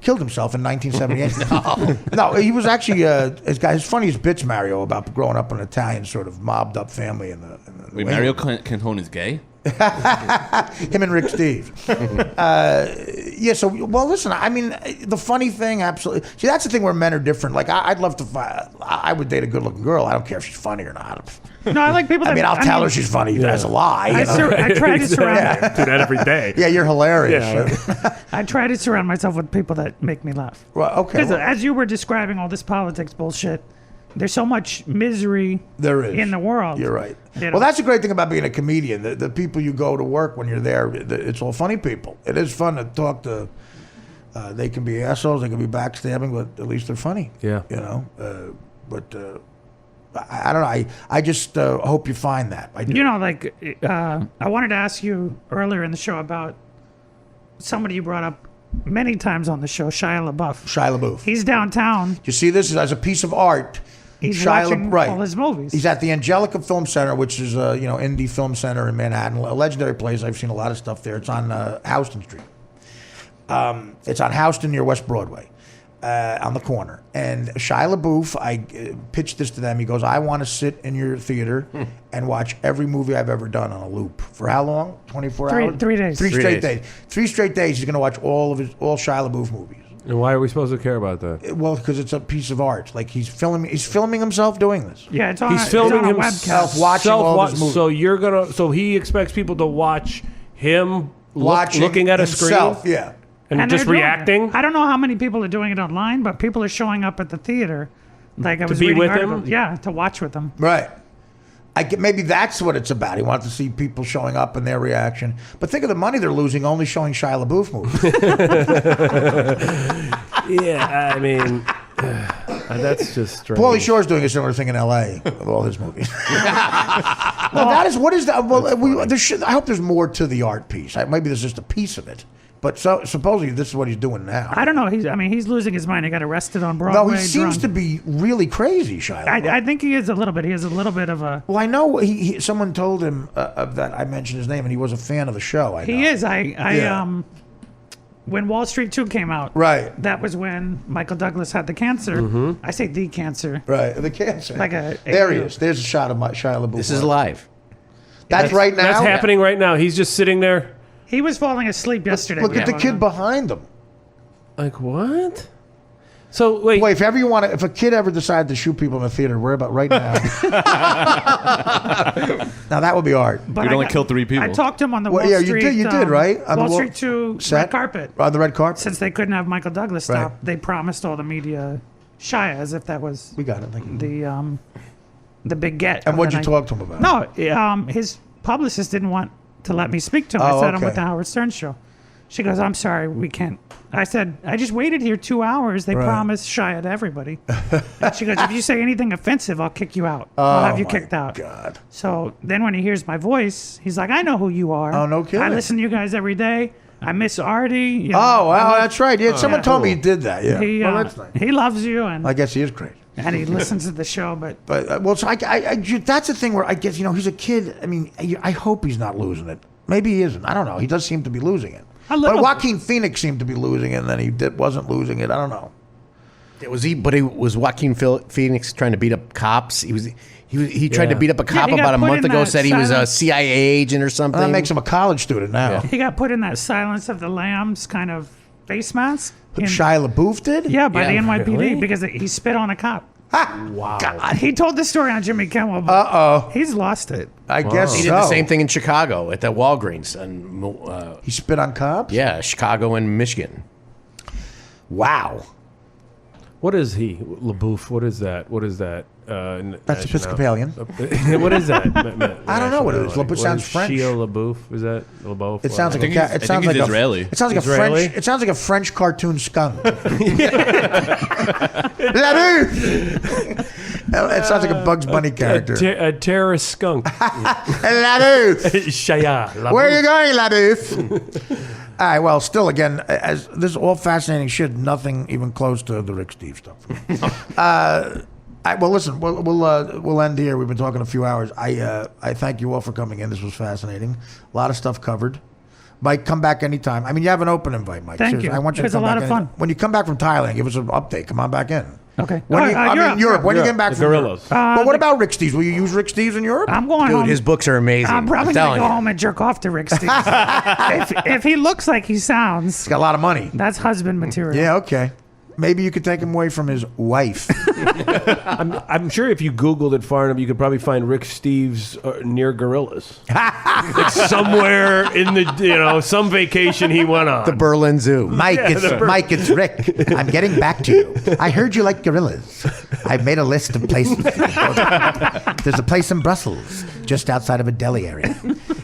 killed himself in 1978. No, he was actually his funniest bits, Mario, about growing up in an Italian sort of mobbed up family in the Wait, Mario Cantone is gay? Him and Rick Steve. Yeah, so, well, listen, I mean, the funny thing, absolutely. See, that's the thing where men are different. Like, I'd love to I would date a good-looking girl. I don't care if she's funny or not. No, I like people that... I'll tell her she's funny as a lie. I try to surround... Do that every day. Yeah, you're hilarious. Yeah. I try to surround myself with people that make me laugh. Well, okay. Because as you were describing all this politics bullshit, there's so much misery in the world. You're right. Well, that's the great thing about being a comedian. The people you go to work when you're there, it's all funny people. It is fun to talk to. They can be assholes, they can be backstabbing, but at least they're funny. Yeah. You know? I don't know. I just hope you find that. I do. You know, like, I wanted to ask you earlier in the show about somebody you brought up many times on the show, Shia LaBeouf. Shia LaBeouf. He's downtown. You see this as a piece of art. He's watching all his movies. He's at the Angelica Film Center, which is a indie film center in Manhattan, a legendary place. I've seen a lot of stuff there. It's on Houston Street. It's on Houston near West Broadway, on the corner. And Shia LaBeouf, I pitched this to them. He goes, I want to sit in your theater and watch every movie I've ever done on a loop. For how long? 24 hours? 3 days. 3 straight days. 3 straight days. He's going to watch all Shia LaBeouf movies. And why are we supposed to care about that? Well, because it's a piece of art. Like he's filming himself doing this. Yeah, it's on. He's filming it's on himself a webcast. watching all his movies. So he expects people to watch him Watching looking at a himself, screen. Yeah. And just they're doing reacting. it. I don't know how many people are doing it online, but people are showing up at the theater. Like I was be reading with articles. him? Yeah, to watch with them. Right. Maybe that's what it's about. He wants to see people showing up and their reaction. But think of the money they're losing only showing Shia LaBeouf movies. Yeah, I mean, that's just strange. Pauly Shore's doing a similar thing in L.A. with all his movies. What is that? Well, I hope there's more to the art piece. Maybe there's just a piece of it. But supposedly this is what he's doing now. I don't know. He's losing his mind. He got arrested on Broadway. No, he seems to be really crazy, Shia LaBeouf. I think he is a little bit. He has a little bit of a. Well, I know someone told him of that. I mentioned his name, and he was a fan of the show. He is. When Wall Street 2 came out, right? That was when Michael Douglas had the cancer. Mm-hmm. I say the cancer. Right, the cancer. There he is. There's a shot of Shia LaBeouf. This is live. That's right now. That's happening right now. He's just sitting there. He was falling asleep yesterday. Look at the kid behind him. Like what? So wait, if a kid ever decided to shoot people in the theater, worry about right now. Now that would be art. But you'd only kill 3 people. I talked to him on the Wall Street. You did, right? On Wall Street 2 red carpet. On the red carpet. Since they couldn't have Michael Douglas stop, they promised all the media Shia as if that was. We got it. Thank you. The big get. And what'd you talk to him about? No, his publicist didn't want to let me speak to him. I said I'm with the Howard Stern show. She goes, I'm sorry, we can't. I said, I just waited here 2 hours. They promised Shia to everybody. And she goes, if you say anything offensive, I'll kick you out. I'll have you kicked out. God. So then when he hears my voice, he's like, I know who you are. Oh, no kidding. I listen to you guys every day. I miss Artie. That's right. Yeah, someone told me he did that. Yeah. That's nice. He loves you. And I guess he is great. And he listens to the show, but so that's the thing where I guess he's a kid. I mean, I hope he's not losing it. Maybe he isn't. I don't know. He does seem to be losing it. But Joaquin Phoenix seemed to be losing it, and then he wasn't losing it. I don't know. But he was Joaquin Phoenix trying to beat up cops. He tried to beat up a cop about a month ago. Said he was a CIA agent or something. That makes him a college student now. Yeah. He got put in that Silence of the Lambs kind of face mask. Shia LaBeouf did? Yeah, by the NYPD because he spit on a cop. Wow. God, he told the story on Jimmy Kimmel. He's lost it. I guess he did the same thing in Chicago at that Walgreens. And he spit on cops? Yeah, Chicago and Michigan. Wow. What is he? LaBeouf. What is that? That's Episcopalian. What is that? I don't know what it is. LaBeouf sounds French. Shia LaBeouf. Is that LaBeouf? It sounds like a. It sounds like Israeli. It sounds like Israeli? a French. It sounds like a French cartoon skunk. LaBeouf. It sounds like a Bugs Bunny character. A terrorist skunk. LaBeouf. Shia LaBeouf. Where are you going, LaBeouf? All right. Well, still, again, as this is all fascinating shit. Nothing even close to the Rick Steve stuff. Well, listen, we'll end here. We've been talking a few hours. I thank you all for coming in. This was fascinating. A lot of stuff covered. Mike, come back anytime. I mean, you have an open invite, Mike. Thank you. I want you to come back. It was a lot of fun. When you come back from Thailand, give us an update. Come on back in. Okay. Europe. When you get back from Gorillas. But what about Rick Steves? Will you use Rick Steves in Europe? I'm going home. His books are amazing. I'm probably going to go home and jerk off to Rick Steves. if he looks like he sounds. He's got a lot of money. That's husband material. Yeah, okay. Maybe you could take him away from his wife. I'm sure if you Googled it far enough, you could probably find Rick Steves near gorillas. Like somewhere in the, some vacation he went on. The Berlin Zoo. Mike, it's Rick. I'm getting back to you. I heard you like gorillas. I've made a list of places. There's a place in Brussels, just outside of a deli area,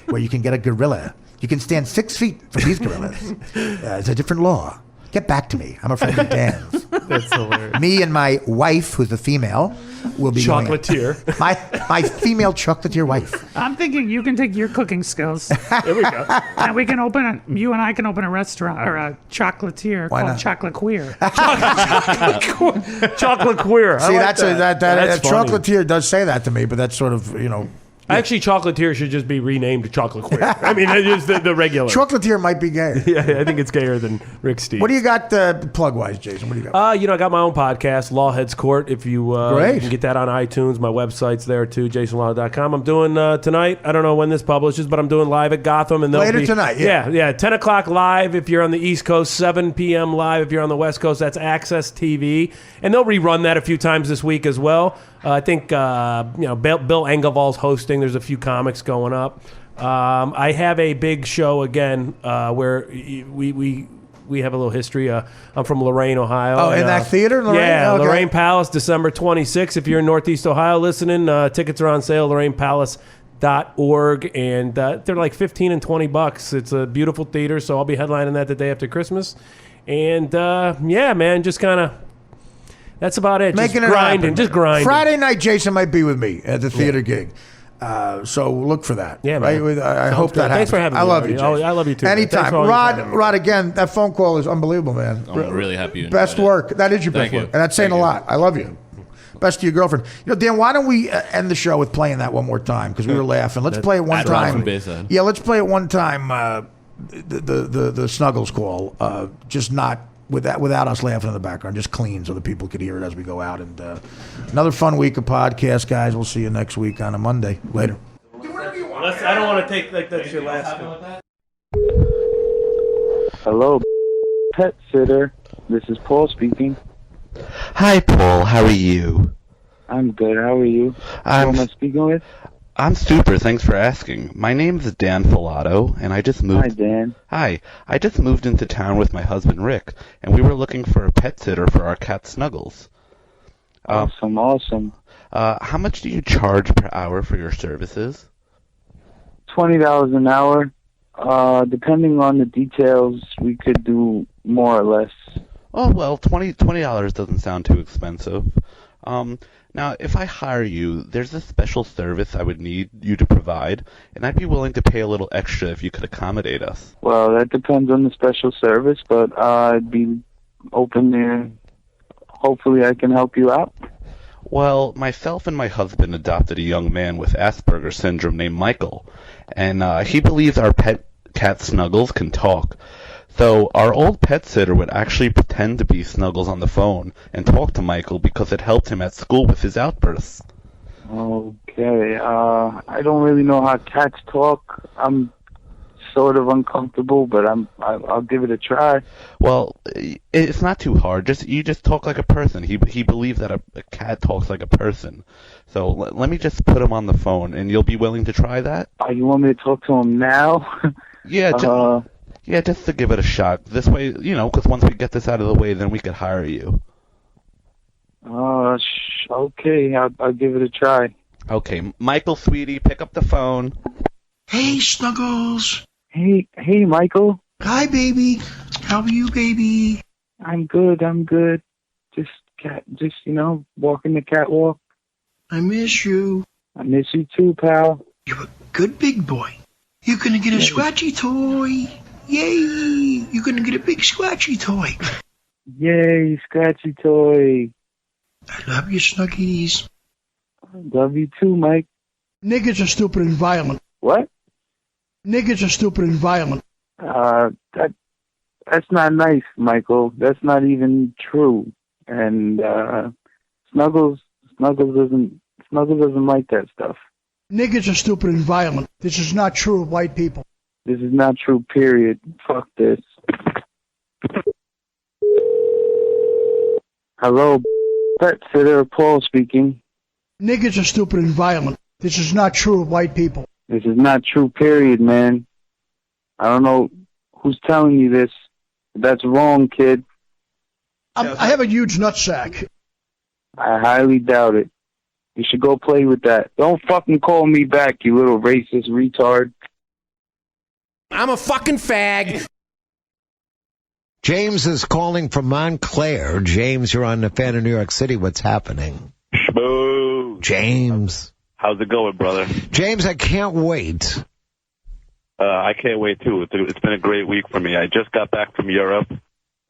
where you can get a gorilla. You can stand 6 feet from these gorillas. It's a different law. Get back to me. I'm afraid of Dan's. That's hilarious. Me and my wife, who's a female, will be chocolatier. My female chocolatier wife. I'm thinking you can take your cooking skills. There we go. And we can you and I can open a restaurant or a chocolatier called Chocolate Queer. Chocolate queer. See, that's that funny. chocolatier does say that to me, but that's sort of, Actually, chocolatier should just be renamed to chocolate queer. I mean, it's just the regular. Chocolatier might be gay. Yeah, I think it's gayer than Rick Steve. What do you got plug-wise, Jason? What do you got? I got my own podcast, Lawhead's Court. If you, Great. You can get that on iTunes. My website's there too, jasonlawhead.com. I'm doing tonight. I don't know when this publishes, but I'm doing live at Gotham. And Later tonight, yeah. 10 o'clock live if you're on the East Coast, 7 p.m. live if you're on the West Coast. That's Access TV. And they'll rerun that a few times this week as well. I think Bill Engelval's hosting. There's a few comics going up. I have a big show again where we have a little history. I'm from Lorain, Ohio. Oh, in that theater in Lorain? Yeah, Okay. Lorain Palace, December 26th. If you're in Northeast Ohio listening, tickets are on sale, LorainPalace.org, and they're like $15 and $20. It's a beautiful theater, so I'll be headlining that the day after Christmas. And man, just kind of. That's about it. Making just grinding. Just grinding. Friday night, Jason might be with me at the theater gig. So look for that. Yeah, man. Right? I hope good. that happens. Thanks for having me. I love you, Artie. Jason. I love you too. man. Anytime. Thanks for always having me. Rod, again, that phone call is unbelievable, man. I'm really happy you Best enjoyed it. work. That is your best Thank you. work. And that's saying a lot. I love you. Best to your girlfriend. You know, Dan, why don't we end the show with playing that one more time? Because we were laughing. Let's play it one At Rod time. from Bayside. Yeah, let's play it one time. The Snuggles call. Just not without us laughing in the background. Just clean so the people could hear it as we go out. And another fun week of podcast, guys. We'll see you next week on a Monday. Later. I don't want to take that's your last one. Hello, pet sitter. This is Paul speaking. Hi, Paul. How are you? I'm good. How are you? Who am I speaking with? I'm super. Thanks for asking. My name's Dan Filato, and I just moved. Hi, Dan. Hi. I just moved into town with my husband Rick, and we were looking for a pet sitter for our cat Snuggles. Awesome. How much do you charge per hour for your services? $20 an hour. Depending on the details, we could do more or less. Oh well, $20 doesn't sound too expensive. Now, if I hire you, there's a special service I would need you to provide, and I'd be willing to pay a little extra if you could accommodate us. Well, that depends on the special service, but I'd be open to. Hopefully, I can help you out. Well, myself and my husband adopted a young man with Asperger's syndrome named Michael, and he believes our pet cat Snuggles can talk. So our old pet sitter would actually pretend to be Snuggles on the phone and talk to Michael because it helped him at school with his outbursts. Okay. I don't really know how cats talk. I'm sort of uncomfortable, but I'll give it a try. Well, it's not too hard. You just talk like a person. He believes that a cat talks like a person. So let me just put him on the phone, and you'll be willing to try that? You want me to talk to him now? Yeah. Just to give it a shot. This way, because once we get this out of the way, then we could hire you. Okay. I'll give it a try. Okay, Michael, sweetie, pick up the phone. Hey, Snuggles. Hey, Michael. Hi, baby. How are you, baby? I'm good. Just walking the catwalk. I miss you. I miss you too, pal. You're a good big boy. You're gonna get a scratchy toy. Yay! You're gonna get a big scratchy toy. Yay, scratchy toy. I love you, Snuggies. I love you too, Mike. Niggas are stupid and violent. What? Niggas are stupid and violent. That's not nice, Michael. That's not even true. And Snuggles doesn't like that stuff. Niggas are stupid and violent. This is not true of white people. This is not true, period. Fuck this. Hello, pet sitter, Paul speaking. Niggas are stupid and violent. This is not true of white people. This is not true, period, man. I don't know who's telling you this, but that's wrong, kid. I have a huge nutsack. I highly doubt it. You should go play with that. Don't fucking call me back, you little racist retard. I'm a fucking fag. James is calling from Montclair. James, you're on the Fan of New York City. What's happening? Shmoo. James. How's it going, brother? James, I can't wait. I can't wait, too. It's been a great week for me. I just got back from Europe.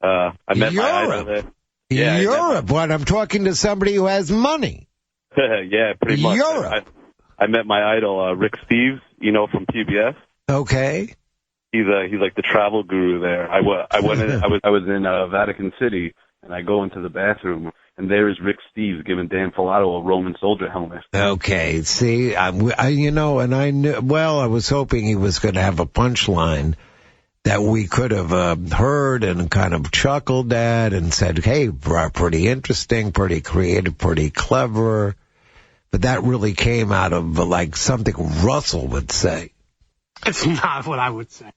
I met my idol there. Yeah, Europe? What? I'm talking to somebody who has money. Yeah, pretty much. Europe. I met my idol, Rick Steves, from PBS. Okay. He's like the travel guru there. I was in Vatican City, and I go into the bathroom, and there is Rick Steves giving Dan Filato a Roman soldier helmet. Okay, see, I knew. Well, I was hoping he was going to have a punchline that we could have heard and kind of chuckled at and said, "Hey, pretty interesting, pretty creative, pretty clever." But that really came out of like something Russell would say. It's not what I would say.